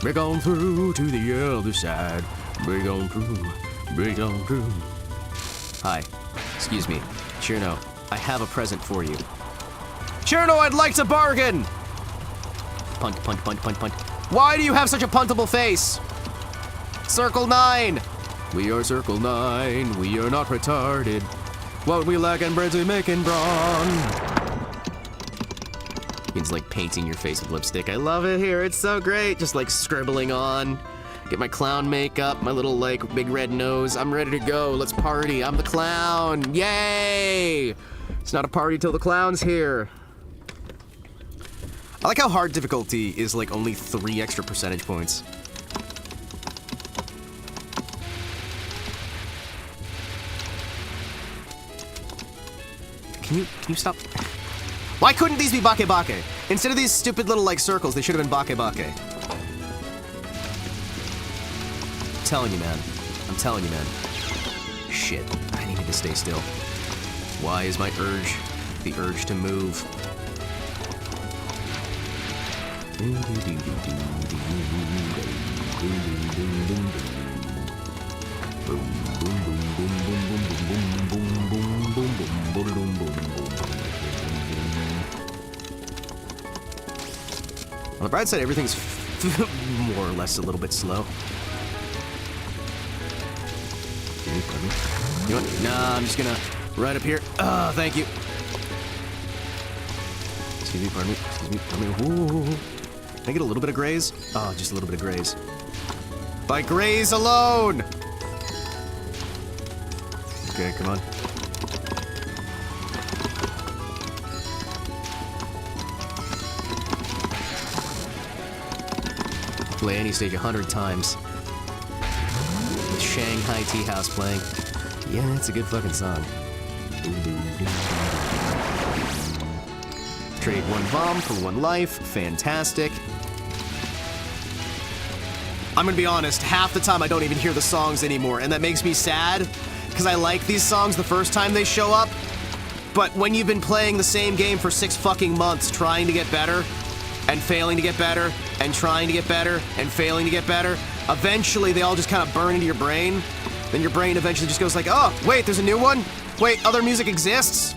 break on through to the other side. Break on through. Hi, excuse me, Cherno, I have a present for you. Cherno, I'd like to bargain! Punt. Why do you have such a puntable face? Circle 9! We are Circle 9, we are not retarded. What we lack in breads we make in brawn. It's like painting your face with lipstick. I love it here, it's so great. Just like scribbling on. Get my clown makeup, my little like big red nose. I'm ready to go, let's party. I'm the clown, yay! It's not a party till the clown's here. I like how hard difficulty is like only 3 extra percentage points. Can you stop? Why couldn't these be Bake Bake? Instead of these stupid little like circles, they should have been Bake Bake. I'm telling you, man. Shit, I needed to stay still. Why is my the urge to move? On the bright side, everything's more or less a little bit slow. You know what? Nah, I'm just gonna right up here. Oh, thank you. Excuse me, pardon me. Excuse me, pardon me. Ooh. Can I get a little bit of graze? Oh, just a little bit of graze. By graze alone! Okay, come on. Play any stage 100 times. With Shanghai Tea House playing. Yeah, it's a good fucking song. Trade one bomb for one life. Fantastic. I'm gonna be honest, half the time I don't even hear the songs anymore, and that makes me sad, because I like these songs the first time they show up, but when you've been playing the same game for 6 fucking months trying to get better, and failing to get better, and trying to get better, and failing to get better, eventually they all just kind of burn into your brain. Then your brain eventually just goes like, oh, wait, there's a new one? Wait, other music exists?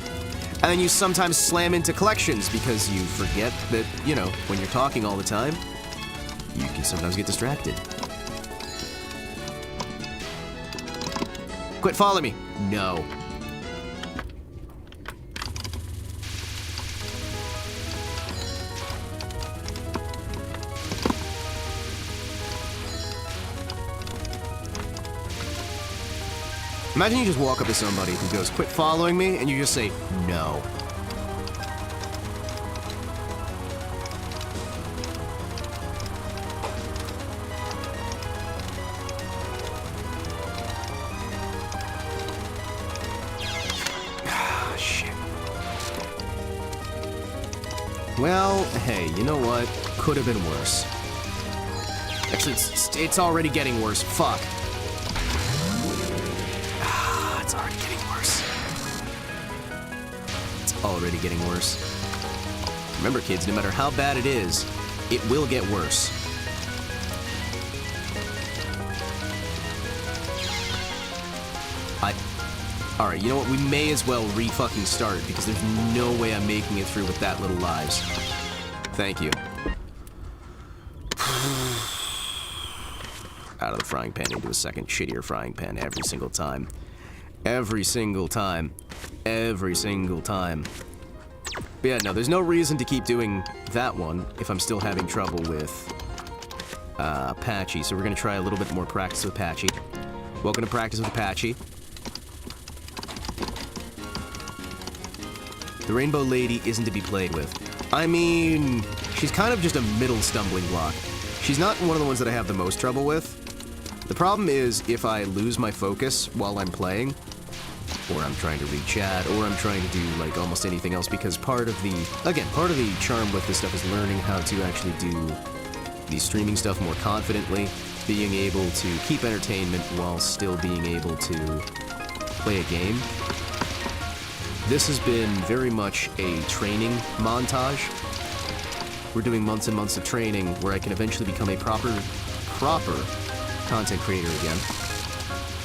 And then you sometimes slam into collections because you forget that, you know, when you're talking all the time, you can sometimes get distracted. Quit following me. No. Imagine you just walk up to somebody who goes, quit following me, and you just say, no. Ah, shit. Well, hey, you know what? Could have been worse. Actually, it's already getting worse. Fuck. Already getting worse. Remember, kids, no matter how bad it is, it will get worse. Alright, you know what? We may as well re-fucking start, because there's no way I'm making it through with that little lives. Thank you. Out of the frying pan into a second shittier frying pan every single time. Every single time. Every single time. But yeah, no, there's no reason to keep doing that one if I'm still having trouble with Patchy. So we're gonna try a little bit more practice with Patchy. Welcome to Practice with Patchy. The Rainbow Lady isn't to be played with. I mean, she's kind of just a middle stumbling block. She's not one of the ones that I have the most trouble with. The problem is if I lose my focus while I'm playing, or I'm trying to read chat, or I'm trying to do, like, almost anything else, because part of the charm with this stuff is learning how to actually do the streaming stuff more confidently, being able to keep entertainment while still being able to play a game. This has been very much a training montage. We're doing months and months of training where I can eventually become a proper content creator again,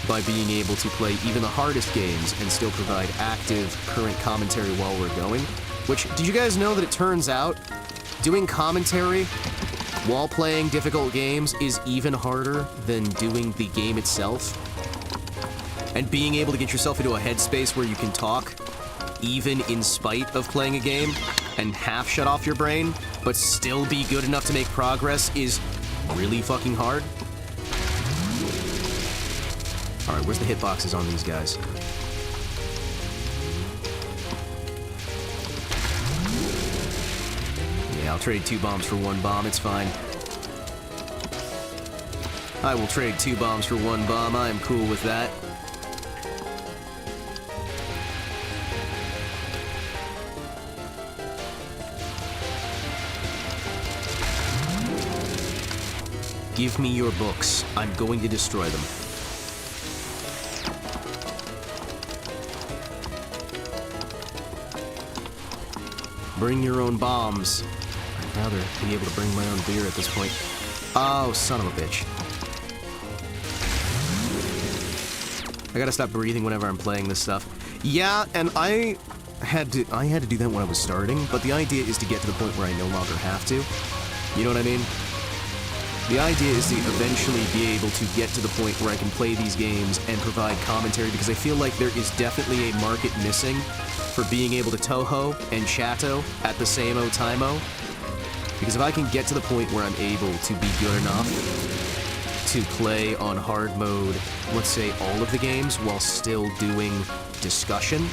by being able to play even the hardest games and still provide active, current commentary while we're going. Which, did you guys know that it turns out doing commentary while playing difficult games is even harder than doing the game itself? And being able to get yourself into a headspace where you can talk, even in spite of playing a game, and half shut off your brain, but still be good enough to make progress is really fucking hard. Alright, where's the hitboxes on these guys? Yeah, I'll trade 2 bombs for 1 bomb, it's fine. I will trade 2 bombs for 1 bomb, I am cool with that. Give me your books. I'm going to destroy them. Bring your own bombs. I'd rather be able to bring my own beer at this point. Oh, son of a bitch. I gotta stop breathing whenever I'm playing this stuff. Yeah, and I had to do that when I was starting, but the idea is to get to the point where I no longer have to. You know what I mean? The idea is to eventually be able to get to the point where I can play these games and provide commentary, because I feel like there is definitely a market missing for being able to Toho and Chatto at the same time-o. Because if I can get to the point where I'm able to be good enough to play on hard mode, let's say all of the games, while still doing discussion,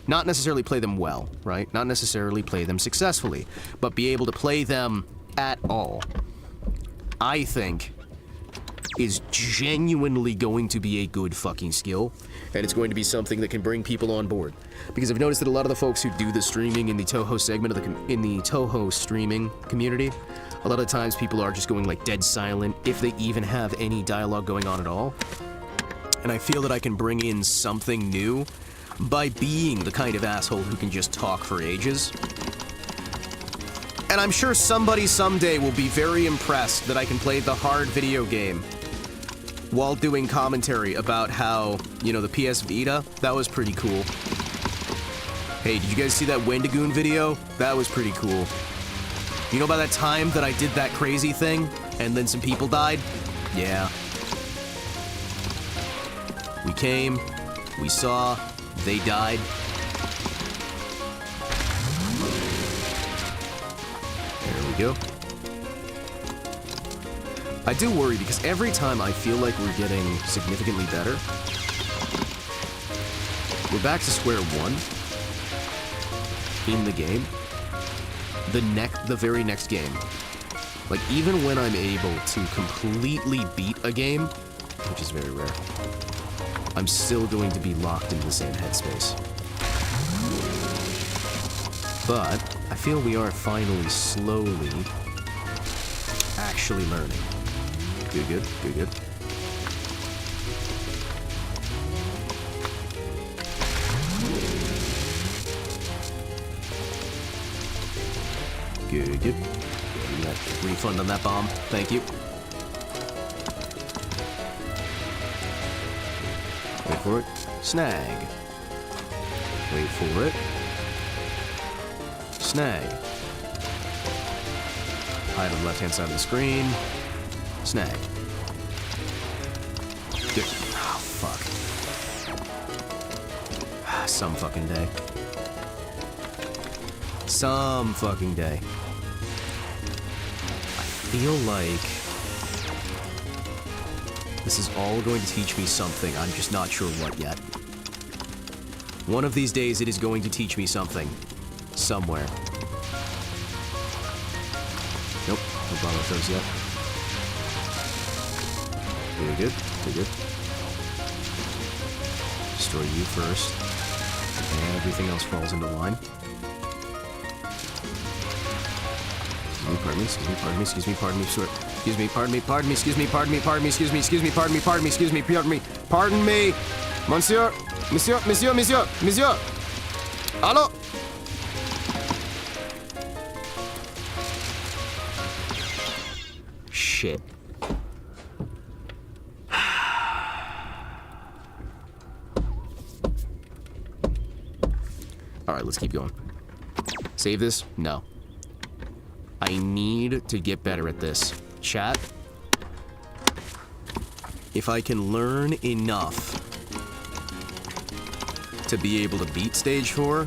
not necessarily play them well, right? Not necessarily play them successfully, but be able to play them at all, I think is genuinely going to be a good fucking skill, and it's going to be something that can bring people on board. Because I've noticed that a lot of the folks who do the streaming in the Toho segment of in the Toho streaming community, a lot of times people are just going like dead silent, if they even have any dialogue going on at all. And I feel that I can bring in something new by being the kind of asshole who can just talk for ages. And I'm sure somebody someday will be very impressed that I can play the hard video game while doing commentary about how, you know, the PS Vita, that was pretty cool. Hey, did you guys see that Wendigoon video? That was pretty cool. You know about that time that I did that crazy thing and then some people died? Yeah. We came, we saw, they died. There we go. I do worry because every time I feel like we're getting significantly better, we're back to square one in the game. The very next game. Like, even when I'm able to completely beat a game, which is very rare, I'm still going to be locked into the same headspace. But I feel we are finally, slowly, actually learning. Good, good, good, good. Good, good. Refund on that bomb. Thank you. Wait for it. Snag. Wait for it. Snag. Hide on the left-hand side of the screen. Snag. Good. Oh, fuck. Some fucking day. Some fucking day. I feel like this is all going to teach me something. I'm just not sure what yet. One of these days it is going to teach me something. Somewhere. Nope, no bother with those yet. Very good, very good. Destroy you first. And everything else falls into line. Pardon me, excuse me, pardon me, excuse me, pardon me, sir. Excuse me, pardon me, pardon me, excuse me, pardon me, pardon me, excuse me, excuse me, pardon me, pardon me, excuse me, pardon me, pardon me, monsieur, monsieur, monsieur, monsieur, monsieur. Hello? Shit. Alright, let's keep going. Save this? No. I need to get better at this. Chat, if I can learn enough to be able to beat stage 4,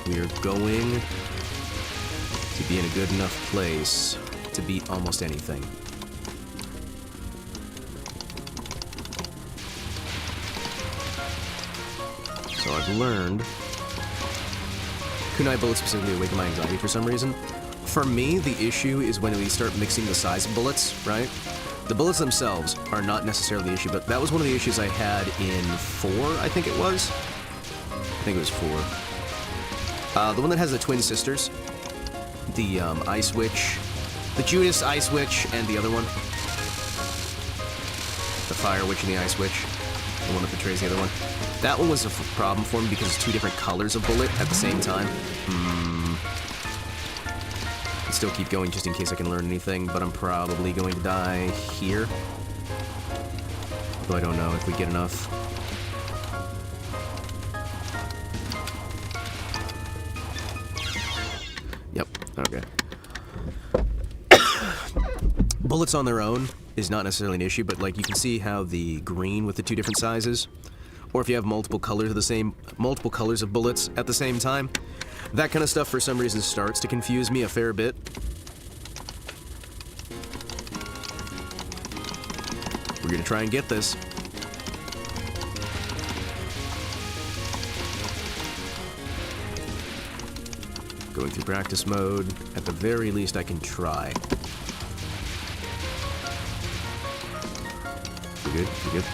we are going to be in a good enough place to beat almost anything. So I've learned kunai bullets specifically awaken my anxiety for some reason. For me, the issue is when we start mixing the size of bullets, right? The bullets themselves are not necessarily the issue, but that was one of the issues I had in 4, I think it was. I think it was 4. The one that has the twin sisters. The Ice Witch. The Judas Ice Witch and the other one. The Fire Witch and the Ice Witch. The one that betrays the other one. That one was a problem for me because it's 2 different colors of bullet at the same time. Still keep going just in case I can learn anything, but I'm probably going to die here. Although I don't know if we get enough Okay. Bullets on their own is not necessarily an issue, but like you can see how the green with the two different sizes, or if you have multiple colors of bullets at the same time, that kind of stuff for some reason starts to confuse me a fair bit. We're gonna try and get this. Going through practice mode. At the very least, I can try. You good? You good?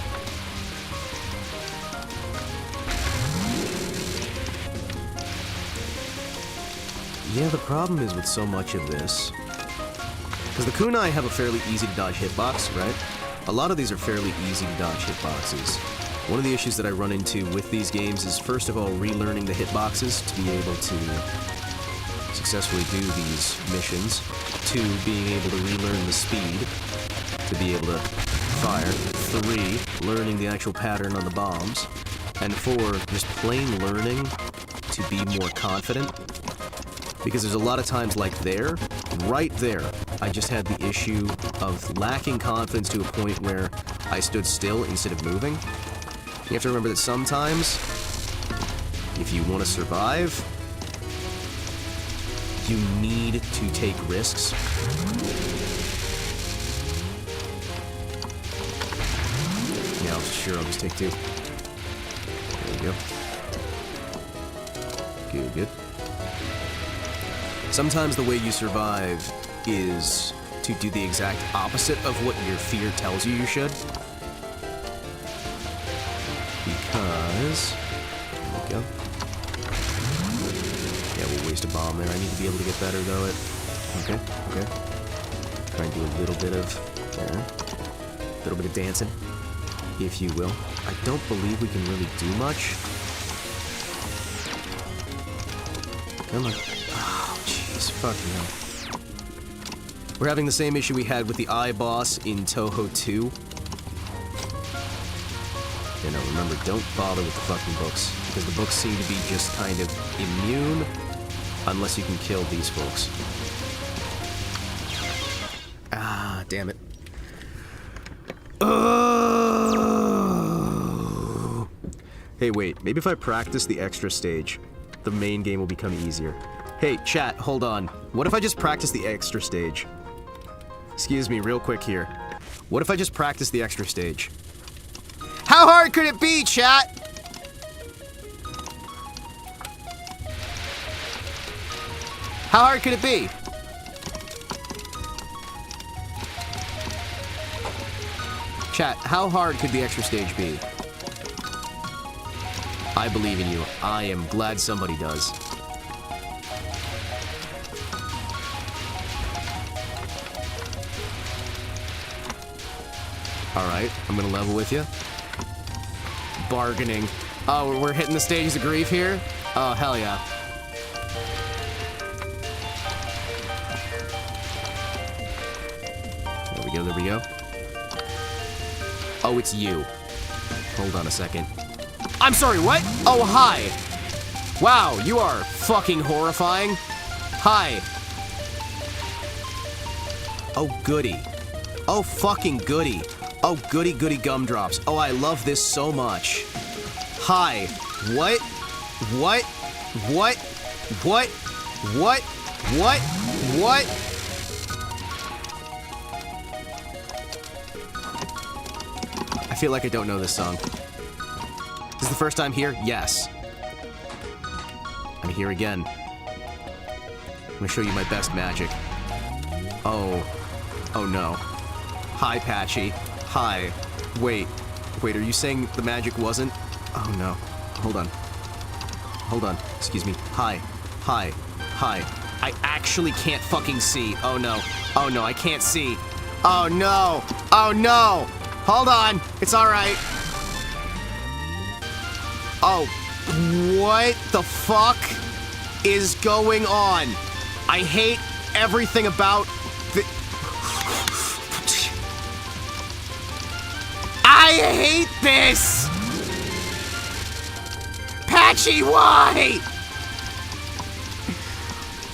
Yeah, the problem is with so much of this, because the kunai have a fairly easy to dodge hitbox, right? A lot of these are fairly easy to dodge hitboxes. One of the issues that I run into with these games is, first of all, relearning the hitboxes to be able to successfully do these missions. 2, being able to relearn the speed to be able to fire. 3, learning the actual pattern on the bombs. And 4, just plain learning to be more confident. Because there's a lot of times like there, right there, I just had the issue of lacking confidence to a point where I stood still instead of moving. You have to remember that sometimes, if you want to survive, you need to take risks. Yeah, I'll just take 2. There we go. Good, good. Sometimes the way you survive is to do the exact opposite of what your fear tells you should. Because... There we go. Yeah, we'll waste a bomb there. I need to be able to get better, though, at... Okay, okay. Try and do a little bit of... There. A little bit of dancing, if you will. I don't believe we can really do much. Come on. Oh, jeez. Fucking hell. We're having the same issue we had with the eye boss in Toho 2. You know, remember, don't bother with the fucking books, because the books seem to be just kind of immune, unless you can kill these folks. Ah, damn it. Oh. Hey, wait, maybe if I practice the extra stage, the main game will become easier. Hey, chat, hold on. What if I just practice the extra stage? Excuse me, real quick here. What if I just practice the extra stage? How hard could it be, chat? How hard could it be? Chat, how hard could the extra stage be? I believe in you. I am glad somebody does. Alright, I'm gonna level with you. Bargaining. Oh, we're hitting the stages of grief here? Oh, hell yeah. There we go, there we go. Oh, it's you. Hold on a second. I'm sorry, what? Oh, hi. Wow, you are fucking horrifying. Hi. Oh, goody. Oh, fucking goody. Oh, goody goody gumdrops. Oh, I love this so much. Hi. What? What? What? What? What? What? What? I feel like I don't know this song. This is the first time here? Yes. I'm here again. I'm gonna show you my best magic. Oh. Oh no. Hi, Patchy. Hi. Wait. Wait, are you saying the magic wasn't? Oh no. Hold on. Hold on. Excuse me. Hi. Hi. Hi. I actually can't fucking see. Oh no. Oh no, I can't see. Oh no. Oh no. Hold on. It's alright. Oh. What the fuck is going on? I hate everything about the... I hate this! Patchy, why?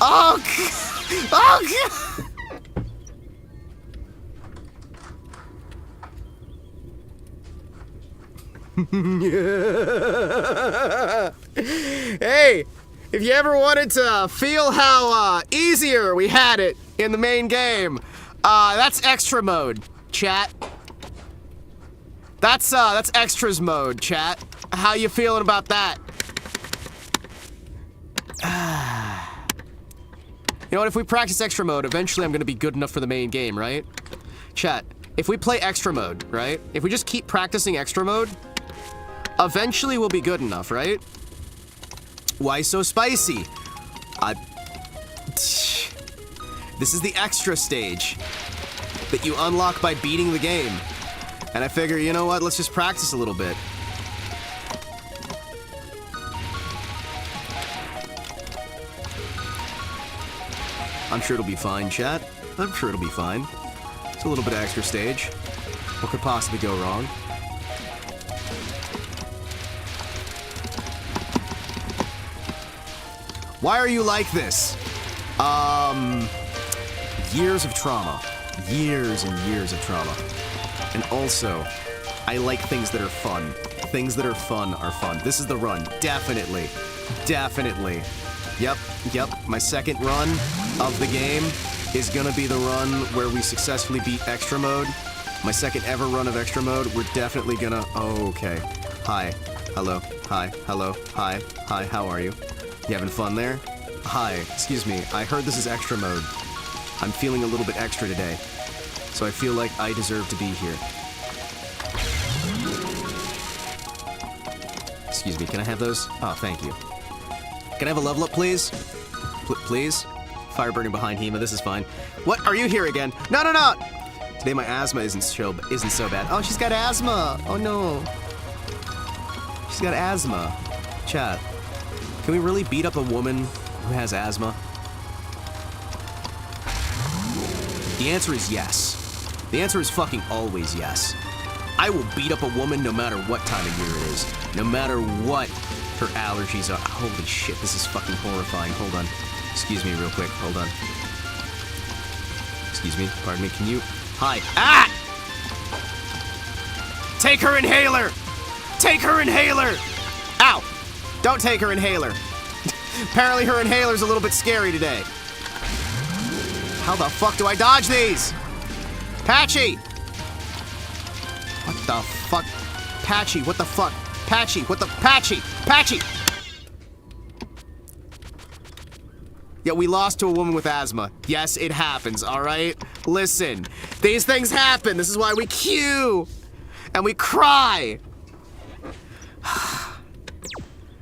Oh, Oh, God! Hey, if you ever wanted to feel how easier we had it in the main game, that's extra mode, chat. That's extras mode, chat. How you feeling about that? You know what, if we practice extra mode, eventually I'm gonna be good enough for the main game, right? Chat, if we play extra mode, right? If we just keep practicing extra mode, eventually we'll be good enough, right? Why so spicy? This is the extra stage that you unlock by beating the game. And I figure, you know what, let's just practice a little bit. I'm sure it'll be fine, chat. I'm sure it'll be fine. It's a little bit of extra stage. What could possibly go wrong? Why are you like this? Years of trauma. Years and years of trauma. And also, I like things that are fun. Things that are fun are fun. This is the run. Definitely. Definitely. Yep. My second run of the game is gonna be the run where we successfully beat extra mode. My second ever run of extra mode, we're definitely gonna... Oh, okay. Hi. Hello. Hi. Hello. Hi. Hi. How are you? You having fun there? Hi. Excuse me. I heard this is extra mode. I'm feeling a little bit extra today. So I feel like I deserve to be here. Excuse me, can I have those? Oh, thank you. Can I have a level up, please? Please? Fire burning behind Hima, this is fine. What? Are you here again? No! Today my asthma isn't so bad. Oh, she's got asthma! Oh no. She's got asthma. Chat, can we really beat up a woman who has asthma? The answer is yes. The answer is fucking always yes. I will beat up a woman no matter what time of year it is. No matter what her allergies are. Holy shit, this is fucking horrifying. Hold on. Excuse me real quick. Hold on. Excuse me. Pardon me. Can you... Hi. Ah! Take her inhaler! Take her inhaler! Ow! Don't take her inhaler. Apparently her inhaler's a little bit scary today. How the fuck do I dodge these? Patchy! What the fuck? Patchy, what the fuck? Patchy, what the... Patchy! Patchy! Yeah, we lost to a woman with asthma. Yes, it happens, alright? Listen, these things happen. This is why we queue. And we cry.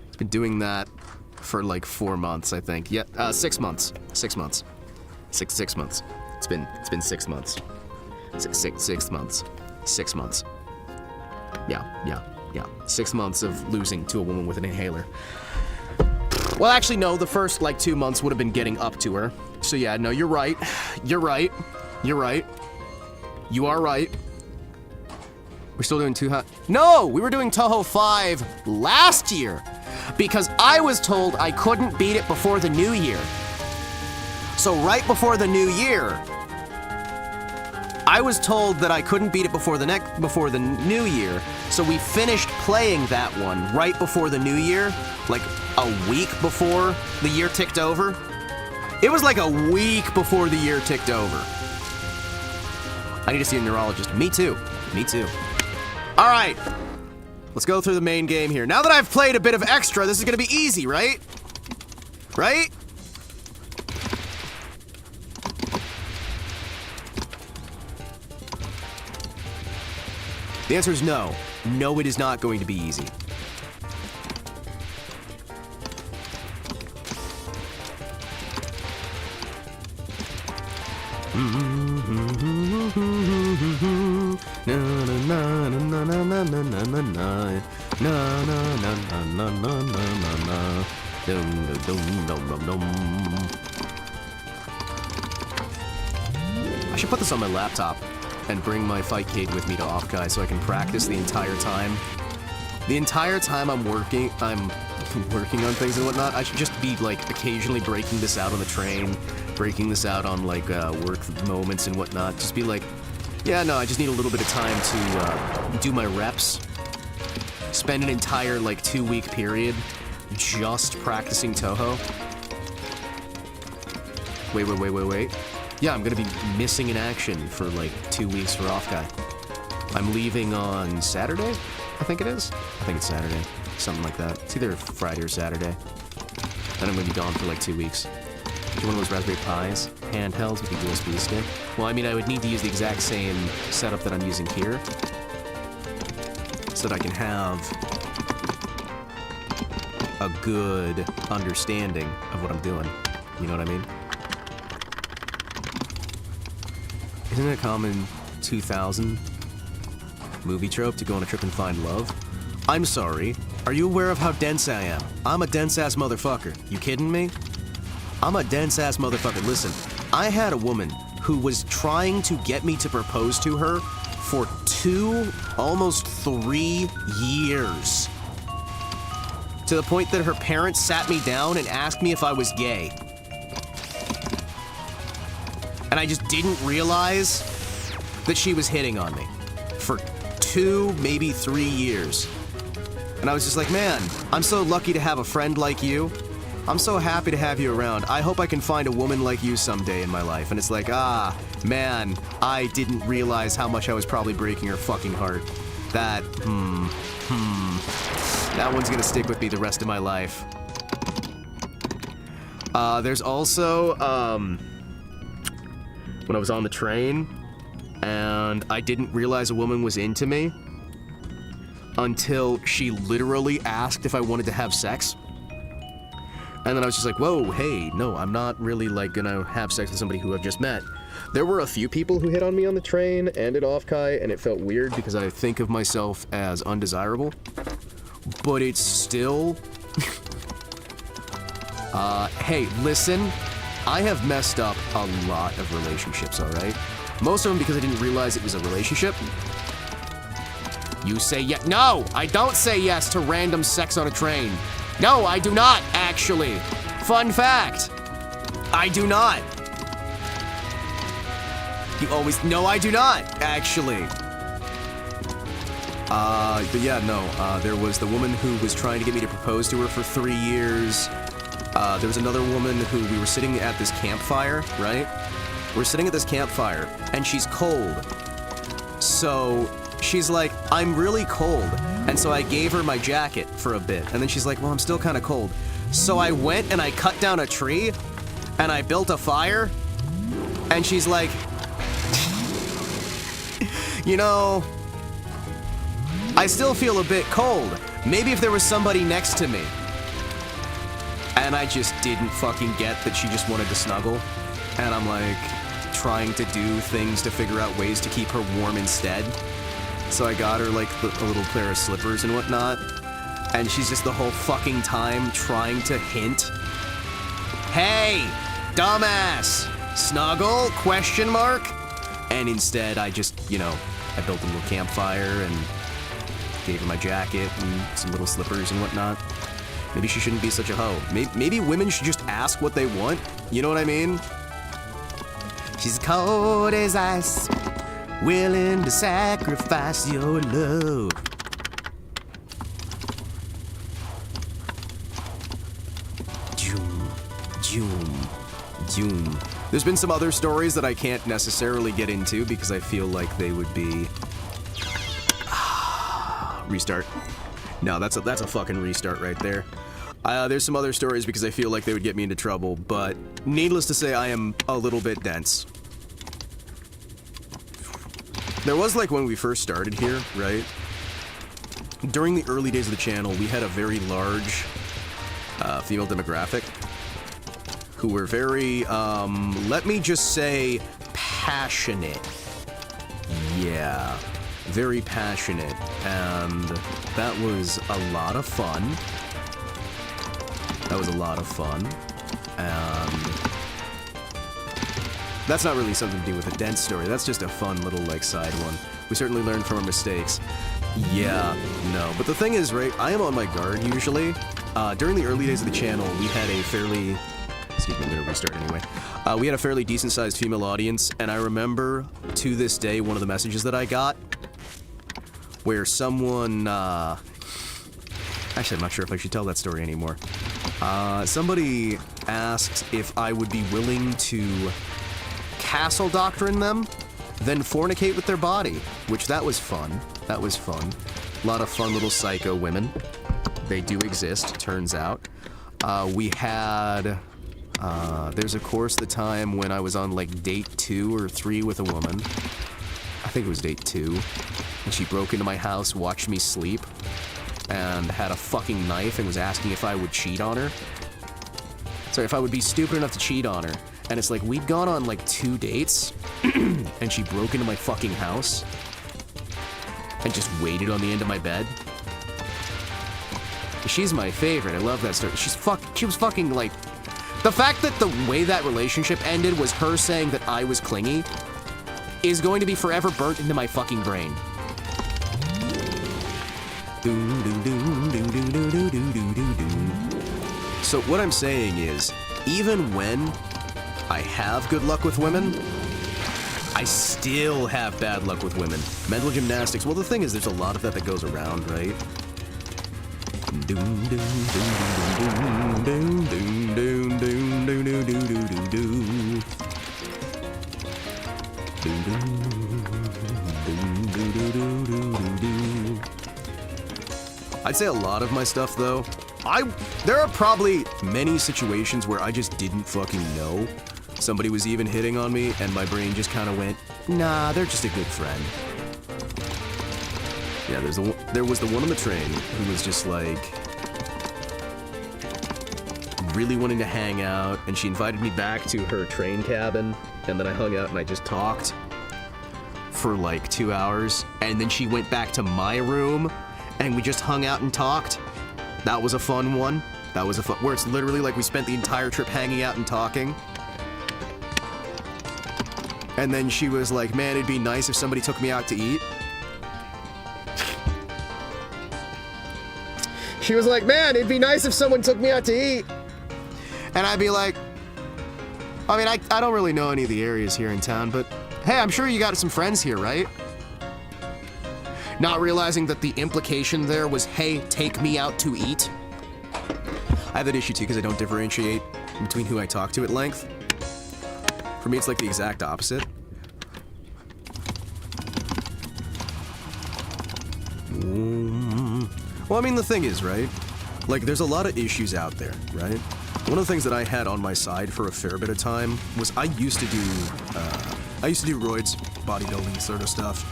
It's been doing that for like 4 months, I think. Yeah, 6 months. 6 months. 6 months. It's been 6 months. 6 months. 6 months. Yeah. 6 months of losing to a woman with an inhaler. Well, actually, no, the first, like, 2 months would have been getting up to her. So, yeah, no, you're right. You're right. You are right. We're still doing No! We were doing Toho 5 last year! Because I was told I couldn't beat it before the new year. So, right before the new year, I was told that I couldn't beat it before the new year, so we finished playing that one right before the new year, like a week before the year ticked over. It was like a week before the year ticked over. I need to see a neurologist. Me too. All right, let's go through the main game here. Now that I've played a bit of extra, this is gonna be easy, right? Right? The answer is no. No, it is not going to be easy. I should put this on my laptop and bring my Fightcade with me to Offkai so I can practice the entire time. The entire time I'm working on things and whatnot, I should just be, like, occasionally breaking this out on the train, breaking this out on, like, work moments and whatnot. Just be like, yeah, no, I just need a little bit of time to do my reps. Spend an entire, like, 2-week period just practicing Toho. Wait. Yeah, I'm gonna be missing in action for, like, 2 weeks for Off Guy. I'm leaving on Saturday, I think it is. I think it's Saturday. Something like that. It's either Friday or Saturday. Then I'm gonna be gone for, like, 2 weeks. One of those Raspberry Pis, handhelds with a USB stick. Well, I mean, I would need to use the exact same setup that I'm using here, so that I can have a good understanding of what I'm doing. You know what I mean? Isn't it a common 2000 movie trope to go on a trip and find love? I'm sorry. Are you aware of how dense I am? I'm a dense-ass motherfucker. You kidding me? I'm a dense-ass motherfucker. Listen, I had a woman who was trying to get me to propose to her for 2, almost 3 years. To the point that her parents sat me down and asked me if I was gay. And I just didn't realize that she was hitting on me for 2, maybe 3 years. And I was just like, man, I'm so lucky to have a friend like you. I'm so happy to have you around. I hope I can find a woman like you someday in my life. And it's like, man, I didn't realize how much I was probably breaking her fucking heart. That one's gonna stick with me the rest of my life. There's also, when I was on the train, and I didn't realize a woman was into me until she literally asked if I wanted to have sex. And then I was just like, whoa, hey, no, I'm not really, like, gonna have sex with somebody who I've just met. There were a few people who hit on me on the train and at Off-Kai, and it felt weird because I think of myself as undesirable. But it's still... hey, listen, I have messed up a lot of relationships, alright? Most of them because I didn't realize it was a relationship. You say yes. No, I don't say yes to random sex on a train. No, I do not, actually. Fun fact. I do not. You always... No, I do not, actually. But yeah, no, there was the woman who was trying to get me to propose to her for 3 years. There was another woman who we were sitting at this campfire, right? We're sitting at this campfire, and she's cold. So... she's like, I'm really cold. And so I gave her my jacket for a bit. And then she's like, well, I'm still kind of cold. So I went and I cut down a tree and I built a fire. And she's like, you know, I still feel a bit cold. Maybe if there was somebody next to me. And I just didn't fucking get that she just wanted to snuggle. And I'm like trying to do things to figure out ways to keep her warm instead. So I got her, like, a little pair of slippers and whatnot. And she's just the whole fucking time trying to hint. Hey, dumbass, snuggle, question mark? And instead, I just, you know, I built a little campfire and gave her my jacket and some little slippers and whatnot. Maybe she shouldn't be such a hoe. Maybe women should just ask what they want. You know what I mean? She's cold as ice. Willing to sacrifice your love. Doom. There's been some other stories that I can't necessarily get into because I feel like they would be... Restart. No, that's a fucking restart right there. There's some other stories because I feel like they would get me into trouble, but needless to say, I am a little bit dense. There was, like, when we first started here, right? During the early days of the channel, we had a very large female demographic who were very, let me just say, passionate. Yeah, very passionate, and that was a lot of fun. And... that's not really something to do with a dense story. That's just a fun little, like, side one. We certainly learned from our mistakes. Yeah, no. But the thing is, right, I am on my guard usually. During the early days of the channel, we had a fairly Excuse me, I'm gonna restart anyway. We had a fairly decent-sized female audience, and I remember, to this day, one of the messages that I got, where someone, actually, I'm not sure if I should tell that story anymore. Somebody asked if I would be willing to castle doctrine them, then fornicate with their body, which that was fun. That was fun. A lot of fun little psycho women. They do exist, turns out. We had, there's of course the time when I was on like date 2 or 3 with a woman. I think it was date 2. And she broke into my house, watched me sleep, and had a fucking knife and was asking if I would cheat on her. Sorry, if I would be stupid enough to cheat on her. And it's like, we'd gone on like 2 dates, and she broke into my fucking house and just waited on the end of my bed. She's my favorite. I love that story. She was fucking like... The fact that the way that relationship ended was her saying that I was clingy is going to be forever burnt into my fucking brain. So what I'm saying is, even when I have good luck with women, I still have bad luck with women. Mental gymnastics, well the thing is there's a lot of that goes around, right? I'd say a lot of my stuff though, there are probably many situations where I just didn't fucking know somebody was even hitting on me, and my brain just kind of went, nah, they're just a good friend. Yeah, there was the one on the train who was just like, really wanting to hang out, and she invited me back to her train cabin, and then I hung out and I just talked for like 2 hours, and then she went back to my room, and we just hung out and talked. That was a fun one. That was a fun, where it's literally like we spent the entire trip hanging out and talking. And then she was like, man, it'd be nice if somebody took me out to eat. She was like, man, it'd be nice if someone took me out to eat. And I'd be like, I mean, I don't really know any of the areas here in town, but hey, I'm sure you got some friends here, right? Not realizing that the implication there was, hey, take me out to eat. I have that issue too, because I don't differentiate between who I talk to at length. For me, it's like the exact opposite. Well, I mean, the thing is, right? Like, there's a lot of issues out there, right? One of the things that I had on my side for a fair bit of time was I used to do roids, bodybuilding sort of stuff.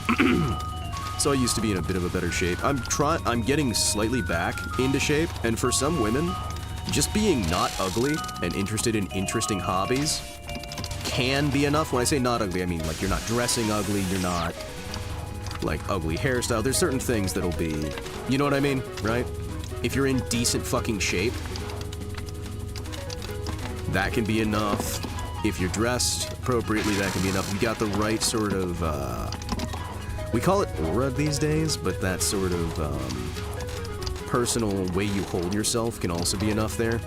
So I used to be in a bit of a better shape. I'm getting slightly back into shape, and for some women, just being not ugly and interested in interesting hobbies can be enough. When I say not ugly, I mean like you're not dressing ugly, you're not like ugly hairstyle. There's certain things that'll be, you know what I mean, right? If you're in decent fucking shape, that can be enough. If you're dressed appropriately, that can be enough. You got the right sort of, we call it aura these days, but that sort of personal way you hold yourself can also be enough there.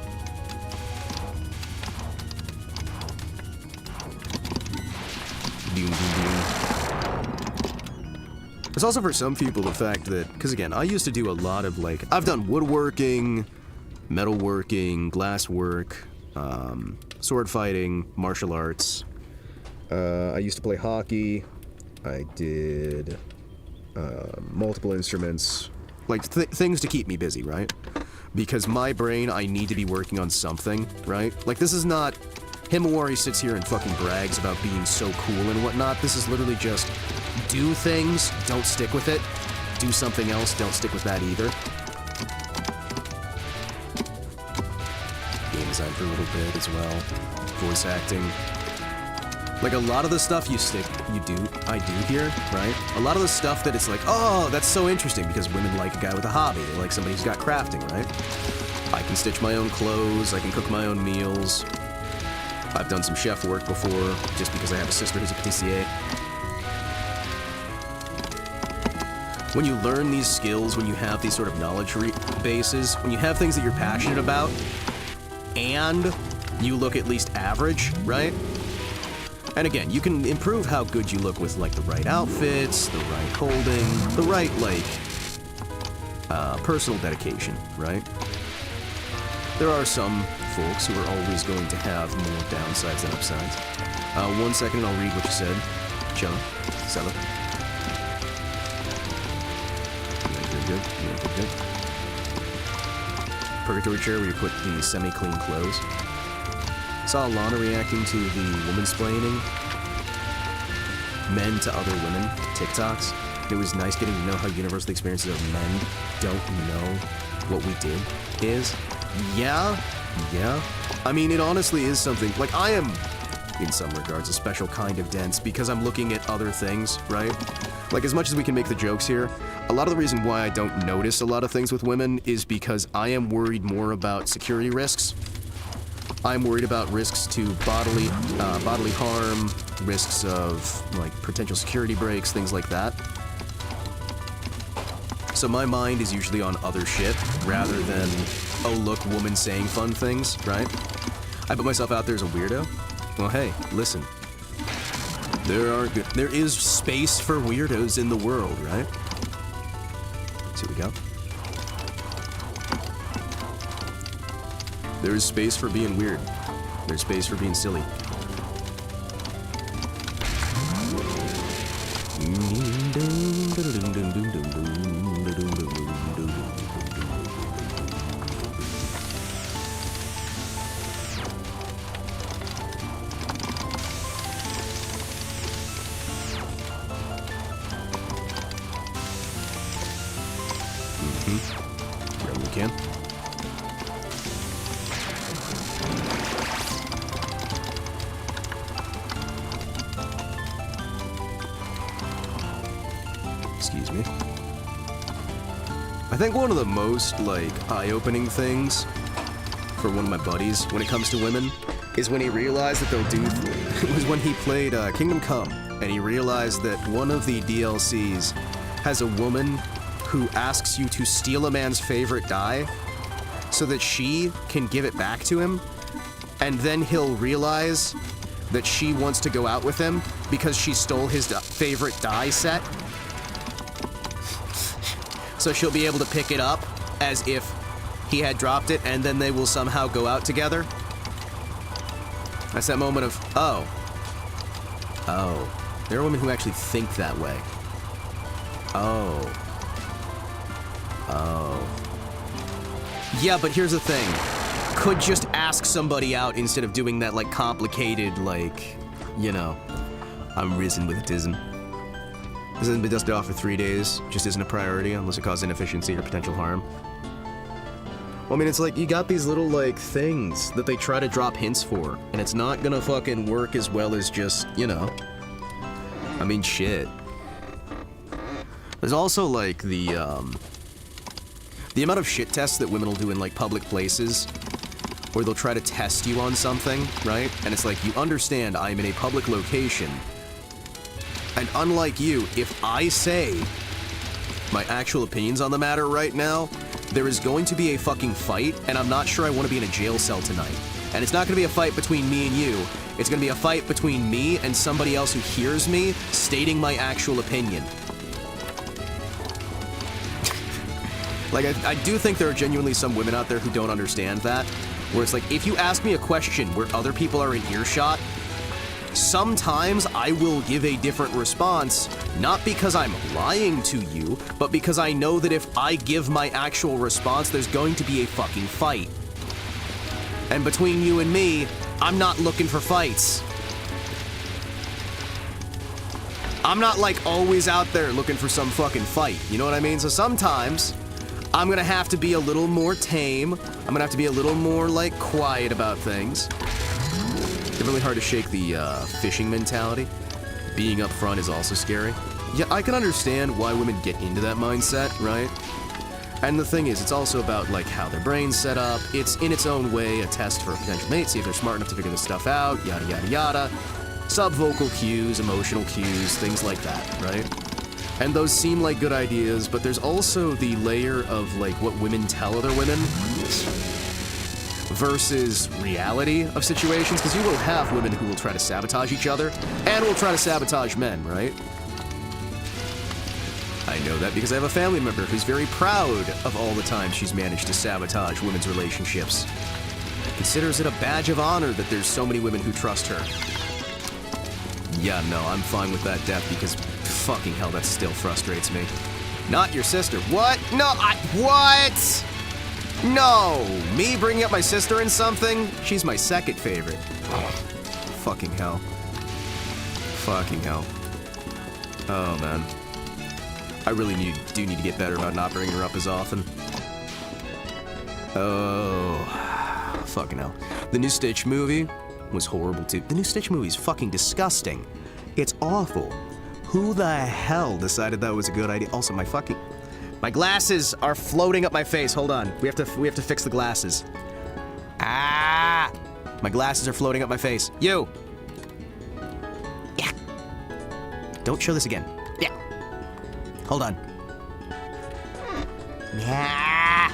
It's also for some people the fact that, because again, I used to do a lot of like, I've done woodworking, metalworking, glasswork, sword fighting, martial arts. I used to play hockey. I did multiple instruments, like things to keep me busy, right? Because my brain, I need to be working on something, right? Like this is not, Himawari sits here and fucking brags about being so cool and whatnot. This is literally just do things, don't stick with it. Do something else, don't stick with that either. Game design for a little bit as well. Voice acting. Like a lot of the stuff I do here, right? A lot of the stuff that it's like, oh, that's so interesting because women like a guy with a hobby. They like somebody who's got crafting, right? I can stitch my own clothes, I can cook my own meals. I've done some chef work before, just because I have a sister who's a pâtissier. When you learn these skills, when you have these sort of knowledge bases, when you have things that you're passionate about, and you look at least average, right? And again, you can improve how good you look with, like, the right outfits, the right holding, the right, like, personal dedication, right? There are some folks who are always going to have more downsides than upsides. 1 second and I'll read what you said. Chillin'. Settle. Good. Good. Purgatory chair where you put the semi-clean clothes. Saw Lana reacting to the womansplaining men to other women TikToks. It was nice getting to know how universal the experiences of men don't know what we did is. Yeah. I mean, it honestly is something, like, I am, in some regards, a special kind of dense because I'm looking at other things, right? Like, as much as we can make the jokes here, a lot of the reason why I don't notice a lot of things with women is because I am worried more about security risks. I'm worried about risks to bodily harm, risks of, like, potential security breaks, things like that. So my mind is usually on other shit, rather than, oh look, woman saying fun things, right? I put myself out there as a weirdo. Well, hey, listen. There is space for weirdos in the world, right? So we go. There is space for being weird. There's space for being silly. Wherever we can. Excuse me. I think one of the most, like, eye-opening things for one of my buddies when it comes to women is when he realized that they'll do... It was when he played Kingdom Come, and he realized that one of the DLCs has a woman who asks you to steal a man's favorite die so that she can give it back to him, and then he'll realize that she wants to go out with him because she stole his favorite die set. So she'll be able to pick it up as if he had dropped it, and then they will somehow go out together. That's that moment of, oh. There are women who actually think that way. Oh. Yeah, but here's the thing. Could just ask somebody out instead of doing that, like, complicated, like, you know, I'm risen with autism. This hasn't been dusted off for 3 days, just isn't a priority unless it causes inefficiency or potential harm. Well, I mean, it's like, you got these little, like, things that they try to drop hints for, and it's not gonna fucking work as well as just, you know. I mean, shit. There's also, like, the amount of shit tests that women will do in, like, public places, where they'll try to test you on something, right? And it's like, you understand I'm in a public location, and unlike you, if I say my actual opinions on the matter right now, there is going to be a fucking fight, and I'm not sure I want to be in a jail cell tonight. And it's not going to be a fight between me and you, it's going to be a fight between me and somebody else who hears me stating my actual opinion. Like, I do think there are genuinely some women out there who don't understand that, where it's like, if you ask me a question where other people are in earshot, sometimes I will give a different response, not because I'm lying to you, but because I know that if I give my actual response, there's going to be a fucking fight. And between you and me, I'm not looking for fights. I'm not, like, always out there looking for some fucking fight, you know what I mean? So sometimes I'm gonna have to be a little more tame. I'm gonna have to be a little more, like, quiet about things. It's really hard to shake the fishing mentality. Being up front is also scary. Yeah, I can understand why women get into that mindset, right? And the thing is, it's also about, like, how their brain's set up. It's, in its own way, a test for a potential mate, see if they're smart enough to figure this stuff out, yada yada yada. Sub-vocal cues, emotional cues, things like that, right? And those seem like good ideas, but there's also the layer of, like, what women tell other women. versus reality of situations, because you will have women who will try to sabotage each other and will try to sabotage men, right? I know that because I have a family member who's very proud of all the times she's managed to sabotage women's relationships. Considers it a badge of honor that there's so many women who trust her. Yeah, no, I'm fine with that death because fucking hell, that still frustrates me. Not your sister. What? No, what? No! Me bringing up my sister in something? She's my second favorite. Oh, fucking hell. Fucking hell. Oh, man. I really do need to get better about not bringing her up as often. Oh, fucking hell. The new Stitch movie was horrible too. The new Stitch movie is fucking disgusting. It's awful. Who the hell decided that was a good idea? Also, my glasses are floating up my face. Hold on. We have to fix the glasses. Ah! My glasses are floating up my face. You! Yeah. Don't show this again. Yeah. Hold on. Yeah.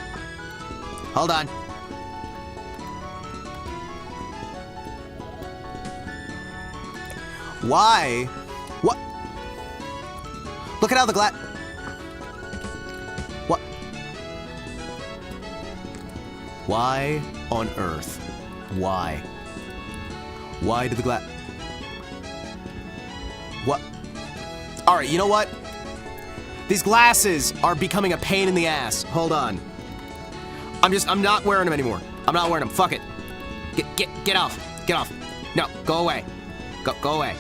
Hold on. Why? What? Look at how the glass... What? Why on earth? Why? Why did the glass... What? Alright, you know what? These glasses are becoming a pain in the ass. Hold on. I'm not wearing them anymore. I'm not wearing them. Fuck it. Get off. Get off. No, go away. Go away.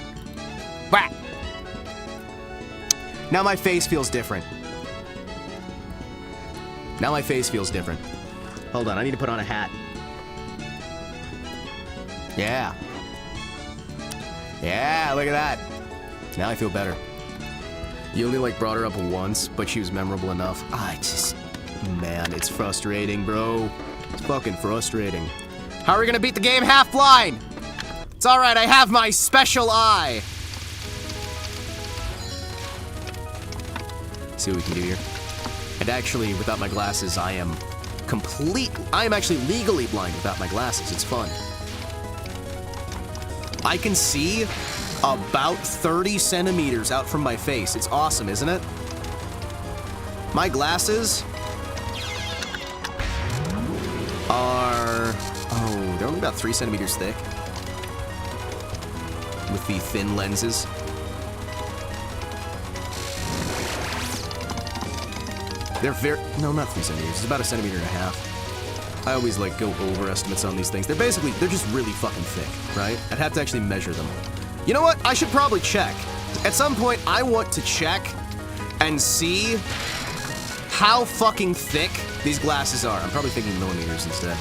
Bah! Now my face feels different. Now my face feels different. Hold on, I need to put on a hat. Yeah. Yeah, look at that. Now I feel better. You only, brought her up once, but she was memorable enough. Man, it's frustrating, bro. It's fucking frustrating. How are we gonna beat the game half blind? It's alright, I have my special eye. See what we can do here. And actually, without my glasses, I am actually legally blind without my glasses. It's fun. I can see about 30 centimeters out from my face. It's awesome, isn't it? My glasses are, they're only about 3 centimeters thick with the thin lenses. They're no, not 3 centimeters. It's about 1.5 centimeters. I always go over estimates on these things. They're just really fucking thick, right? I'd have to actually measure them. You know what? I should probably check. At some point, I want to check and see how fucking thick these glasses are. I'm probably thinking millimeters instead.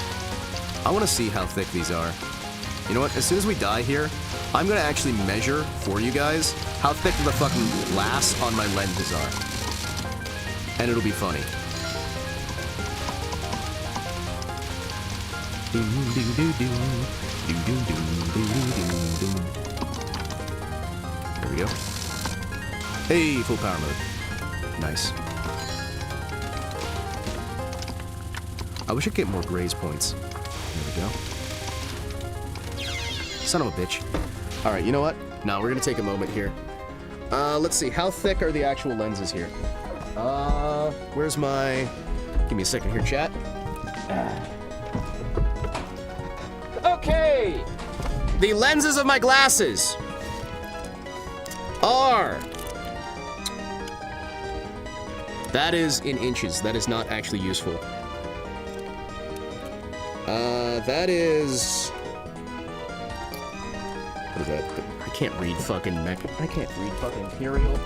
I want to see how thick these are. You know what? As soon as we die here, I'm going to actually measure for you guys how thick the fucking glass on my lenses are. And it'll be funny. There we go. Hey, full power mode. Nice. I wish I could get more graze points. There we go. Son of a bitch. Alright, you know what? Now we're gonna take a moment here. Let's see. How thick are the actual lenses here? Where's my... Give me a second here, chat. Okay! The lenses of my glasses are... That is in inches. That is not actually useful. That is... What is that? I can't read fucking mech. I can't read fucking Imperial.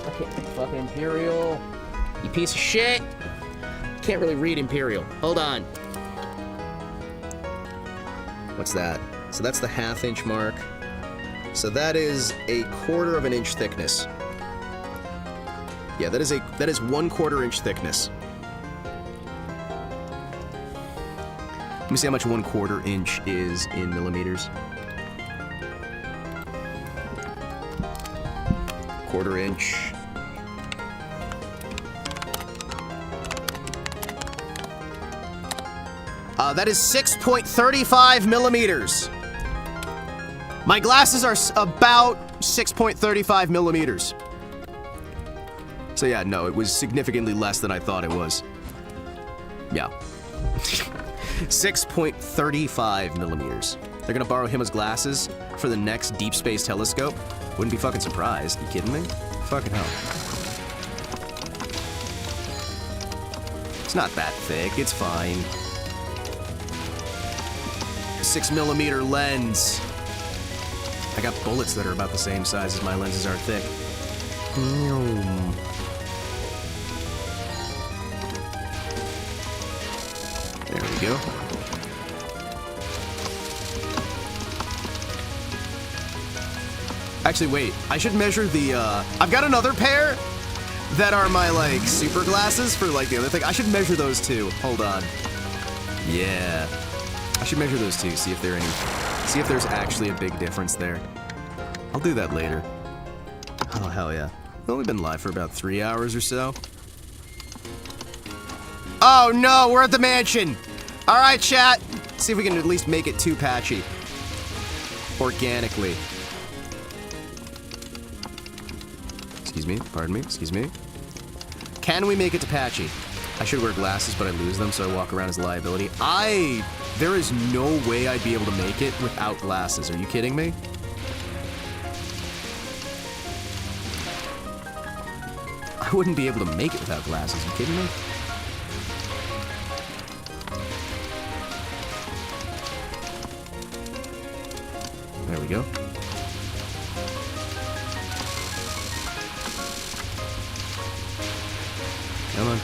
I can't read fucking Imperial. You piece of shit. Can't really read Imperial. Hold on. What's that? So that's the 1/2 inch mark. So that is 1/4 inch thickness. Yeah, that is 1/4 inch thickness. Let me see how much 1/4 inch is in millimeters. 1/4 inch. That is 6.35 millimeters. My glasses are about 6.35 millimeters. So yeah, no, it was significantly less than I thought it was. Yeah. 6.35 millimeters. They're gonna borrow Hima's glasses for the next deep space telescope. Wouldn't be fucking surprised. You kidding me? Fucking hell. It's not that thick, it's fine. 6 millimeter lens. I got bullets that are about the same size as my lenses are thick. There we go. Actually, wait. I should measure the, I've got another pair that are my, like, super glasses for, like, the other thing. I should measure those too. Hold on. Yeah. I should measure those too, see if there's actually a big difference there. I'll do that later. Oh, hell yeah. We've only been live for about 3 hours or so. Oh no, we're at the mansion! Alright, chat. See if we can at least make it to Patchy. Organically. Excuse me, pardon me, excuse me. Can we make it to Patchy? I should wear glasses, but I lose them, so I walk around as a liability. There is no way I'd be able to make it without glasses. Are you kidding me? I wouldn't be able to make it without glasses. Are you kidding me? There we go. Come on.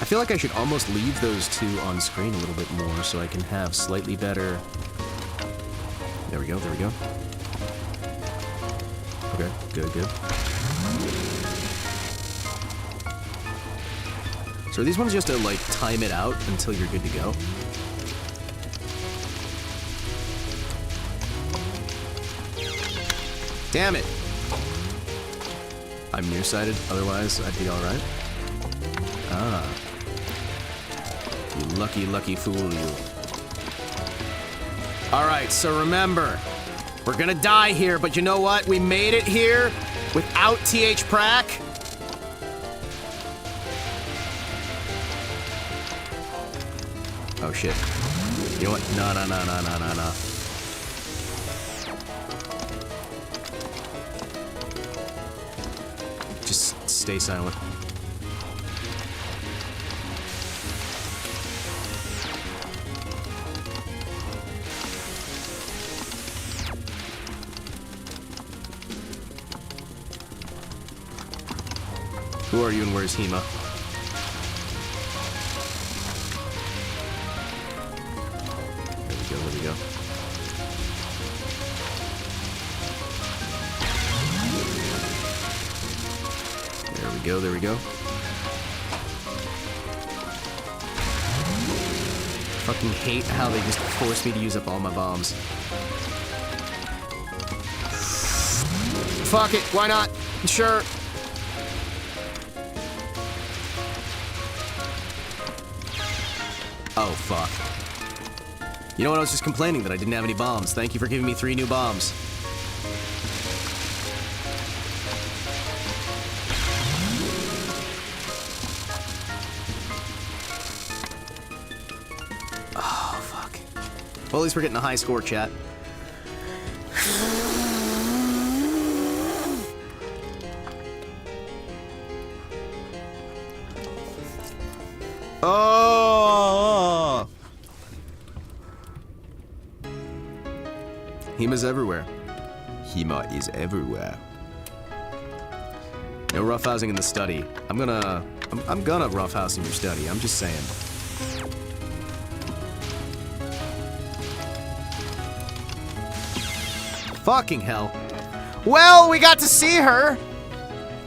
I feel like I should almost leave those two on screen a little bit more so I can have slightly better... There we go, there we go. Okay, good, good. So are these ones just to, like, time it out until you're good to go? Damn it! I'm nearsighted, otherwise I'd be alright. Ah. You lucky, lucky fool, you. Alright, so remember, we're gonna die here, but you know what? We made it here without TH Prac. Oh shit. You know what? No. Just stay silent. Who are you and where's Hima? There we go, there we go. There we go, there we go. Fucking hate how they just force me to use up all my bombs. Fuck it, why not? Sure. Oh, fuck. You know what? I was just complaining that I didn't have any bombs. Thank you for giving me 3 new bombs. Oh, fuck. Well, at least we're getting a high score, chat. Oh! Hima's everywhere. Hima is everywhere. No roughhousing in the study. I'm gonna roughhouse in your study. I'm just saying. Fucking hell. Well, we got to see her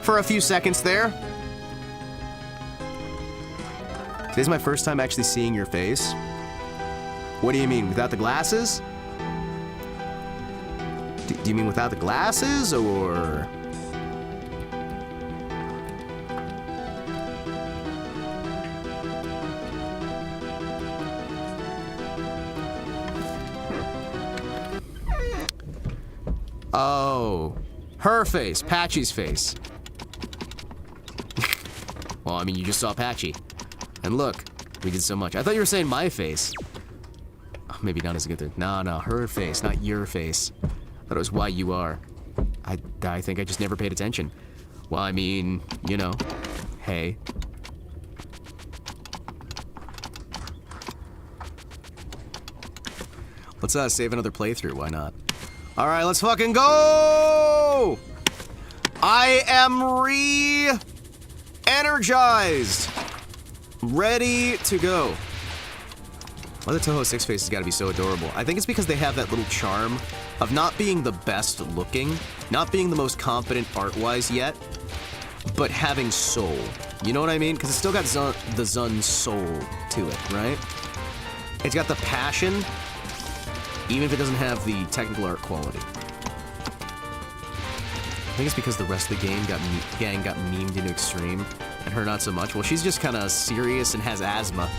for a few seconds there. Today's my first time actually seeing your face. What do you mean, without the glasses? Do you mean without the glasses, or? Oh. Her face. Patchy's face. Well, I mean, you just saw Patchy. And look, we did so much. I thought you were saying my face. Oh, maybe not as good there. No, her face, not your face. I thought it was why you are. I think I just never paid attention. Well, I mean, you know, hey. Let's save another playthrough, why not? Alright, let's fucking go! I am re-energized. Ready to go. Why the Toho 6 face has got to be so adorable? I think it's because they have that little charm of not being the best looking, not being the most competent art-wise yet, but having soul. You know what I mean? Because it's still got the Zun soul to it, right? It's got the passion, even if it doesn't have the technical art quality. I think it's because the rest of the gang got memed into extreme, and her not so much. Well, she's just kind of serious and has asthma.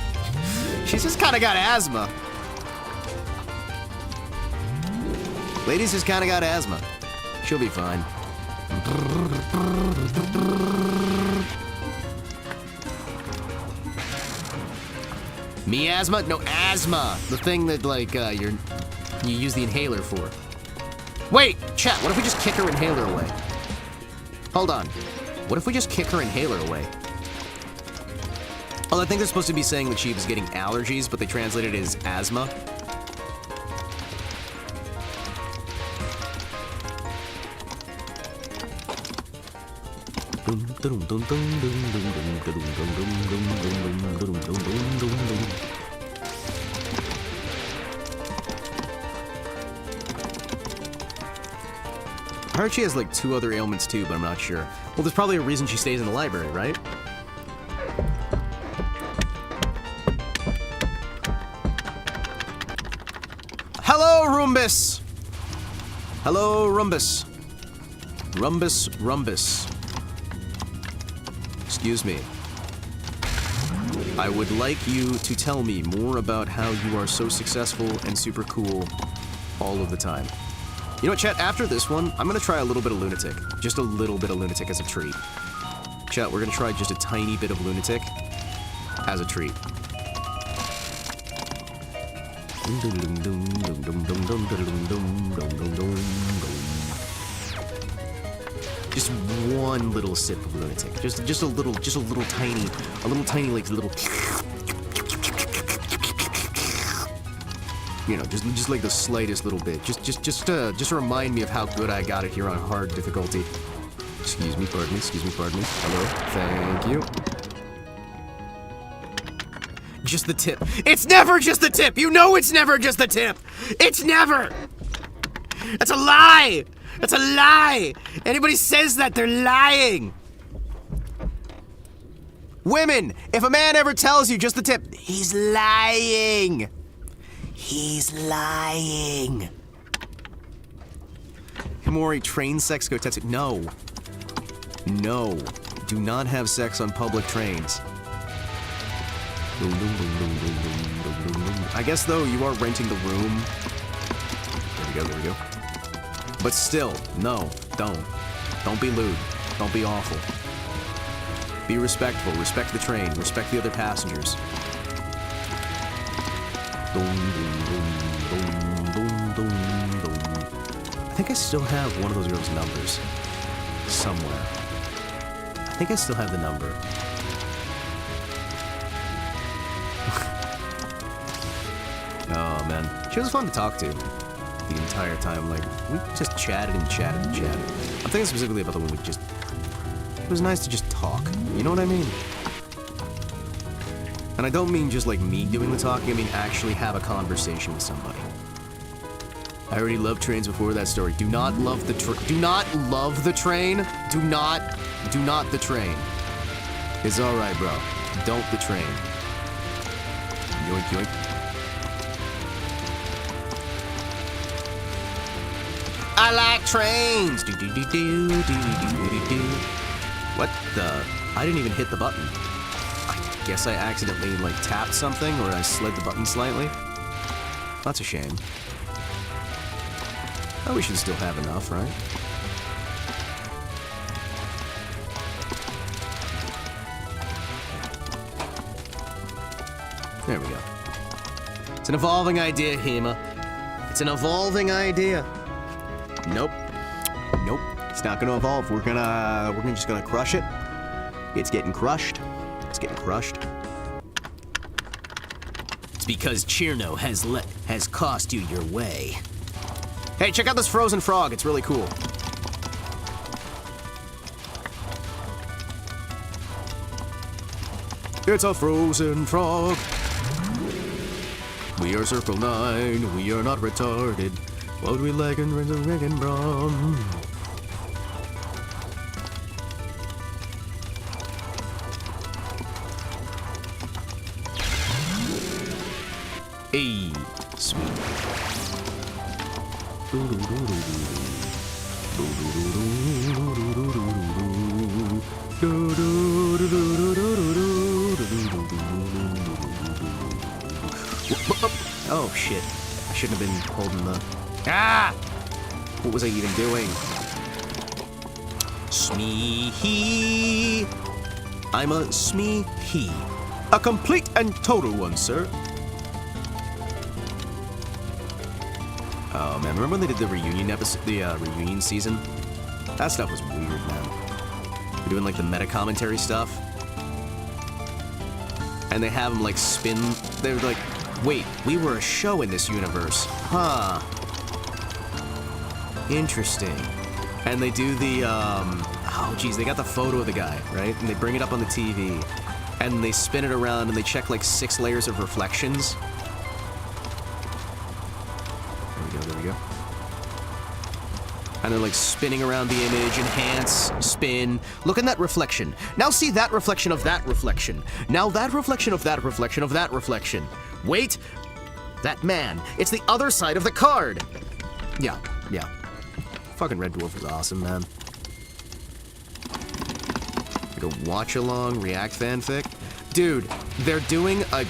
She's just kind of got asthma. Ladies just kind of got asthma. She'll be fine. Miasma? No, asthma. The thing that, like, you use the inhaler for. Wait, chat, what if we just kick her inhaler away? Hold on. What if we just kick her inhaler away? Oh, I think they're supposed to be saying that she was getting allergies, but they translated it as asthma. I heard she has like 2 other ailments too, but I'm not sure. Well, there's probably a reason she stays in the library, right? Hello, Rumbus! Hello, Rumbus. Rumbus. Excuse me. I would like you to tell me more about how you are so successful and super cool all of the time. You know what, chat? After this one, I'm gonna try a little bit of Lunatic. Just a little bit of Lunatic as a treat. Chat, we're gonna try just a tiny bit of Lunatic as a treat. Just one little sip of Lunatic. Just a little tiny, like little. You know, just like the slightest little bit. Just to remind me of how good I got it here on hard difficulty. Excuse me, pardon me. Hello, thank you. Just the tip. It's never just the tip. You know it's never just the tip. It's never. That's a lie. That's a lie. Anybody says that, they're lying. Women, if a man ever tells you just the tip, he's lying. He's lying. Himawari, train sex Kotetsu. No. No. Do not have sex on public trains. I guess, though, you are renting the room. There we go. But still, no, don't. Don't be lewd. Don't be awful. Be respectful. Respect the train. Respect the other passengers. I think I still have one of those girls' numbers. Somewhere. I think I still have the number. Oh, man. She was fun to talk to the entire time. Like, we just chatted and chatted and chatted. I'm thinking specifically about the one we just... It was nice to just talk. You know what I mean? And I don't mean just like me doing the talking, I mean actually have a conversation with somebody. I already loved trains before that story. Do not love the train. Do not love the train. Do not the train. It's alright, bro. Don't the train. Yoink, yoink. I like trains. What the? I didn't even hit the button. I guess I accidentally, like, tapped something, or I slid the button slightly. That's a shame. Oh, we should still have enough, right? There we go. It's an evolving idea, Hima. It's an evolving idea. Nope. Nope. It's not gonna evolve. We're just gonna crush it. It's getting crushed. It's getting crushed. It's because Chirno has cost you your way. Hey, check out this frozen frog. It's really cool. It's a frozen frog. We are Circle 9. We are not retarded. What we like and ring and brum. Hey, sweet. Oh shit. I shouldn't have been holding the... Ah! What was I even doing? Smee-hee. I'm a smee-hee. A complete and total one, sir. Oh man, remember when they did the reunion episode, the reunion season? That stuff was weird, man. They're doing like the meta commentary stuff. And they have them like spin, they're like, wait, we were a show in this universe. Huh. Interesting. And they do the, oh geez, they got the photo of the guy, right? And they bring it up on the TV. And they spin it around and they check like 6 layers of reflections. There we go. And they're like spinning around the image, enhance, spin. Look at that reflection. Now see that reflection of that reflection. Now that reflection of that reflection of that reflection. Wait, that man. It's the other side of the card. Yeah. Fucking Red Dwarf was awesome, man. Like a watch-along React fanfic. Dude, they're doing a...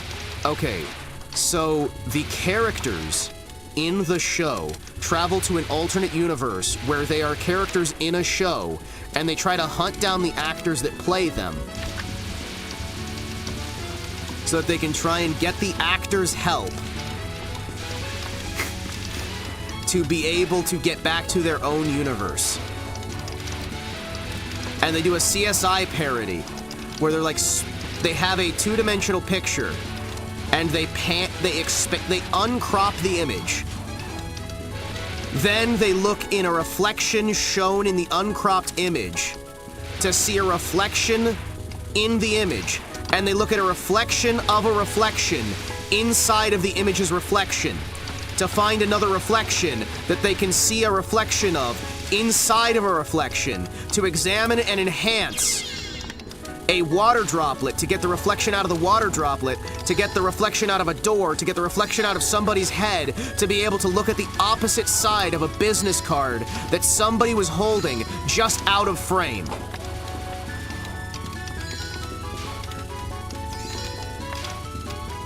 Okay, so the characters in the show travel to an alternate universe where they are characters in a show, and they try to hunt down the actors that play them so that they can try and get the actors' help to be able to get back to their own universe. And they do a CSI parody where they're like, they have a 2-dimensional picture and they uncrop the image. Then they look in a reflection shown in the uncropped image to see a reflection in the image. And they look at a reflection of a reflection inside of the image's reflection to find another reflection that they can see a reflection of inside of a reflection to examine and enhance a water droplet to get the reflection out of the water droplet, to get the reflection out of a door, to get the reflection out of somebody's head, to be able to look at the opposite side of a business card that somebody was holding just out of frame.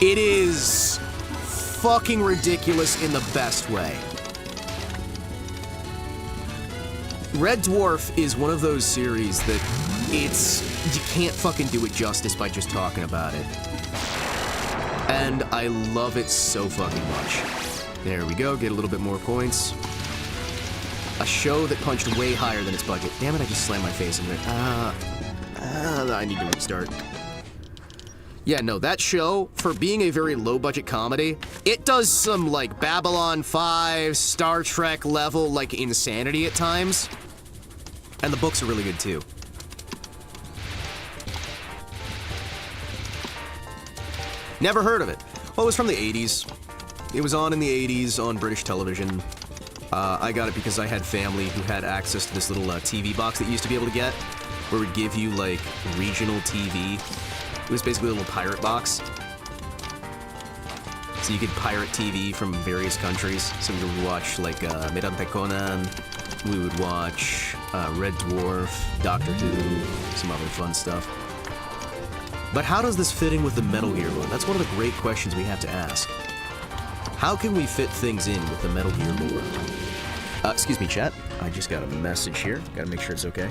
It is fucking ridiculous in the best way. Red Dwarf is one of those series that you can't fucking do it justice by just talking about it. And I love it so fucking much. There we go, get a little bit more points. A show that punched way higher than its budget. Damn it, I just slammed my face into it. I need to restart. Yeah, no, that show, for being a very low-budget comedy, it does some, like, Babylon 5, Star Trek level, like, insanity at times. And the books are really good, too. Never heard of it. Well, it was from the 80s. It was on in the 80s on British television. I got it because I had family who had access to this little TV box that you used to be able to get, where it would give you, like, regional TV. It was basically a little pirate box. So you could pirate TV from various countries. So we would watch, like, Mirante Conan. We would watch Red Dwarf, Doctor Who, some other fun stuff. But how does this fit in with the Metal Gear lore? That's one of the great questions we have to ask. How can we fit things in with the Metal Gear lore? Excuse me, chat. I just got a message here. Gotta make sure it's okay.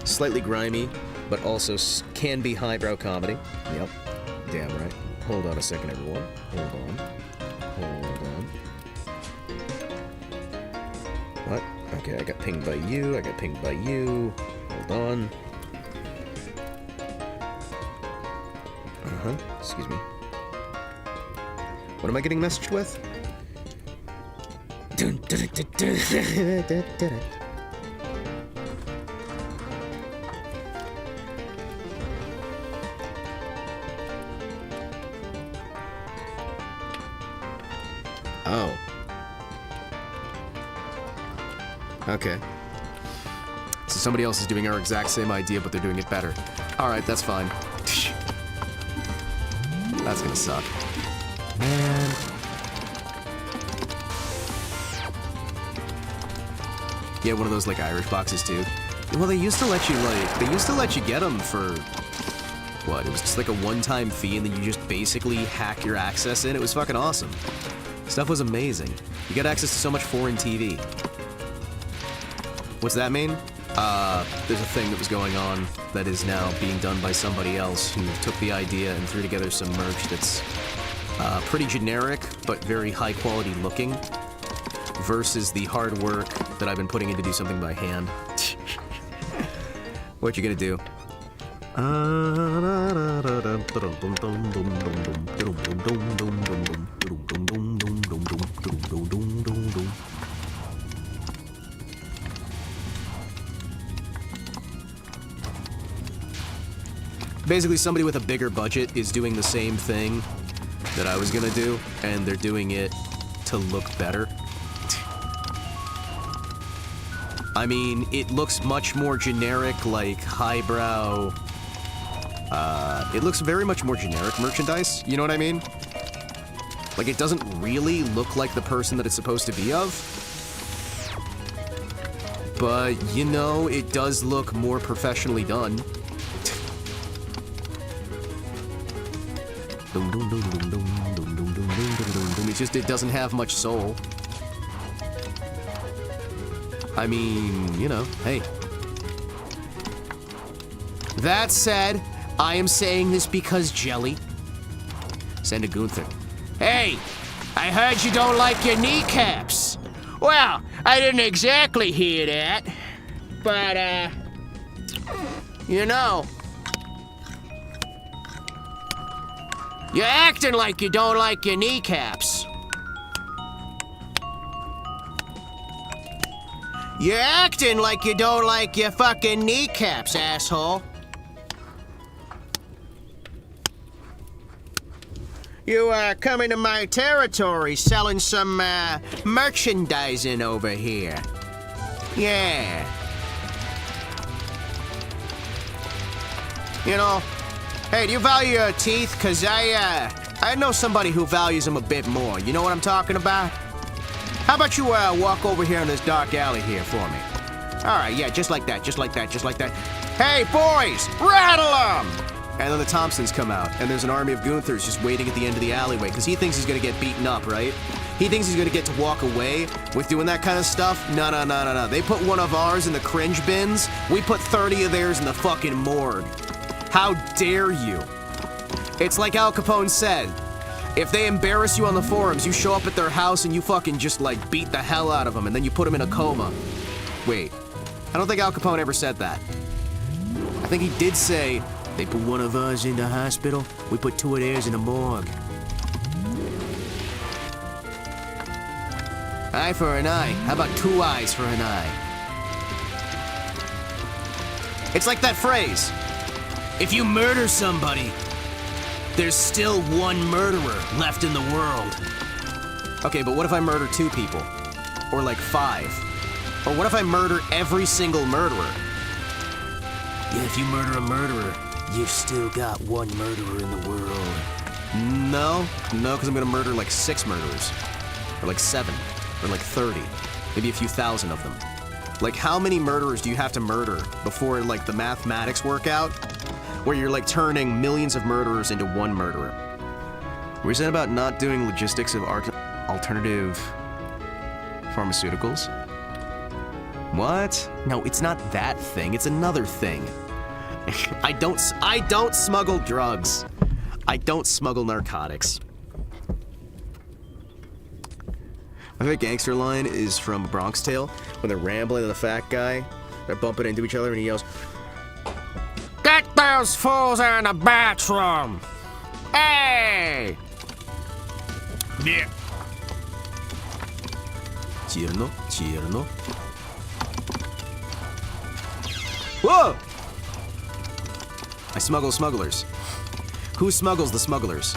Slightly grimy, but also can be highbrow comedy. Yep. Damn right. Hold on a second, everyone. Hold on. What? Okay, I got pinged by you. I got pinged by you. Hold on. Excuse me. What am I getting messaged with? Oh. Okay. So somebody else is doing our exact same idea, but they're doing it better. Alright, that's fine. That's gonna suck. Man. Yeah, one of those like Irish boxes too. Well, they used to let you get them for what? It was just like a one-time fee, and then you just basically hack your access in. It was fucking awesome. Stuff was amazing. You got access to so much foreign TV. What's that mean? There's a thing that was going on that is now being done by somebody else who took the idea and threw together some merch that's pretty generic, but very high quality looking, versus the hard work that I've been putting in to do something by hand. What you gonna do? Basically, somebody with a bigger budget is doing the same thing that I was gonna do, and they're doing it to look better. I mean, it looks much more generic, like highbrow. It looks very much more generic merchandise, you know what I mean? Like, it doesn't really look like the person that it's supposed to be of. But, you know, it does look more professionally done. It's just, it doesn't have much soul. I mean, you know, hey. That said, I am saying this because Jelly. Send a Gunther. Hey, I heard you don't like your kneecaps. Well, I didn't exactly hear that. But, you know. You're acting like you don't like your kneecaps. You're acting like you don't like your fucking kneecaps, asshole. You are coming to my territory selling some merchandising over here. Yeah. You know, hey, do you value your teeth? Cause I know somebody who values them a bit more. You know what I'm talking about? How about you walk over here in this dark alley here for me? All right, yeah, just like that, just like that, just like that. Hey, boys, rattle them! And then the Thompsons come out, and there's an army of Gunthers just waiting at the end of the alleyway, because he thinks he's gonna get beaten up, right? He thinks he's gonna get to walk away with doing that kind of stuff. No. They put one of ours in the cringe bins. We put 30 of theirs in the fucking morgue. How dare you? It's like Al Capone said. If they embarrass you on the forums, you show up at their house and you fucking just, like, beat the hell out of them, and then you put them in a coma. Wait, I don't think Al Capone ever said that. I think he did say, they put one of us in the hospital, we put 2 of theirs in the morgue. Eye for an eye. How about 2 eyes for an eye? It's like that phrase. If you murder somebody, there's still one murderer left in the world. Okay, but what if I murder 2 people? Or like 5? Or what if I murder every single murderer? Yeah, if you murder a murderer, you've still got 1 murderer in the world. No, because I'm gonna murder like 6 murderers. Or like 7. Or like 30. Maybe a few thousand of them. Like, how many murderers do you have to murder before, like, the mathematics work out? Where you're, like, turning millions of murderers into 1 murderer. Were you saying about not doing logistics of alternative pharmaceuticals? What? No, it's not that thing. It's another thing. I don't smuggle drugs. I don't smuggle narcotics. My favorite gangster line is from Bronx Tale when they're rambling and the fat guy, they're bumping into each other and he yells, "Get those fools in the bathroom! Hey!" Yeah. Tierno, tierno. Whoa! I smuggle smugglers. Who smuggles the smugglers?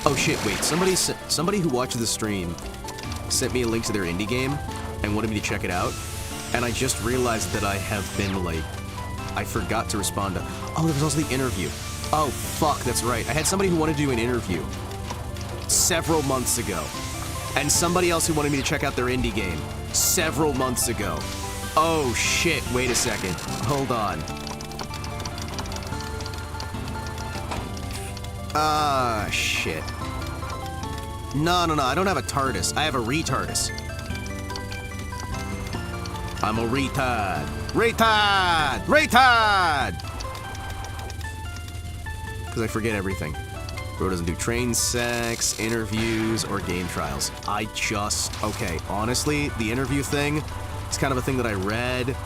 Oh shit, wait, somebody who watched the stream sent me a link to their indie game and wanted me to check it out, and I just realized that I have been, like, I forgot to respond to... Oh, there was also the interview. Oh, fuck, that's right. I had somebody who wanted to do an interview several months ago, and somebody else who wanted me to check out their indie game several months ago. Oh, shit, wait a second. Hold on. Ah, shit. No, I don't have a TARDIS. I have a retardis. I'm a retard. Retard! Because I forget everything. Bro doesn't do train sex, interviews, or game trials. Okay, honestly, the interview thing is kind of a thing that I read,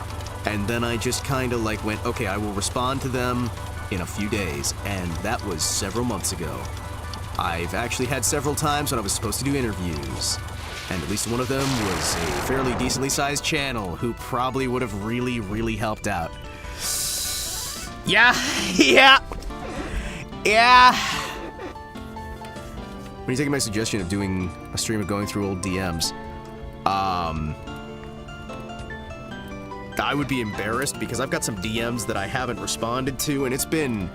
and then I just kind of like went, okay, I will respond to them in a few days, and that was several months ago. I've actually had several times when I was supposed to do interviews, and at least one of them was a fairly decently sized channel who probably would have really, really helped out. Yeah. When you taking my suggestion of doing a stream of going through old DMs, I would be embarrassed because I've got some DMs that I haven't responded to, and it's been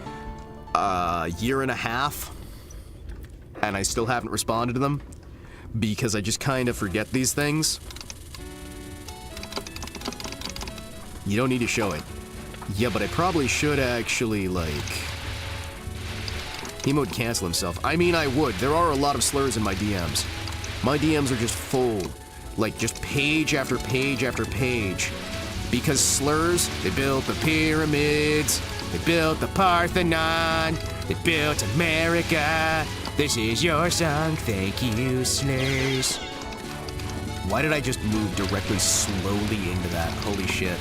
a year and a half, and I still haven't responded to them because I just kind of forget these things. You don't need to show it. Yeah, but I probably should actually, like... He would cancel himself. I mean, I would. There are a lot of slurs in my DMs. My DMs are just full. Like, just page after page after page. Because slurs, they built the pyramids, they built the Parthenon, they built America. This is your song, thank you, slurs. Why did I just move directly slowly into that? Holy shit.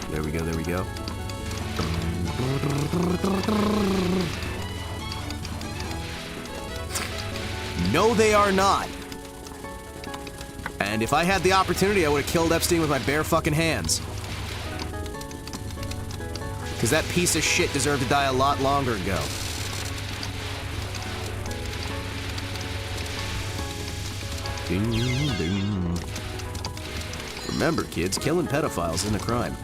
There we go. No, they are not. And if I had the opportunity, I would have killed Epstein with my bare fucking hands. Because that piece of shit deserved to die a lot longer ago. Remember, kids, killing pedophiles isn't a crime.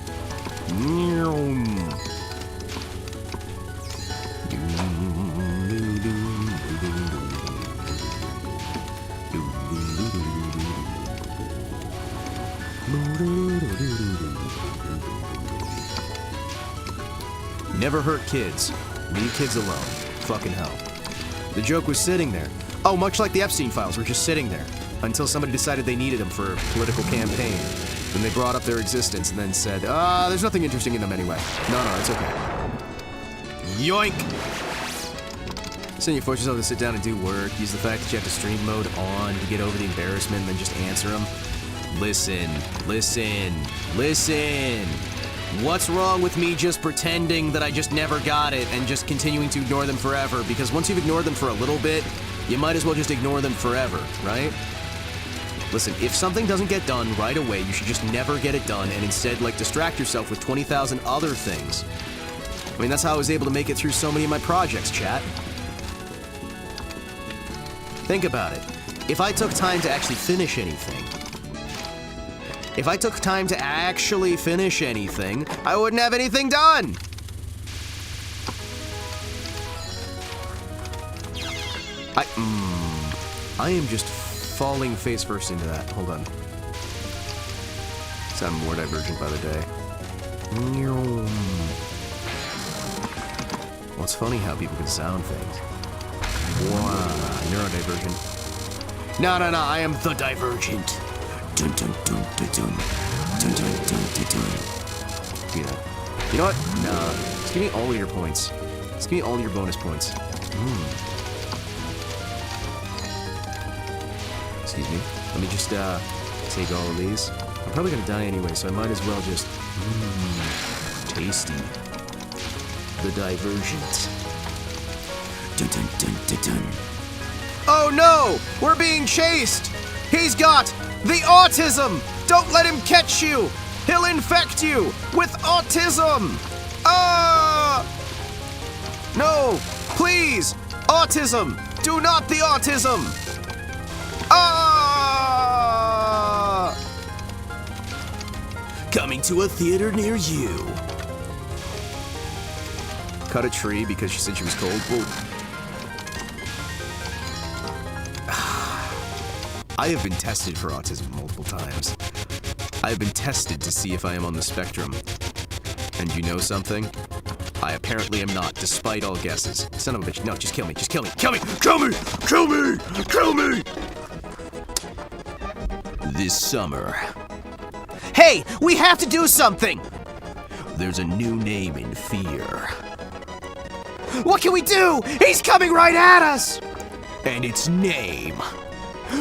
Never hurt kids. Leave kids alone. Fucking hell. The joke was sitting there. Oh, much like the Epstein files were just sitting there until somebody decided they needed them for a political campaign. Then they brought up their existence and then said, there's nothing interesting in them anyway. No, it's okay. Yoink! So you force yourself to sit down and do work, use the fact that you have to stream mode on to get over the embarrassment and then just answer them. Listen. What's wrong with me just pretending that I just never got it and just continuing to ignore them forever? Because once you've ignored them for a little bit, you might as well just ignore them forever, right? Listen, if something doesn't get done right away, you should just never get it done and instead, like, distract yourself with 20,000 other things. I mean, that's how I was able to make it through so many of my projects, chat. Think about it. If I took time to actually finish anything, I wouldn't have anything done! I am just falling face first into that. Hold on. Sound more divergent by the day. Well, it's funny how people can sound things. Wow, neurodivergent. No, I am the divergent. Dun dun dun dun dun. Dun dun dun dun dun. Yeah. You know what? Nah. Just give me all of your points. Just give me all your bonus points. Excuse me. Let me just take all of these. I'm probably gonna die anyway, so I might as well just tasty. The divergent. Dun dun dun dun dun. Oh no! We're being chased! He's got the autism! Don't let him catch you! He'll infect you with autism! No! Please! Autism! Do not the autism! Coming to a theater near you. Cut a tree because she said she was cold. Whoa. I have been tested for autism multiple times. I have been tested to see if I am on the spectrum. And you know something? I apparently am not, despite all guesses. Son of a bitch. No, just kill me. Just kill me. Kill me! Kill me! Kill me! Kill me! This summer. Hey! We have to do something! There's a new name in fear. What can we do? He's coming right at us! And its name...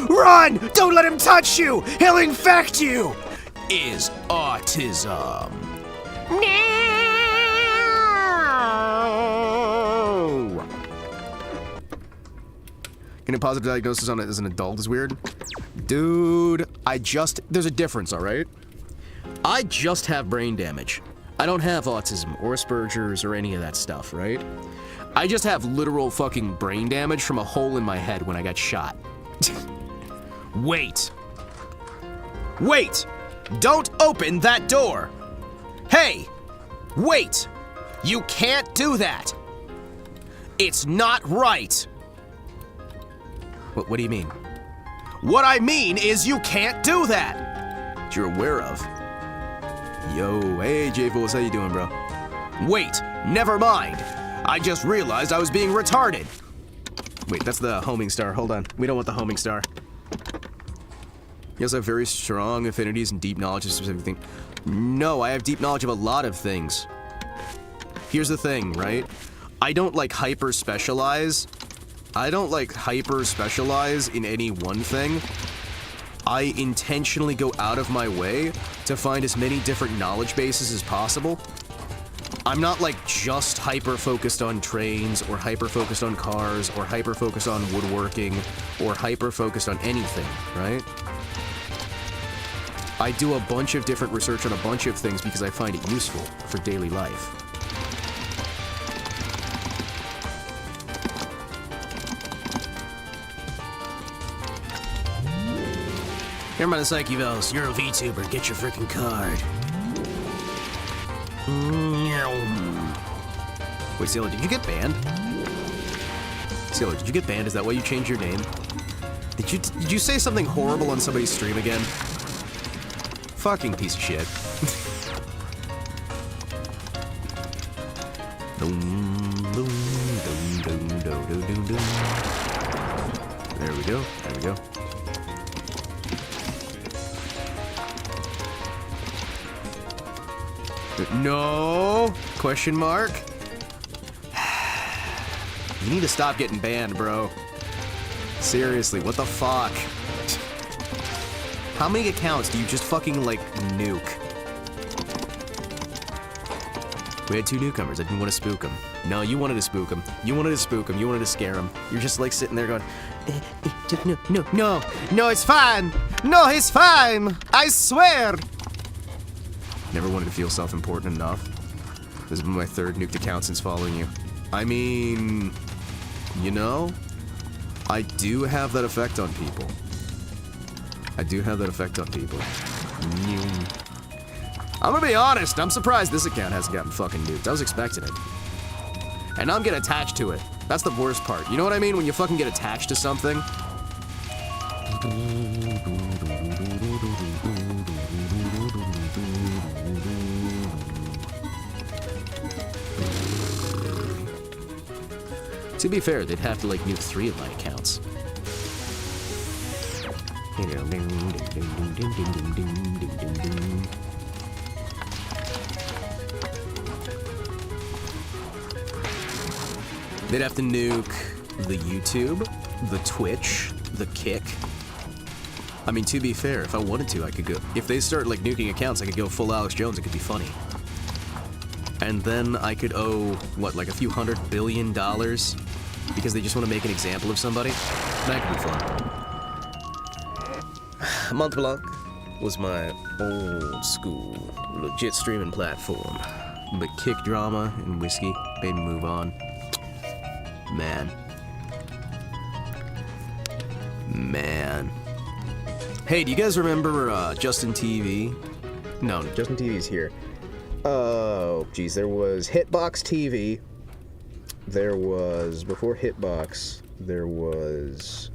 Run! Don't let him touch you! He'll infect you! Is autism. No! Getting a positive diagnosis on it as an adult is weird. Dude, there's a difference, alright? I just have brain damage. I don't have autism or Asperger's or any of that stuff, right? I just have literal fucking brain damage from a hole in my head when I got shot. Wait. Wait! Don't open that door! Hey! Wait! You can't do that! It's not right! What do you mean? What I mean is you can't do that! That you're aware of. Yo, hey J-Fools, how you doing, bro? Wait, never mind. I just realized I was being retarded. Wait, that's the homing star. Hold on. We don't want the homing star. You also have very strong affinities and deep knowledge of specific things. No, I have deep knowledge of a lot of things. Here's the thing, right? I don't like hyper-specialize. I don't like hyper-specialize in any one thing. I intentionally go out of my way to find as many different knowledge bases as possible. I'm not like just hyper-focused on trains, or hyper-focused on cars, or hyper-focused on woodworking, or hyper-focused on anything, right? I do a bunch of different research on a bunch of things because I find it useful for daily life. Here, my Psyche-Vels, you're a VTuber, get your freaking card. Wait, Sthall, did you get banned? Sthall, did you get banned? Is that why you changed your name? Did you say something horrible on somebody's stream again? Fucking piece of shit. There we go. There we go. No? Question mark? You need to stop getting banned, bro. Seriously, what the fuck? How many accounts do you just fucking, like, nuke? We had 2 newcomers. I didn't want to spook them. No, you wanted to spook them. You wanted to spook them. You wanted to scare them. You're just, like, sitting there going, no, it's fine. No, it's fine. I swear. Never wanted to feel self-important enough. This has been my 3rd nuked account since following you. I mean, you know, I do have that effect on people. I do have that effect on people. I'm gonna be honest, I'm surprised this account hasn't gotten fucking nuked. I was expecting it. And I'm getting attached to it. That's the worst part. You know what I mean? When you fucking get attached to something. To be fair, they'd have to like nuke 3 of my accounts. They'd have to nuke the YouTube, the Twitch, the Kick. I mean, to be fair, if I wanted to, I could go... If they start, like, nuking accounts, I could go full Alex Jones. It could be funny. And then I could owe, what, like a few $100 billion? Because they just want to make an example of somebody? That could be fun. Mont Blanc was my old school, legit streaming platform. But Kick drama and whiskey made me move on. Man. Hey, do you guys remember Justin TV? No, Justin TV's here. Oh, geez, there was Hitbox TV. There was, before Hitbox, there was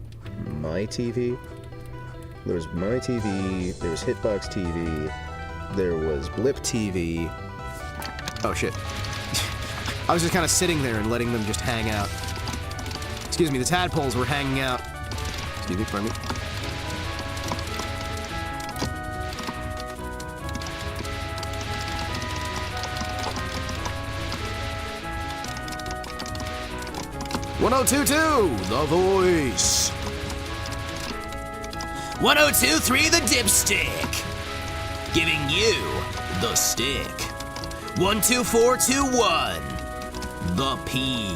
My TV. There was My TV, there was Hitbox TV, there was Blip TV. Oh, shit. I was just kind of sitting there and letting them just hang out. Excuse me, the tadpoles were hanging out. Excuse me, pardon me. .1022, The Voice. 1023, The Dipstick. Giving you the stick. 12421, The Peen.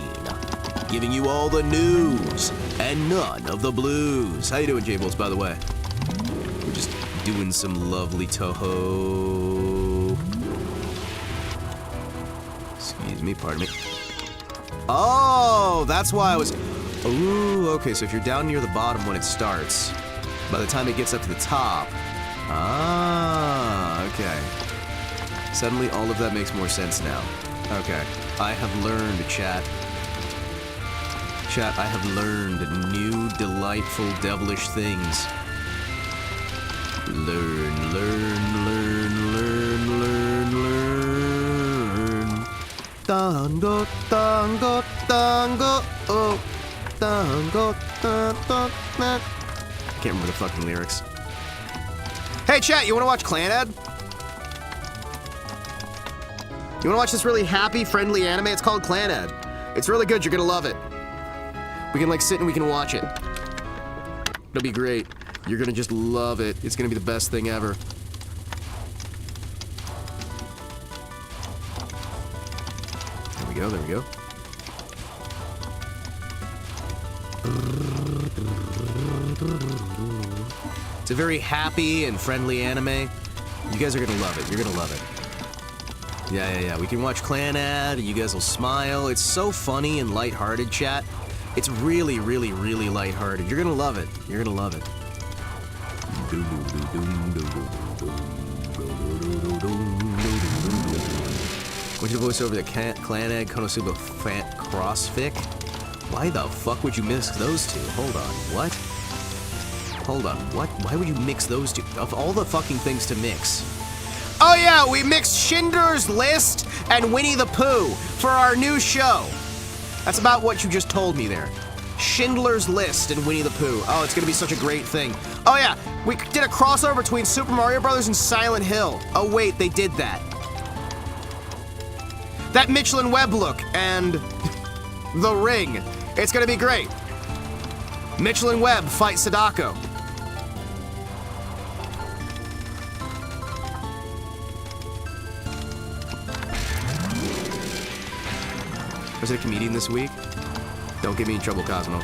Giving you all the news and none of the blues. How you doing, J-Bulls, by the way? We're just doing some lovely Toho. Excuse me, pardon me. Oh, that's why I was... Ooh, okay, so if you're down near the bottom when it starts, by the time it gets up to the top... Ah, okay. Suddenly all of that makes more sense now. Okay, I have learned, chat. Chat, I have learned new, delightful, devilish things. Learn. Tango, tango, tango, oh. Tango, tango, tango. Can't remember the fucking lyrics. Hey, chat, you wanna watch Clan Ed? You wanna watch this really happy, friendly anime? It's called Clan Ed. It's really good, you're gonna love it. We can like sit and we can watch it. It'll be great. You're gonna just love it. It's gonna be the best thing ever. There we go. It's a very happy and friendly anime. You guys are gonna love it. You're gonna love it. Yeah. We can watch Clan Ad. You guys will smile. It's so funny and lighthearted, chat. It's really, really, really lighthearted. You're gonna love it. You're gonna love it. What's your voice over the Clan Egg Konosuba Crossfic? Why the fuck would you mix those two? Hold on, what? Hold on, what? Why would you mix those two? Of all the fucking things to mix. Oh yeah, we mixed Schindler's List and Winnie the Pooh for our new show. That's about what you just told me there. Schindler's List and Winnie the Pooh. Oh, it's gonna be such a great thing. Oh yeah, we did a crossover between Super Mario Brothers and Silent Hill. Oh wait, they did that. That Michelin Web look and The Ring. It's gonna be great. Michelin Web fight Sadako. Was it a comedian this week? Don't get me in trouble, Cosmo.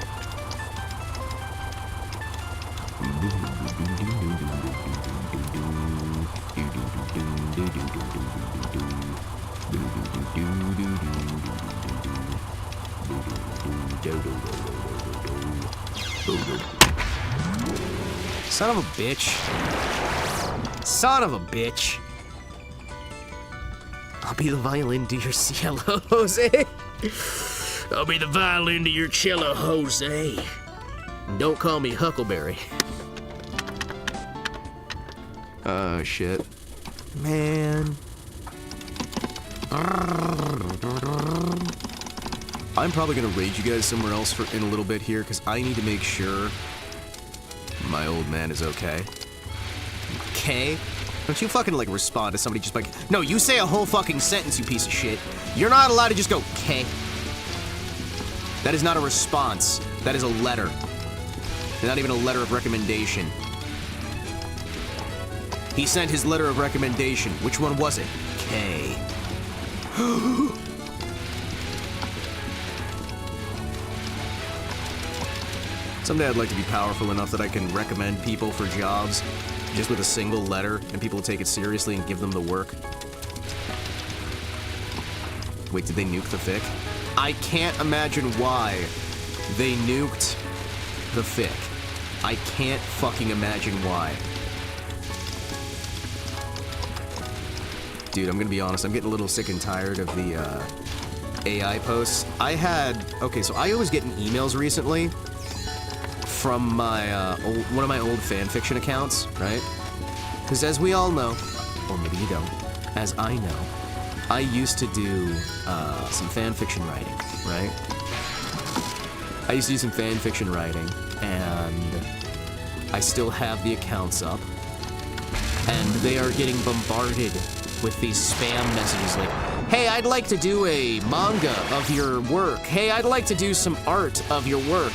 Son of a bitch. Son of a bitch. I'll be the violin to your cello, Jose. I'll be the violin to your cello, Jose. Don't call me Huckleberry. Oh, shit. Man. I'm probably gonna raid you guys somewhere else in a little bit here, because I need to make sure my old man is okay. Okay? Don't you fucking, like, respond to somebody just like, no, you say a whole fucking sentence, you piece of shit. You're not allowed to just go, okay? That is not a response. That is a letter. Not even a letter of recommendation. He sent his letter of recommendation. Which one was it? K. Someday I'd like to be powerful enough that I can recommend people for jobs just with a single letter, and people will take it seriously and give them the work. Wait, did they nuke the fic? I can't imagine why they nuked the fic. I can't fucking imagine why. Dude, I'm gonna be honest, I'm getting a little sick and tired of the AI posts. Okay, so I was getting emails recently from my, one of my old fanfiction accounts, right? Because as we all know, or maybe you don't, as I know, I used to do some fanfiction writing, right? I used to do some fanfiction writing, and I still have the accounts up, and they are getting bombarded with these spam messages like, hey, I'd like to do a manga of your work. Hey, I'd like to do some art of your work.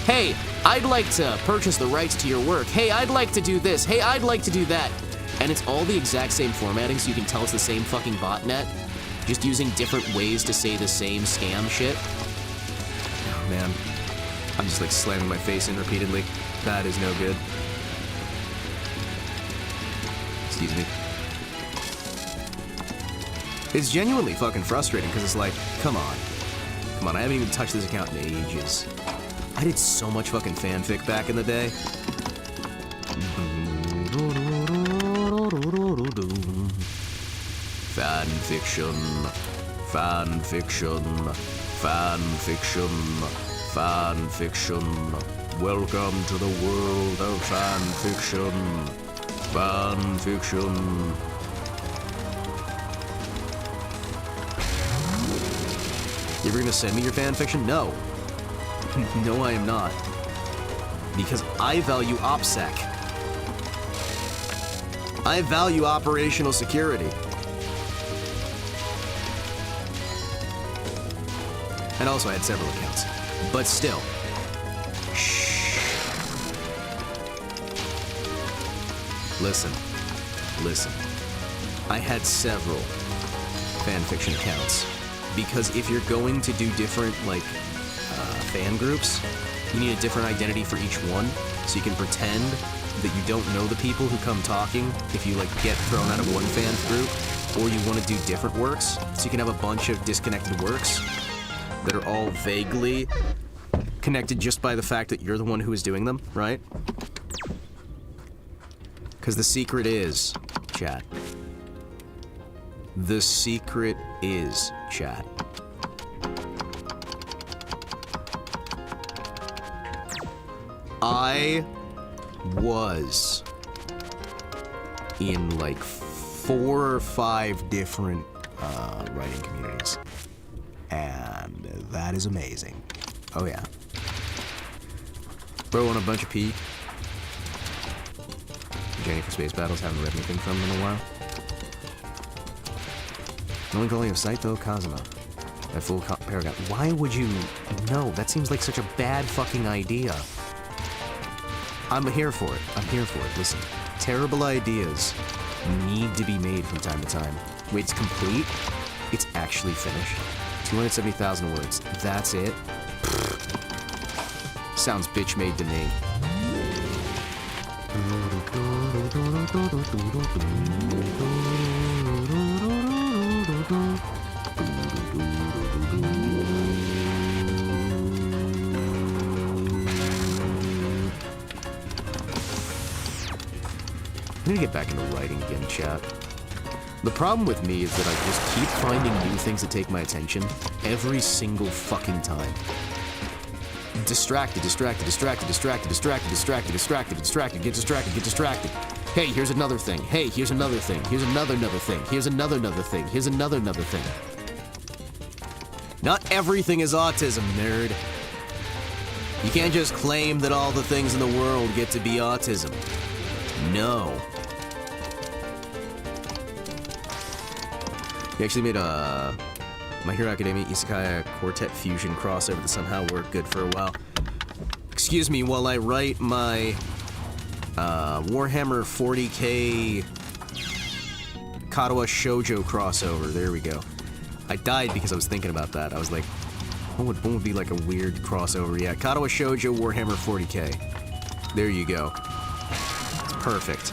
Hey, I'd like to purchase the rights to your work. Hey, I'd like to do this. Hey, I'd like to do that. And it's all the exact same formatting, so you can tell it's the same fucking botnet, just using different ways to say the same scam shit. Oh, man. I'm just, like, slamming my face in repeatedly. That is no good. Excuse me. It's genuinely fucking frustrating, because it's like, come on. Come on, I haven't even touched this account in ages. I did so much fucking fanfic back in the day. Fanfiction, fanfiction, fanfiction, fanfiction. Welcome to the world of fanfiction. Fanfiction. You ever gonna send me your fanfiction? No. No, I am not. Because I value OPSEC. I value operational security. And also I had several accounts. But still. Shh. Listen. Listen. I had several fanfiction accounts. Because if you're going to do different, like, fan groups, you need a different identity for each one, so you can pretend that you don't know the people who come talking if you, like, get thrown out of one fan group, or you want to do different works, so you can have a bunch of disconnected works that are all vaguely connected just by the fact that you're the one who is doing them, right? Because the secret is, chat. The secret is, chat. I was in like 4 or 5 different writing communities, and that is amazing. Oh yeah. Bro, on a bunch of P. Jenny for Space Battles, haven't read anything from them in a while. No link only of Saito Kazuma. That full paragraph. Why would you? No, that seems like such a bad fucking idea. I'm here for it. I'm here for it. Listen, terrible ideas need to be made from time to time. Wait, it's complete? It's actually finished. 270,000 words. That's it? Sounds bitch-made to me. I need to get back into writing again, chat. The problem with me is that I just keep finding new things to take my attention every single fucking time. Distracted, distracted, distracted, distracted, distracted, distracted, distracted, distracted, get distracted, get distracted. Hey, here's another thing. Hey, here's another thing. Here's another thing. Here's another thing. Here's another thing. Not everything is autism, nerd. You can't just claim that all the things in the world get to be autism. No. He actually made a My Hero Academia Isekai Quartet Fusion crossover that somehow worked good for a while. Excuse me while I write my Warhammer 40k Katawa Shoujo crossover. There we go. I died because I was thinking about that. I was like, what would be like a weird crossover? Yeah, Katawa Shoujo Warhammer 40k. There you go. It's perfect.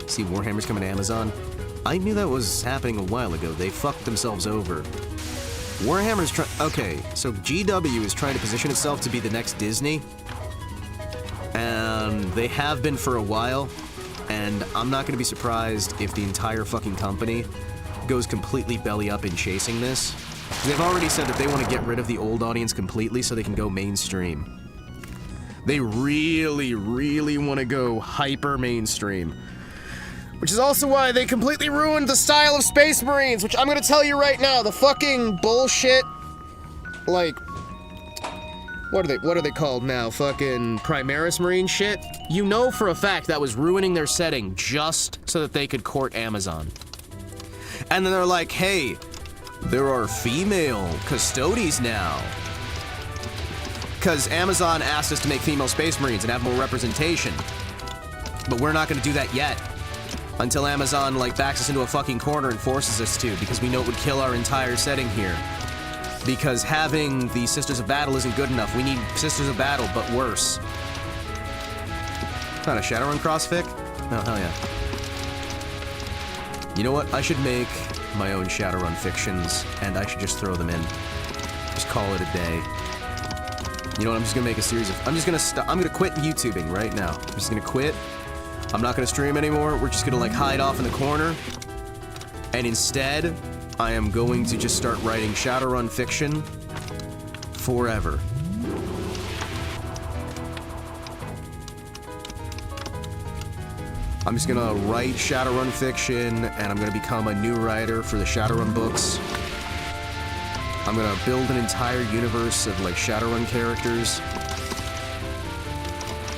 See, Warhammer's coming to Amazon. I knew that was happening a while ago. They fucked themselves over. Warhammer's trying... Okay, so GW is trying to position itself to be the next Disney. And they have been for a while. And I'm not going to be surprised if the entire fucking company goes completely belly up in chasing this. They've already said that they want to get rid of the old audience completely so they can go mainstream. They really, really want to go hyper mainstream. Which is also why they completely ruined the style of Space Marines, which I'm gonna tell you right now, the fucking bullshit, like, what are they called now? Fucking Primaris Marine shit? You know for a fact that was ruining their setting just so that they could court Amazon. And then they're like, hey, there are female custodies now. Because Amazon asked us to make female Space Marines and have more representation. But we're not gonna do that yet. Until Amazon, like, backs us into a fucking corner and forces us to, because we know it would kill our entire setting here. Because having the Sisters of Battle isn't good enough. We need Sisters of Battle, but worse. Not a Shadowrun crossfic? Oh, hell yeah. You know what? I should make my own Shadowrun fictions, and I should just throw them in. Just call it a day. You know what? I'm just gonna make a series of... I'm gonna quit YouTubing right now. I'm just gonna quit. I'm not gonna stream anymore. We're just gonna, like, hide off in the corner. And instead, I am going to just start writing Shadowrun fiction forever. I'm just gonna write Shadowrun fiction, and I'm gonna become a new writer for the Shadowrun books. I'm gonna build an entire universe of, like, Shadowrun characters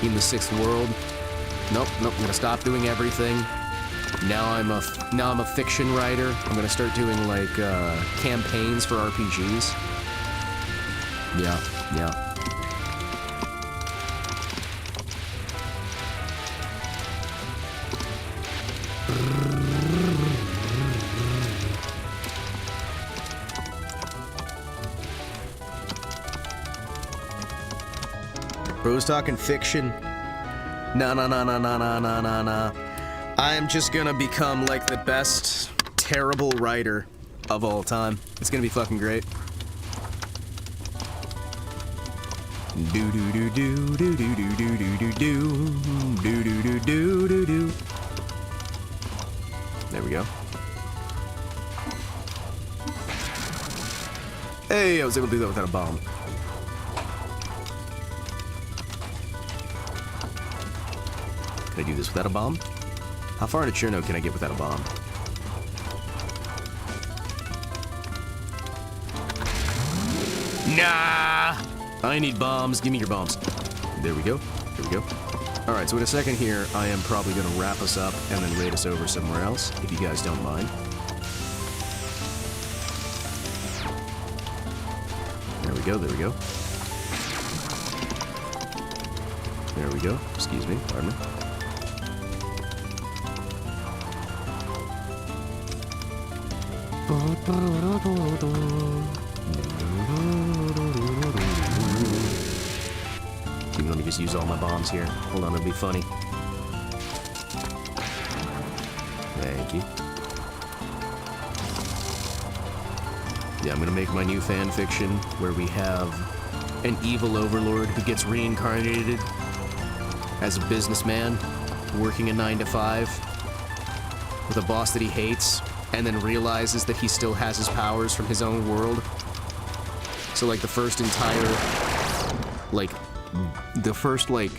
in the 6th world. Nope, I'm gonna stop doing everything. Now I'm a fiction writer. I'm gonna start doing, like, campaigns for RPGs. Yeah. Bro's talking fiction. Nah. I'm just gonna become, like, the best terrible writer of all time. It's gonna be fucking great. There we go. Hey, I was able to do that without a bomb. Can I do this without a bomb? How far into Cherno can I get without a bomb? Nah! I need bombs. Give me your bombs. There we go. There we go. Alright, so in a second here, I am probably going to wrap us up and then raid us over somewhere else, if you guys don't mind. There we go, there we go. There we go. Excuse me, pardon me. Let me just use all my bombs here. Hold on, it'll be funny. Thank you. Yeah, I'm gonna make my new fan fiction where we have an evil overlord who gets reincarnated as a businessman working a 9 to 5 with a boss that he hates and then realizes that he still has his powers from his own world. So like the first entire, like, the first like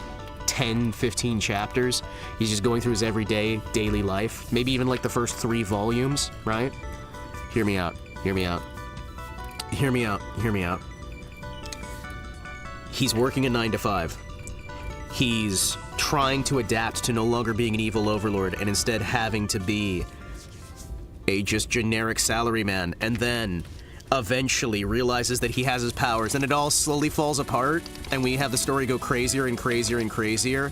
10, 15 chapters, he's just going through his everyday, daily life. Maybe even like the first 3 volumes, right? Hear me out, hear me out. Hear me out, hear me out. He's working a 9 to 5. He's trying to adapt to no longer being an evil overlord and instead having to be a just generic salaryman, and then eventually realizes that he has his powers, and it all slowly falls apart, and we have the story go crazier and crazier and crazier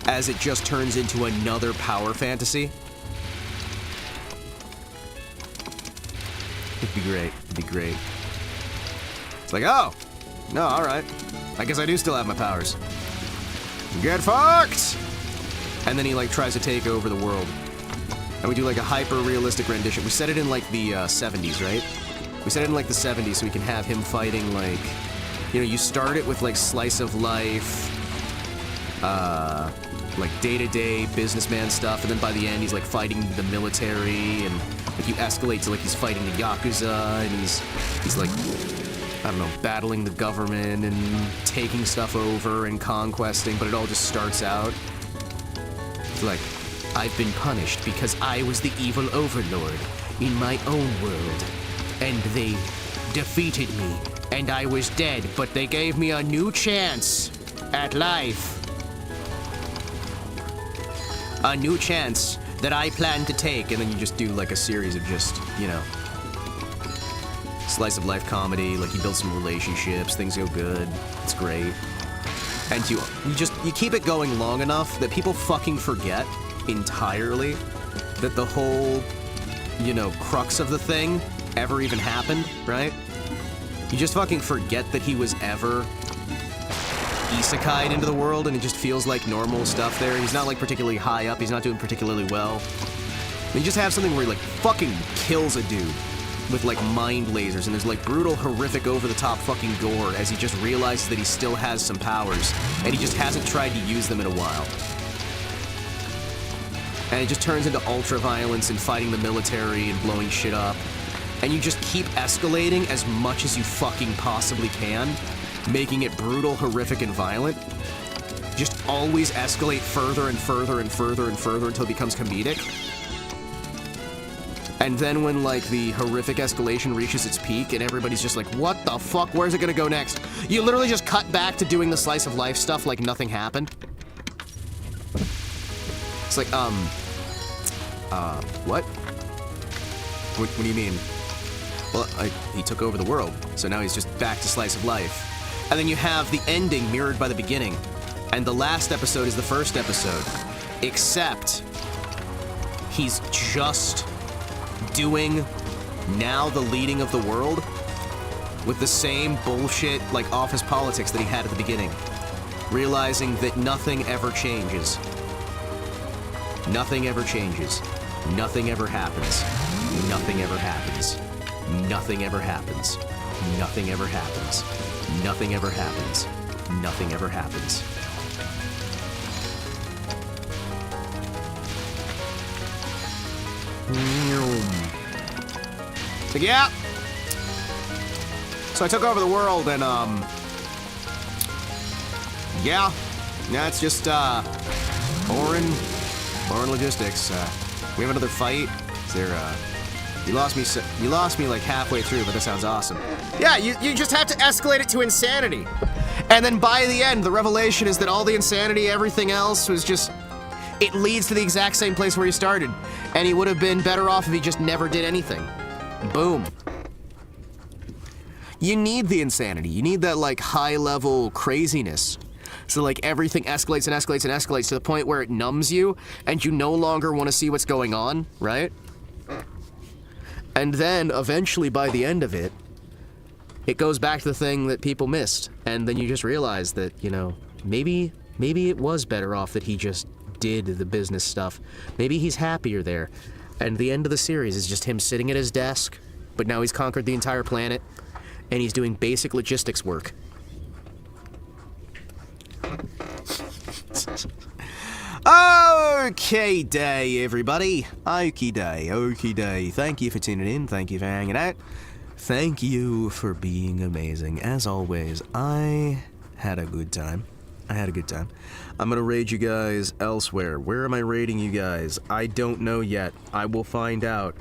as it just turns into another power fantasy. It'd be great, it'd be great. It's like, oh, no, alright. I guess I do still have my powers. Get fucked! And then he like tries to take over the world. And we do like a hyper-realistic rendition. We set it in like the 70s, right? We set it in like the 70s so we can have him fighting like, you know, you start it with like slice of life, like day-to-day businessman stuff, and then by the end he's like fighting the military, and like you escalate to like he's fighting the Yakuza, and he's like, I don't know, battling the government and taking stuff over and conquesting, but it all just starts out. It's like, I've been punished because I was the evil overlord in my own world, and they defeated me, and I was dead, but they gave me a new chance at life. A new chance that I plan to take, and then you just do like a series of just, you know, slice of life comedy, like you build some relationships, things go good, it's great. And you keep it going long enough that people fucking forget entirely that the whole, you know, crux of the thing ever even happened, right? You just fucking forget that he was ever isekai'd into the world, and it just feels like normal stuff there. He's not like particularly high up, he's not doing particularly well. And you just have something where he like fucking kills a dude with like mind lasers, and there's like brutal, horrific, over-the-top fucking gore as he just realizes that he still has some powers, and he just hasn't tried to use them in a while. And it just turns into ultra-violence and fighting the military and blowing shit up. And you just keep escalating as much as you fucking possibly can, making it brutal, horrific, and violent. Just always escalate further and further and further and further until it becomes comedic. And then when, like, the horrific escalation reaches its peak and everybody's just like, what the fuck, where's it gonna go next? You literally just cut back to doing the slice of life stuff like nothing happened. It's like, what? What do you mean? Well, he took over the world, so now he's just back to slice of life. And then you have the ending mirrored by the beginning. And the last episode is the first episode. Except, he's just doing now the leading of the world with the same bullshit, like, office politics that he had at the beginning. Realizing that nothing ever changes. Nothing ever changes. Nothing ever happens. Nothing ever happens. Nothing ever happens. Nothing ever happens. Nothing ever happens. Nothing ever happens. So yeah. So I took over the world and yeah, it's just boring logistics. We have another fight. Is there you lost me like halfway through, but that sounds awesome. Yeah, you just have to escalate it to insanity. And then by the end, the revelation is that all the insanity, everything else was just, it leads to the exact same place where he started. And he would have been better off if he just never did anything. Boom. You need the insanity. You need that, like, high-level craziness. So, like, everything escalates and escalates and escalates to the point where it numbs you, and you no longer want to see what's going on, right? And then, eventually, by the end of it, it goes back to the thing that people missed. And then you just realize that, you know, maybe it was better off that he just did the business stuff. Maybe he's happier there. And the end of the series is just him sitting at his desk, but now he's conquered the entire planet, and he's doing basic logistics work. Okay day, everybody. Okie day, okie day. Thank you for tuning in. Thank you for hanging out. Thank you for being amazing. As always, I had a good time. I'm gonna raid you guys elsewhere. Where am I raiding you guys? I don't know yet. I will find out.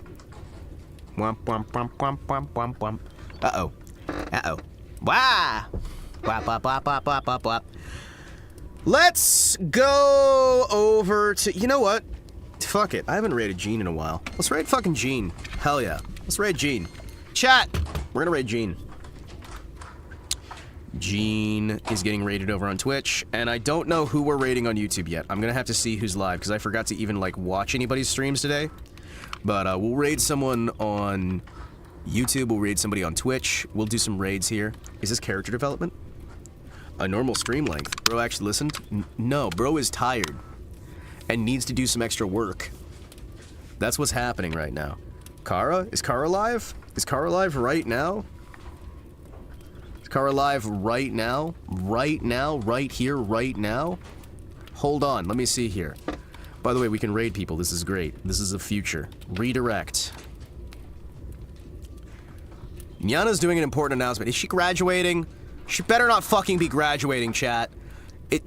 Womp womp womp womp womp womp womp. Uh-oh. Uh-oh. Wah! Wop wop wop wop wop wop wop. Let's go over to... You know what? Fuck it. I haven't raided Gene in a while. Let's raid fucking Gene. Hell yeah. Let's raid Gene. Chat! We're gonna raid Gene. Gene is getting raided over on Twitch, and I don't know who we're raiding on YouTube yet. I'm gonna have to see who's live, because I forgot to even, like, watch anybody's streams today. But, we'll raid someone on YouTube, we'll raid somebody on Twitch, we'll do some raids here. Is this character development? A normal stream length. Bro actually listened? No, bro is tired. And needs to do some extra work. That's what's happening right now. Kara? Is Kara live? Is Kara live right now? Is Kara live right now? Right now? Right here? Right now? Hold on, let me see here. By the way, we can raid people. This is great. This is the future. Redirect. Nyana's doing an important announcement. Is she graduating? She better not fucking be graduating, chat.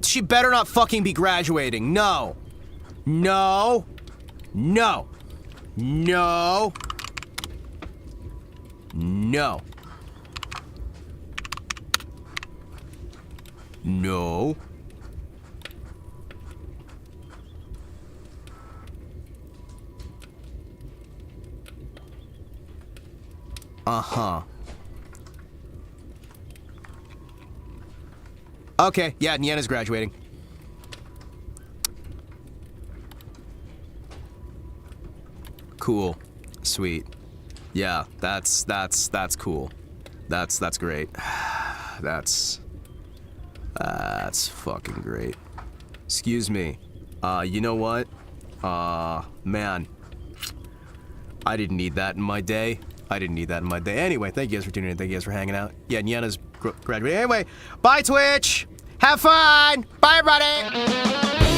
She better not fucking be graduating. No. No. No. No. No. No. Uh-huh. Okay, yeah, Niana's graduating. Cool. Sweet. Yeah, that's cool. That's great. That's fucking great. Excuse me. You know what? Man. I didn't need that in my day. Anyway, thank you guys for tuning in. Thank you guys for hanging out. Yeah, Niana's graduating. Anyway, bye Twitch! Have fun! Bye everybody!